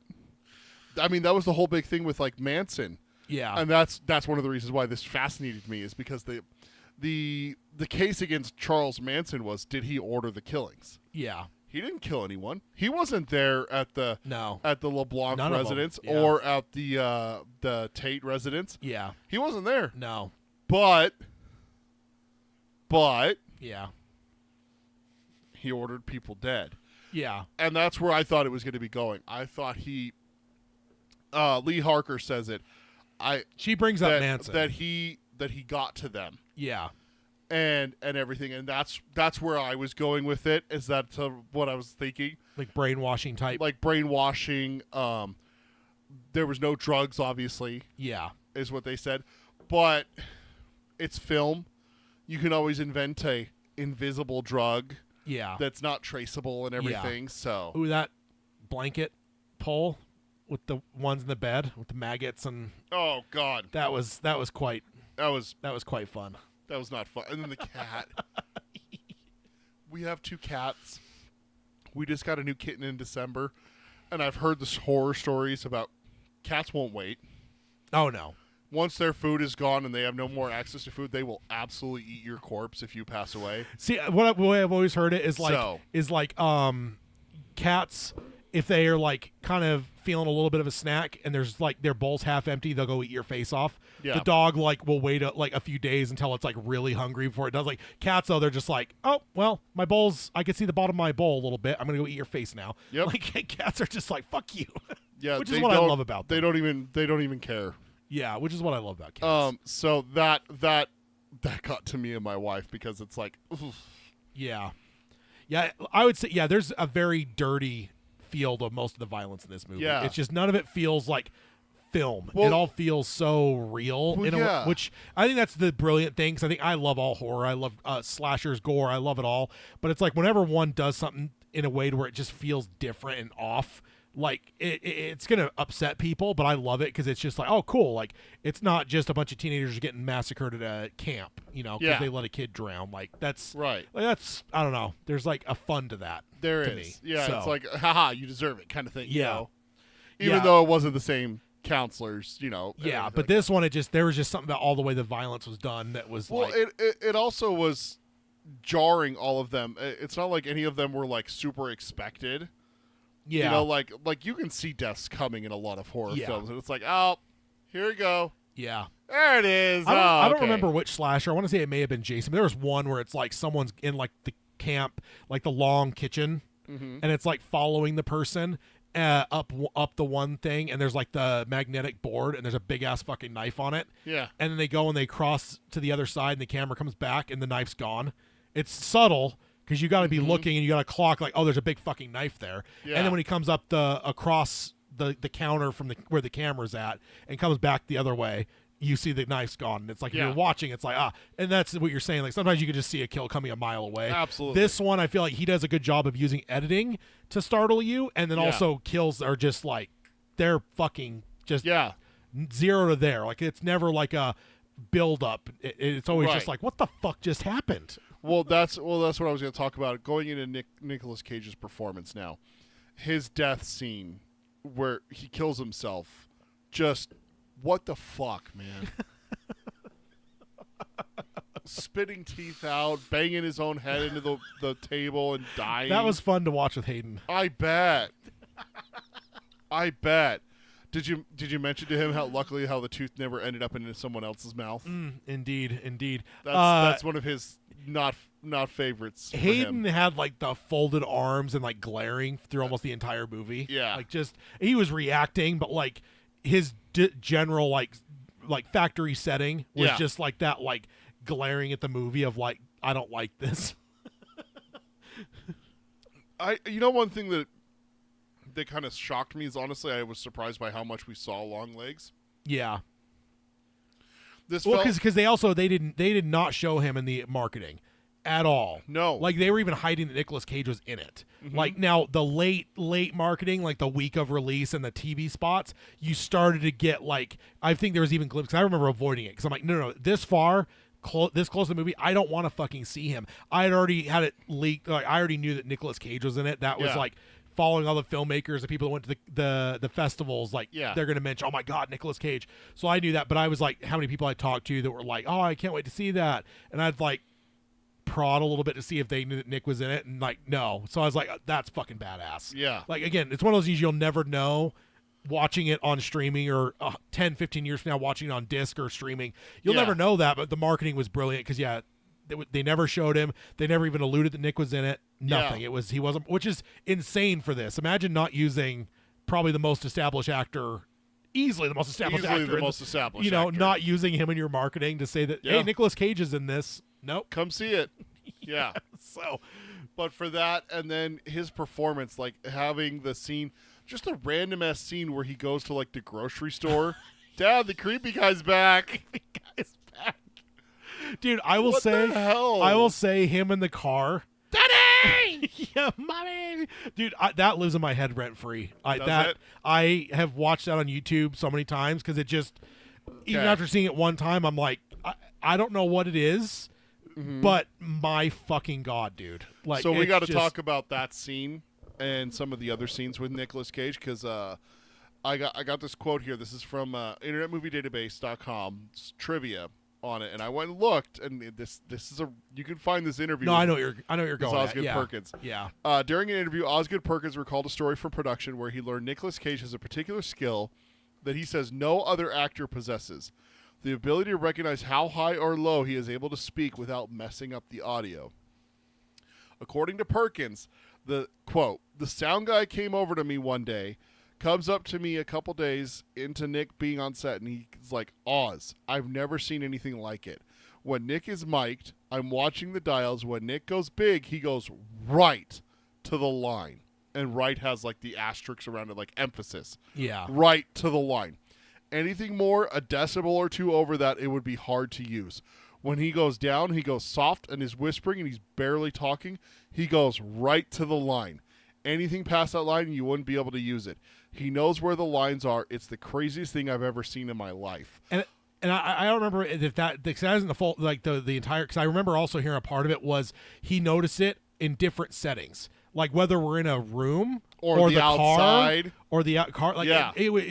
I mean, that was the whole big thing with like Manson, yeah, and that's one of the reasons why this fascinated me is because the case against Charles Manson was, did he order the killings? yeah. He didn't kill anyone. He wasn't there at the No. LeBlanc None of them. residence Yeah. or at the Tate residence. Yeah, He wasn't there. no, But yeah, he ordered people dead. yeah, And that's where I thought it was going to be going. I thought Lee Harker says it. she brings up that, Manson. that he got to them Yeah, and everything, and that's where I was going with it. Is that what I was thinking? like brainwashing type. Like brainwashing. There was no drugs, obviously, Yeah, is what they said, but it's film. You can always invent a invisible drug yeah. that's not traceable and everything. So Ooh, that blanket pull with the ones in the bed with the maggots, and oh god, that was quite that was quite fun. not fun. And then the cat. We have 2 cats. We just got a new kitten in December, and I've heard this horror stories about cats won't wait. Oh no. Once their food is gone and they have no more access to food, they will absolutely eat your corpse if you pass away. See, the way I've always heard it is like cats, if they are like kind of feeling a little bit of a snack and there's like their bowl's half empty, they'll go eat your face off. Yeah. The dog like will wait like a few days until it's like really hungry before it does. Like cats though, they're just like, oh well, my bowl's, I can see the bottom of my bowl a little bit. I'm gonna go eat your face now. Yep. Like cats are just like, fuck you. Yeah, Which is they what I don't- love about them. They don't even care. Yeah, which is what I love about cats. So that got to me and my wife because it's like, oof. Yeah. Yeah, I would say, yeah, there's a very dirty feel to most of the violence in this movie. Yeah. It's just none of it feels like film. Well- it all feels so real, Well, in a yeah. way, which I think that's the brilliant thing, because I think I love all horror. I love slashers, gore. I love it all. But it's like whenever one does something in a way to where it just feels different and off, like it's going to upset people, but I love it because it's just like, oh, cool. Like it's not just a bunch of teenagers getting massacred at a camp, because Yeah. they let a kid drown. Like that's Right. like, that's, I don't know. There's like a fun to that. There to is. me. Yeah, So, it's like, haha, you deserve it kind of thing. You Yeah. know? Even Yeah. though it wasn't the same counselors, and yeah, everything but like this one, there was just something about all the way the violence was done that was Well, like, it also was jarring, all of them. It's not like any of them were like super expected. yeah, Like you can see deaths coming in a lot of horror Yeah. films, and it's like, oh, here we go. yeah. There it is. I don't okay. remember which slasher. I want to say it may have been Jason. But there was one where it's like someone's in like the camp, like the long kitchen, and it's like following the person up the one thing, and there's like the magnetic board, and there's a big ass fucking knife on it. Yeah. And then they go and they cross to the other side, and the camera comes back, and the knife's gone. It's subtle because you got to be looking, and you got to clock like, oh, there's a big fucking knife there. Yeah. And then when he comes up across the counter from where the camera's at, and comes back the other way, you see the knife's gone. And it's like, if you're watching, it's like, and that's what you're saying. Like, sometimes you can just see a kill coming a mile away. Absolutely. This one, I feel like he does a good job of using editing to startle you. And then also kills are just like, they're fucking just 0 to there. Like, it's never like a build up. It's always just like, what the fuck just happened? Well, that's what I was going to talk about. Going into Nicolas Cage's performance now. His death scene where he kills himself, just... what the fuck, man? Spitting teeth out, banging his own head into the table and dying. That was fun to watch with Hayden. I bet. Did you mention to him how the tooth never ended up in someone else's mouth? Indeed. That's one of his not favorites. Hayden had like the folded arms and like glaring through almost the entire movie. Yeah. Like, just he was reacting, but like his general like factory setting was just like that, like glaring at the movie of like, I don't like this. One thing that kind of shocked me is, honestly, I was surprised by how much we saw Longlegs. Yeah. Because they did not show him in the marketing at all. No. Like, they were even hiding that Nicolas Cage was in it. Like, now the late marketing, like the week of release and the TV spots, you started to get like, I think there was even glimpses. I remember avoiding it because I'm like, no, this far, this close to the movie, I don't want to fucking see him. I had already had it leaked. Like, I already knew that Nicolas Cage was in it. That was like following all the filmmakers, the people that went to the festivals. Like, they're going to mention, oh my God, Nicolas Cage. So I knew that, but I was like, how many people I talked to that were like, oh, I can't wait to see that. And I'd like prod a little bit to see if they knew that Nick was in it, and like, no. So I was like, that's fucking badass. Yeah. Like, again, it's one of those things you'll never know watching it on streaming, or 10, 15 years from now watching it on disc or streaming. You'll never know that, but the marketing was brilliant because, they never showed him. They never even alluded that Nick was in it. Nothing. Yeah. He wasn't, which is insane for this. Imagine not using probably the most established actor, easily the most established actor. Not using him in your marketing to say that, hey, Nicolas Cage is in this. Nope. Come see it. Yeah. So, but for that, and then his performance, like having the scene, just a random ass scene where he goes to like the grocery store. Dad, the creepy guy's back. Dude, I will say him in the car. Daddy! Yeah, mommy! Dude, that lives in my head rent free. I have watched that on YouTube so many times because it just, even after seeing it one time, I'm like, I don't know what it is, but my fucking God, dude. Like, so we got to talk about that scene and some of the other scenes with Nicolas Cage because I got this quote here. This is from InternetMovieDatabase.com. Trivia on it, and I went and looked, and this is you can find this interview. No, I know you're going. Osgood Perkins. Yeah. During an interview, Osgood Perkins recalled a story from production where he learned Nicolas Cage has a particular skill that he says no other actor possesses: the ability to recognize how high or low he is able to speak without messing up the audio. According to Perkins, the sound guy came over to me one day, comes up to me a couple days into Nick being on set, and he's like, Oz, I've never seen anything like it. When Nick is mic'd, I'm watching the dials. When Nick goes big, he goes right to the line. And right has like the asterisks around it, like emphasis. Yeah. Right to the line. Anything more, a decibel or two over that, it would be hard to use. When he goes down, he goes soft and is whispering and he's barely talking. He goes right to the line. Anything past that line, you wouldn't be able to use it. He knows where the lines are. It's the craziest thing I've ever seen in my life. And I don't remember if that, because that isn't the full, like the entire, because I remember also hearing a part of it was he noticed it in different settings. Like whether we're in a room or the outside car or the car. Like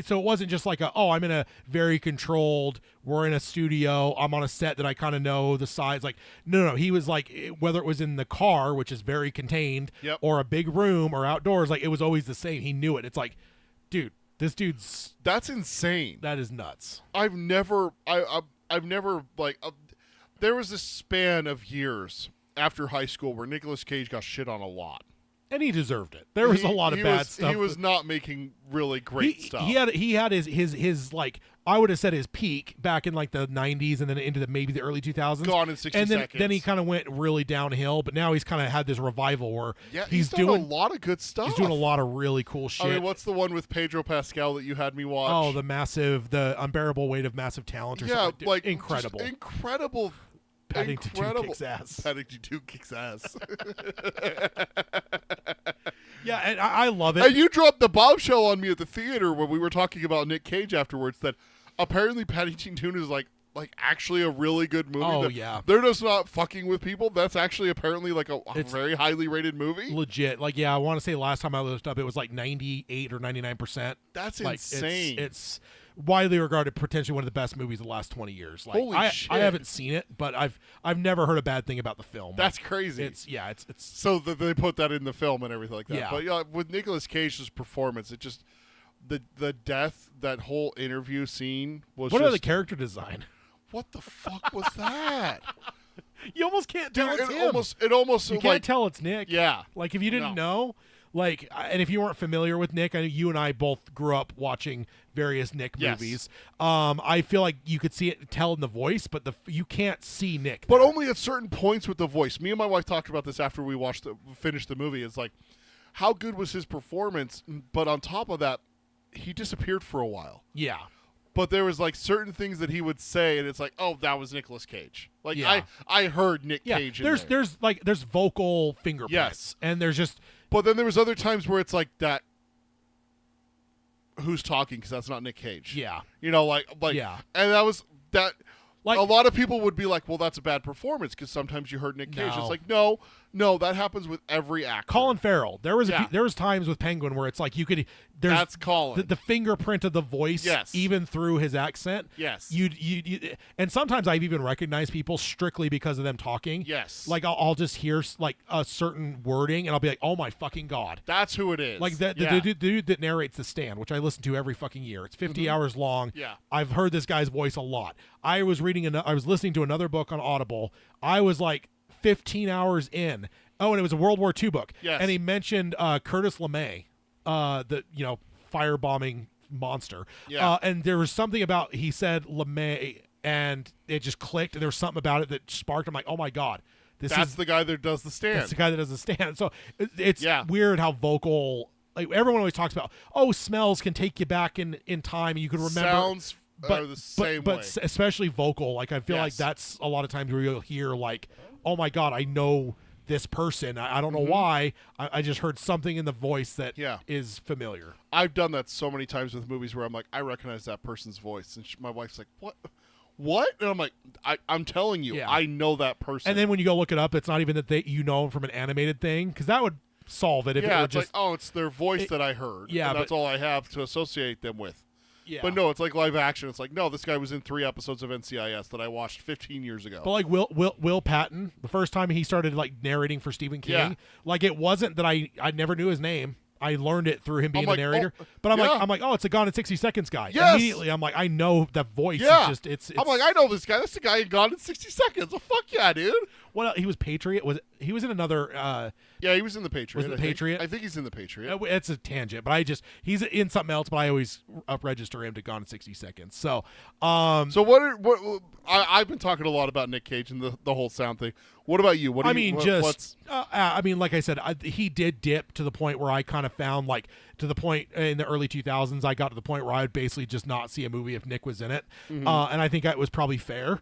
so it wasn't just like I'm in a very controlled, we're in a studio, I'm on a set that I kind of know the size. Like, no. He was like, whether it was in the car, which is very contained, or a big room or outdoors, like it was always the same. He knew it. It's like, dude, that's insane. That is nuts. I've never like, there was this span of years after high school where Nicolas Cage got shit on a lot. And he deserved it. There was a lot of bad stuff. He was not making really great stuff. He had his like, I would have said his peak back in like the 90s and then into maybe the early 2000s. Gone in 60 seconds. Then he kind of went really downhill, but now he's kind of had this revival where he's doing a lot of good stuff. He's doing a lot of really cool shit. I mean, what's the one with Pedro Pascal that you had me watch? Oh, the unbearable weight of massive talent or something. Like incredible. Incredible. Paddington 2 kicks ass. Paddington 2 kicks ass. Yeah, and I love it. And you dropped the bombshell on me at the theater when we were talking about Nick Cage afterwards that apparently Paddington 2 is like actually a really good movie. Oh, yeah. They're just not fucking with people. That's actually apparently like a very highly rated movie. Legit. Like, yeah, I want to say last time I looked up it was like 98 or 99%. That's like, insane. It's widely regarded potentially one of the best movies of the last 20 years. Like, Holy shit. I haven't seen it, but I've never heard a bad thing about the film. That's crazy. It's so that they put that in the film and everything like that. Yeah. But yeah, with Nicolas Cage's performance, it just the death, that whole interview scene was What just, about the character design? What the fuck was that? You almost can't tell Dude, it's him. It almost You like, can't tell it's Nick. Yeah. Like, if you didn't know, like, and if you weren't familiar with Nick, I know you and I both grew up watching various Nick movies. I feel like you could see it, tell in the voice, but you can't see Nick. But only at certain points with the voice. Me and my wife talked about this after we finished the movie. It's like, how good was his performance? But on top of that, he disappeared for a while. Yeah. But there was like certain things that he would say, and it's like, oh, that was Nicolas Cage. Like, Yeah. I heard Nick Cage. There's vocal fingerprints. Yes. And there's just. But then there was other times where it's like that. Who's talking? Because that's not Nick Cage. Yeah. You know, like yeah. And that was that. Like, a lot of people would be like, well, that's a bad performance because sometimes you heard Nick Cage. No. It's like, no, that happens with every actor. Colin Farrell. There was times with Penguin where it's like you could. That's Colin. The fingerprint of the voice, yes, even through his accent. Yes. You and sometimes I've even recognized people strictly because of them talking. Yes. Like I'll just hear like a certain wording and I'll be like, oh my fucking god. That's who it is. Like the dude that narrates The Stand, which I listen to every fucking year. It's 50 hours long. Yeah. I've heard this guy's voice a lot. I was listening to another book on Audible. I was like 15 hours in. Oh, and it was a World War II book. Yes. And he mentioned Curtis LeMay, the firebombing monster. Yeah. And there was something about, he said LeMay, and it just clicked, and there was something about it that sparked. I'm like, oh my god, that's the guy that does The Stand. That's the guy that does The Stand. So it's Yeah. weird how vocal. Like everyone always talks about, smells can take you back in time, and you can remember. Sounds are the same way. But especially vocal. Like I feel like that's a lot of times where you'll hear like, oh my god, I know this person. I don't know why. I just heard something in the voice that is familiar. I've done that so many times with movies where I'm like, I recognize that person's voice, and my wife's like, what? And I'm like, I'm telling you, I know that person. And then when you go look it up, it's not even that you know them from an animated thing, because that would solve it if it were it's just like, it's their voice that I heard. Yeah, and that's all I have to associate them with. Yeah. But no, it's like live action. It's like, no, this guy was in 3 episodes of NCIS that I watched 15 years ago. But like Will Patton, the first time he started like narrating for Stephen King, like it wasn't that I never knew his name. I learned it through him being the narrator. But I'm like, oh, it's a Gone in 60 Seconds guy. Yes. Immediately, I'm like, I know that voice. Yeah. It's I'm like, I know this guy. That's the guy in Gone in 60 Seconds. Oh, fuck yeah, dude. What he was Patriot? He was in another. Yeah, he was in The Patriot. Was it Patriot? I think he's in The Patriot. It's a tangent, but he's in something else. But I always register him to Gone in 60 Seconds. So, so I've been talking a lot about Nick Cage and the whole sound thing. What about you? Like I said, he did dip to the point where I kind of found like to the point in the early 2000s, I got to the point where I would basically just not see a movie if Nick was in it. And I think that was probably fair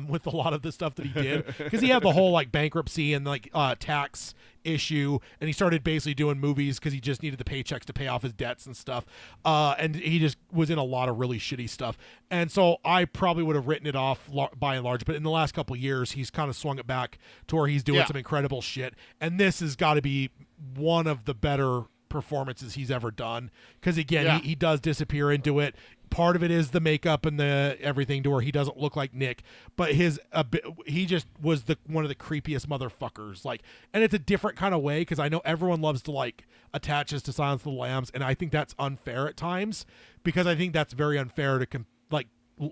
with a lot of the stuff that he did, because he had the whole like bankruptcy and like tax issue, and he started basically doing movies because he just needed the paychecks to pay off his debts and stuff, and he just was in a lot of really shitty stuff, and so I probably would have written it off by and large. But in the last couple of years, he's kind of swung it back to where he's doing some incredible shit, and this has got to be one of the better performances he's ever done, because again, he does disappear into it. Part of it is the makeup and the everything to where he doesn't look like Nick, but he just was one of the creepiest motherfuckers. Like, and it's a different kind of way, because I know everyone loves to like attach us to Silence of the Lambs, and I think that's unfair at times, because I think that's very unfair to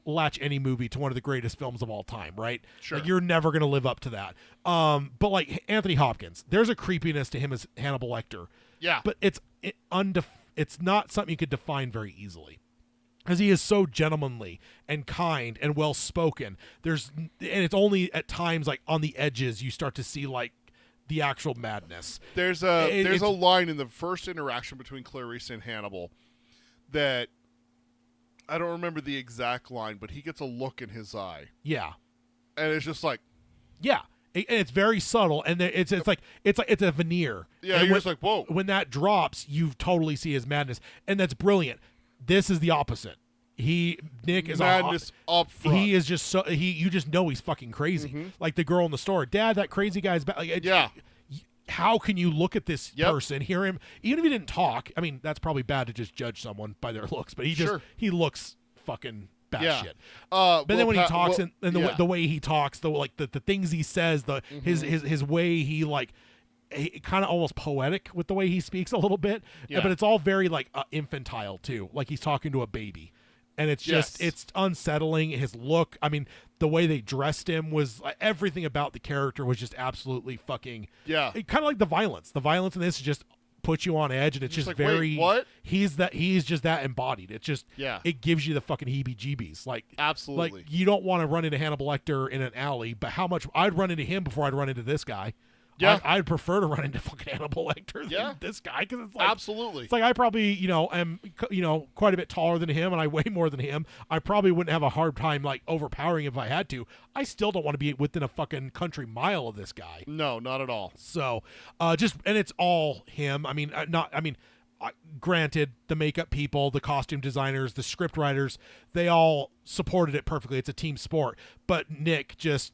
latch any movie to one of the greatest films of all time, right? Sure. Like, you're never going to live up to that. But like Anthony Hopkins, there's a creepiness to him as Hannibal Lecter. Yeah. But it's not something you could define very easily. Because he is so gentlemanly and kind and well spoken. And it's only at times like on the edges you start to see like the actual madness. There's a line in the first interaction between Clarice and Hannibal that I don't remember the exact line, but he gets a look in his eye. Yeah. And it's just like, yeah. And it's very subtle, and it's like it's a veneer. yeah, and you're just like, whoa. When that drops, you totally see his madness, and that's brilliant. This is the opposite. Nick is madness up front. He is just so you just know he's fucking crazy. Like the girl in the store, Dad, that crazy guy's back. Like, Yeah. How can you look at this Yep. person, hear him, even if he didn't talk? I mean, that's probably bad to just judge someone by their looks, but he looks fucking bad Yeah. shit. But But then when he talks yeah. the way he talks, the things he says, his way he like, kind of almost poetic with the way he speaks a little bit. Yeah. But it's all very like infantile too, like he's talking to a baby, and it's just Yes. it's unsettling. His look, I mean, the way they dressed him was everything about the character was just absolutely fucking Yeah. Kind of like the violence. The violence in this just puts you on edge, and it's just like, very wait, what? He's just that embodied. It's just it gives you the fucking heebie-jeebies. Like Absolutely. like you don't want to run into Hannibal Lecter in an alley, but how much I'd run into him before I'd run into this guy. Yeah. I'd prefer to run into fucking Hannibal Lecter than this guy, because it's like Absolutely. it's like I probably am quite a bit taller than him, and I weigh more than him. I probably wouldn't have a hard time like overpowering him if I had to. I still don't want to be within a fucking country mile of this guy. No, not at all. So, and it's all him. I mean, granted, the makeup people, the costume designers, the script writers, they all supported it perfectly. It's a team sport. But Nick just,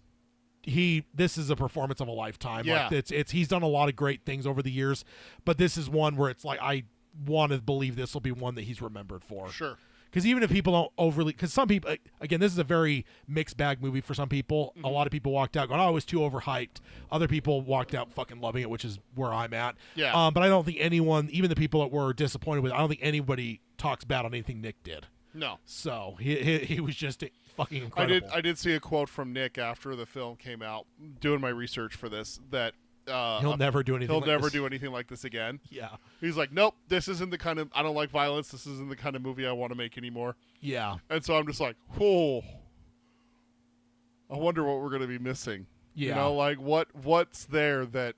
this is a performance of a lifetime. Yeah. Like he's done a lot of great things over the years, but this is one where it's like, I want to believe this will be one that he's remembered for. Sure. Because even if people don't overly, because some people, again, this is a very mixed bag movie for some people. A lot of people walked out going, oh, it was too overhyped. Other people walked out fucking loving it, which is where I'm at. Yeah. But I don't think anyone, even the people that were disappointed with it, I don't think anybody talks bad on anything Nick did. No. So he was just fucking incredible. I did see a quote from Nick after the film came out, doing my research for this, that he'll never do anything. He'll like never this. do anything like this again. Yeah. He's like, nope, this isn't the kind of, I don't like violence. This isn't the kind of movie I want to make anymore. Yeah. And so I'm just like, whoa. I wonder what we're going to be missing. Yeah. You know, like what's there that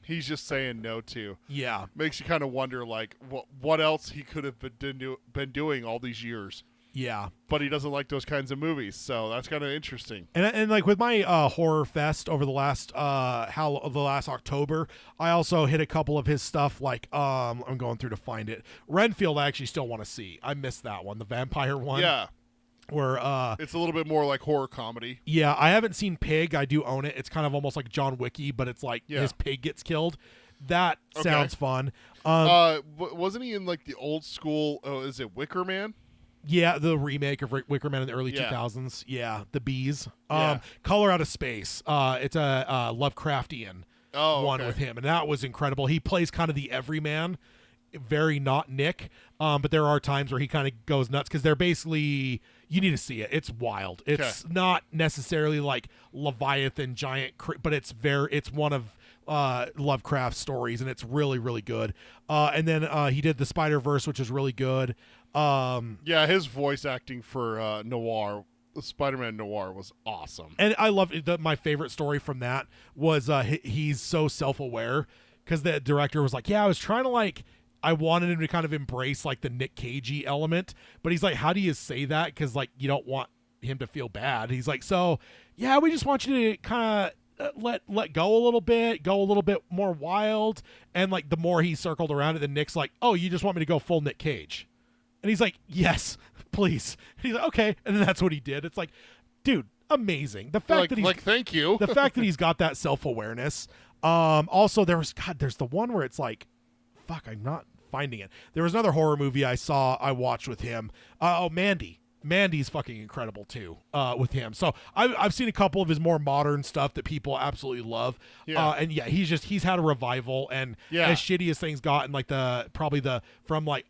he's just saying no to. Yeah. Makes you kind of wonder, like, what else he could have been doing all these years. Yeah. But he doesn't like those kinds of movies, so that's kind of interesting. And like with my horror fest over the last October, I also hit a couple of his stuff. Like I'm going through to find it. Renfield, I actually still want to see. I missed that one, the vampire one. Yeah. Where it's a little bit more like horror comedy. Yeah, I haven't seen Pig. I do own it. It's kind of almost like John Wicky, but it's like his pig gets killed. That sounds fun. Wasn't he in like the old school? Oh, is it Wicker Man? Yeah, the remake of Wicker Man in the early 2000s. Yeah, The Bees. Yeah. Color Out of Space. It's a Lovecraftian one with him, and that was incredible. He plays kind of the everyman, very not Nick, but there are times where he kind of goes nuts because they're basically, you need to see it. It's wild. It's not necessarily like Leviathan giant, but it's one of Lovecraft's stories, and it's really, really good. And then he did the Spider-Verse, which is really good. His voice acting for Noir, Spider-Man Noir, was awesome. And I love my favorite story from that was he's so self-aware because the director was like, I was trying to I wanted him to kind of embrace like the Nick Cagey element, but he's like, how do you say that? Because like you don't want him to feel bad. He's like, so yeah, we just want you to kind of let go a little bit more wild. And like the more he circled around it, then Nick's like, oh, you just want me to go full Nick Cage? And he's like, yes, please. And he's like, okay. And then that's what he did. It's like, dude, amazing. The fact that he's thank you. The fact that he's got that self-awareness. Also there's the one where it's like, fuck, I'm not finding it. There was another horror movie I watched with him. Mandy. Mandy's fucking incredible too, with him. So I've seen a couple of his more modern stuff that people absolutely love. Yeah. And he's had a revival, and as shitty as things got in like from like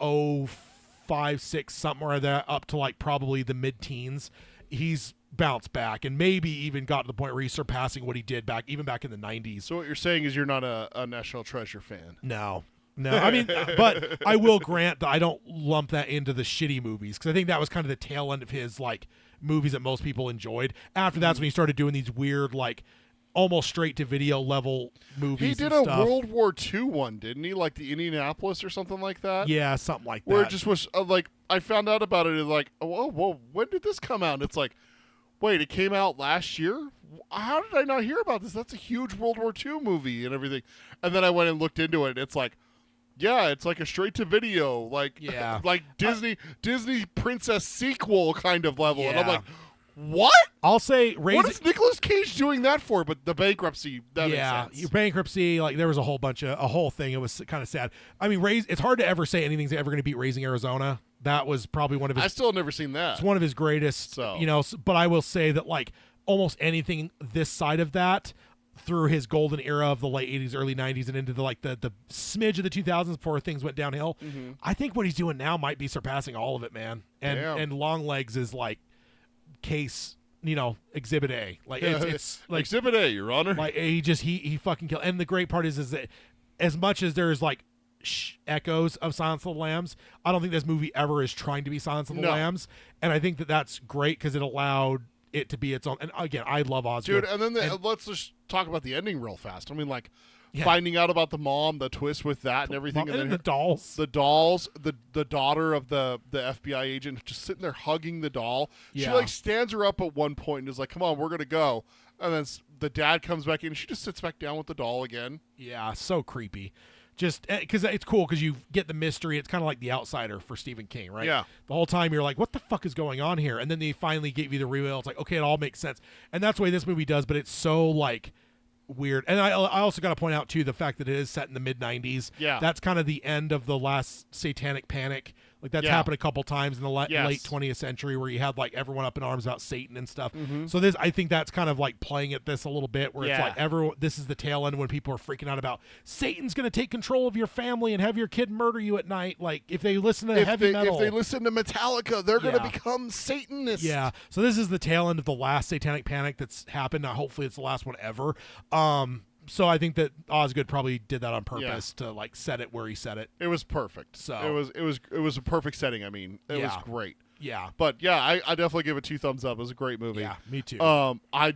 5, 6, somewhere there, up to like probably the mid-teens, he's bounced back and maybe even got to the point where he's surpassing what he did back in the 90s. So what you're saying is you're not a National Treasure fan. No, I mean, but I will grant that I don't lump that into the shitty movies, because I think that was kind of the tail end of his like movies that most people enjoyed. After that's when he started doing these weird, like almost straight to video level movies. He did and a stuff. World War II one, didn't he? Like the Indianapolis or something like that. Yeah, something like Where that. it just was like, I found out about it and like, whoa, when did this come out? And it's like, wait, it came out last year? How did I not hear about this? That's a huge World War II movie and everything. And then I went and looked into it. And it's like, yeah, it's like a straight to video, like like Disney princess sequel kind of level. And I'm like, what? I'll say what is Nicolas Cage doing that for? But the bankruptcy, that makes sense. Your bankruptcy, like there was a whole thing. It was kind of sad. I mean, it's hard to ever say anything's ever going to beat Raising Arizona. That was probably one of his. I still have never seen that. It's one of his greatest. So. But I will say that like almost anything this side of that, through his golden era of the late 80s, early 90s, and into the smidge of the 2000s before things went downhill, I think what he's doing now might be surpassing all of it, man. And Longlegs is like case, exhibit A. Like it's like exhibit A, Your Honor. Like he fucking killed. And the great part is that as much as there's like echoes of Silence of the Lambs, I don't think this movie ever is trying to be Silence of the Lambs, and I think that that's great because it allowed it to be its own. And again, I love Osgood. Dude, and then let's just talk about the ending real fast. I mean, like finding out about the mom, the twist with that and everything, and then the dolls, the daughter of the FBI agent just sitting there hugging the doll. She like stands her up at one point and is like, "Come on, we're gonna go," and then the dad comes back in and she just sits back down with the doll again. Yeah, so creepy. Just because it's cool because you get the mystery. It's kind of like The Outsider for Stephen King, right? Yeah. The whole time you're like, what the fuck is going on here? And then they finally give you the reveal. It's like, okay, it all makes sense. And that's the way this movie does, but it's so like weird. And I also got to point out too the fact that it is set in the mid 90s. Yeah. That's kind of the end of the last satanic panic. Like that's happened a couple times in the late 20th century where you had like everyone up in arms about Satan and stuff. So I think that's kind of like playing at this a little bit where it's like this is the tail end when people are freaking out about Satan's going to take control of your family and have your kid murder you at night. Like if they listen to heavy metal. If they listen to Metallica, they're going to become Satanists. Yeah. So this is the tail end of the last satanic panic that's happened. Now, hopefully it's the last one ever. So I think that Osgood probably did that on purpose to like set it where he set it. It was perfect. So it was a perfect setting. I mean, it was great. Yeah. But yeah, I definitely give it 2 thumbs up. It was a great movie. Yeah, me too. I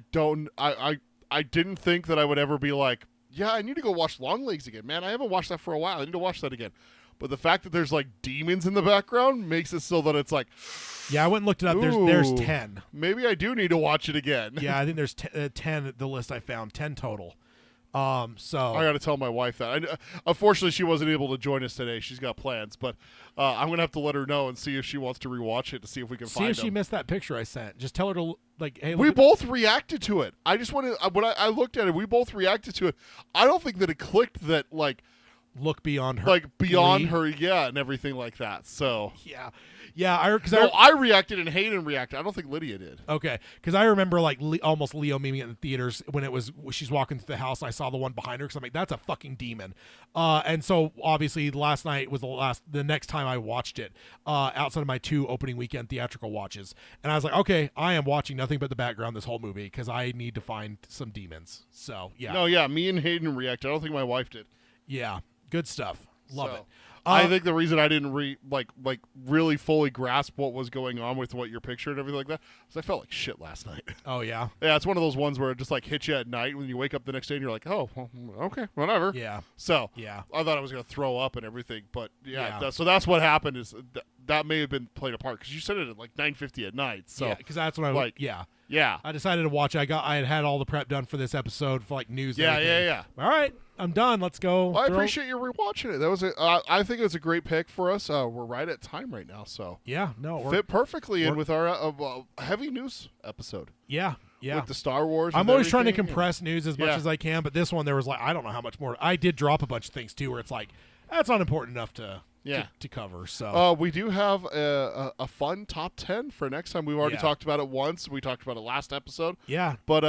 didn't think that I would ever be like, yeah, I need to go watch Longlegs again, man. I haven't watched that for a while. I need to watch that again. But the fact that there's like demons in the background makes it so that it's like, yeah, I went and looked it up. There's 10. Maybe I do need to watch it again. Yeah, I think there's 10 at the list I found. 10 total. So I got to tell my wife that. Unfortunately, she wasn't able to join us today. She's got plans, but I'm gonna have to let her know and see if she wants to rewatch it to see if we can find See if them. she missed that picture I sent. Just tell her to like, hey. We both reacted to it. I just wanted when I looked at it, we both reacted to it. I don't think that it clicked that like look beyond her, like beyond her, and everything like that. So yeah. I reacted and Hayden reacted. I don't think Lydia did. Okay, because I remember like almost Leo memeing it in the theaters when she's walking through the house and I saw the one behind her because I'm like, that's a fucking demon. And so obviously last night was the next time I watched it outside of my 2 opening weekend theatrical watches, and I was like, okay, I am watching nothing but the background this whole movie because I need to find some demons. So yeah. No, yeah, me and Hayden reacted. I don't think my wife did. Yeah, good stuff. Love it. I think the reason I didn't really fully grasp what was going on with what your picture and everything like that is I felt like shit last night. Oh yeah. Yeah, it's one of those ones where it just like hits you at night when you wake up the next day and you're like, oh, well, okay, whatever. Yeah. So yeah, I thought I was gonna throw up and everything, but so that's what happened. Is that may have been played apart because you said it at like 9:50 at night. So yeah, because that's when I like yeah. I decided to watch it. I had all the prep done for this episode for like news. And everything. Yeah. All right, I'm done. Let's go. Well, I appreciate you rewatching it. That was I think it was a great pick for us. We're right at time right now, so fit perfectly in with our heavy news episode. Yeah. With the Star Wars. I'm always trying to compress news as much as I can, but this one there was like I don't know how much more. I did drop a bunch of things too, where it's like that's not important enough to cover. So we do have a fun top 10 for next time. We've already talked about it once. We talked about it last episode. Yeah, but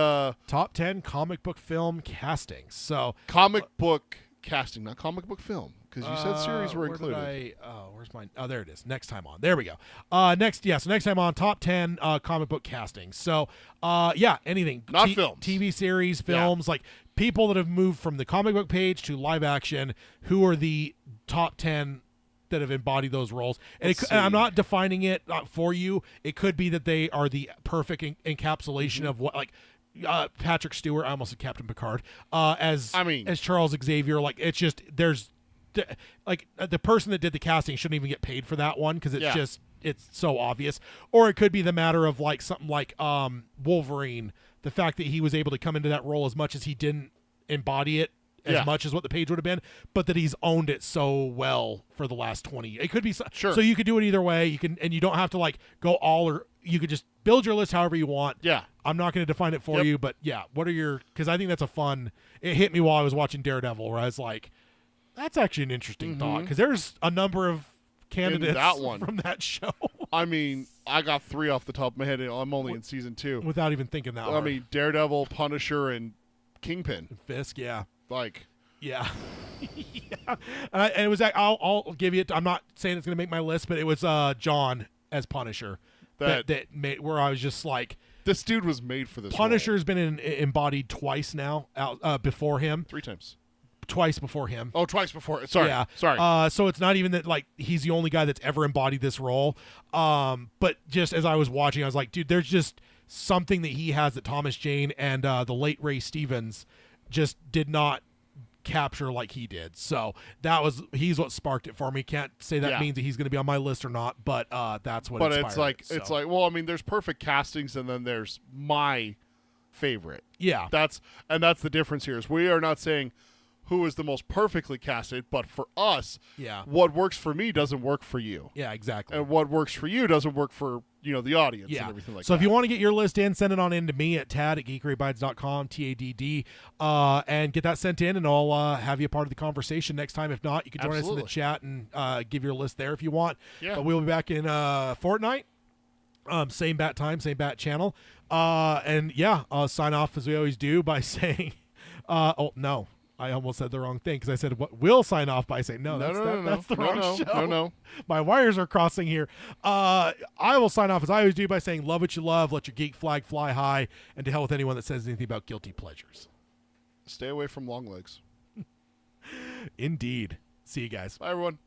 top 10 comic book film casting. So comic book casting, not comic book film. Because you said series were where did included. where's mine? Oh, there it is. Next time on. There we go. So next time on, top 10 comic book castings. So, anything. Not films. TV series, films, like people that have moved from the comic book page to live action, who are the top 10 that have embodied those roles. And, and I'm not defining it for you. It could be that they are the perfect encapsulation of what, like, Patrick Stewart, I almost said Captain Picard, as Charles Xavier. Like, it's just, there's, like, the person that did the casting shouldn't even get paid for that one because it's just, it's so obvious. Or it could be the matter of, like, something like Wolverine, the fact that he was able to come into that role as much as he didn't embody it as much as what the page would have been, but that he's owned it so well for the last 20 years. It could be so you could do it either way. You can, and you don't have to like go all, or you could just build your list however you want. Yeah. I'm not going to define it for you, but what are your, because I think that's a fun, it hit me while I was watching Daredevil where I was like, that's actually an interesting thought, because there's a number of candidates from that show. I mean, I got 3 off the top of my head. I'm only in season 2. Without even thinking that hard. I mean, Daredevil, Punisher, and Kingpin. Fisk, Like, yeah. And it was, I'll give you, I'm not saying it's going to make my list, but it was John as Punisher that made, where I was just like, this dude was made for this Punisher's role. been embodied twice now, before him. 3 times. Twice before him. Oh, twice before. Sorry. Yeah. Sorry. So it's not even that, like, he's the only guy that's ever embodied this role. But just as I was watching, I was like, dude, there's just something that he has that Thomas Jane and the late Ray Stevens just did not capture like he did. So he's what sparked it for me. Can't say that means that he's going to be on my list or not, but that's what inspired it's like, well, I mean, there's perfect castings and then there's my favorite. Yeah. That's the difference here is we are not saying who is the most perfectly casted, but for us, what works for me doesn't work for you. Yeah, exactly. And what works for you doesn't work for, the audience and everything like that. So if you want to get your list in, send it on in to me at tad@geekeryabides.com, TADD, and get that sent in, and I'll have you a part of the conversation next time. If not, you can join us in the chat and give your list there if you want. Yeah. But we'll be back in a fortnight. Same bat time, same bat channel. And I'll sign off as we always do by saying, oh, no. I almost said the wrong thing because I said we'll sign off by saying that's the wrong show. No. My wires are crossing here. I will sign off as I always do by saying love what you love, let your geek flag fly high, and to hell with anyone that says anything about guilty pleasures. Stay away from Longlegs. Indeed. See you guys. Bye, everyone.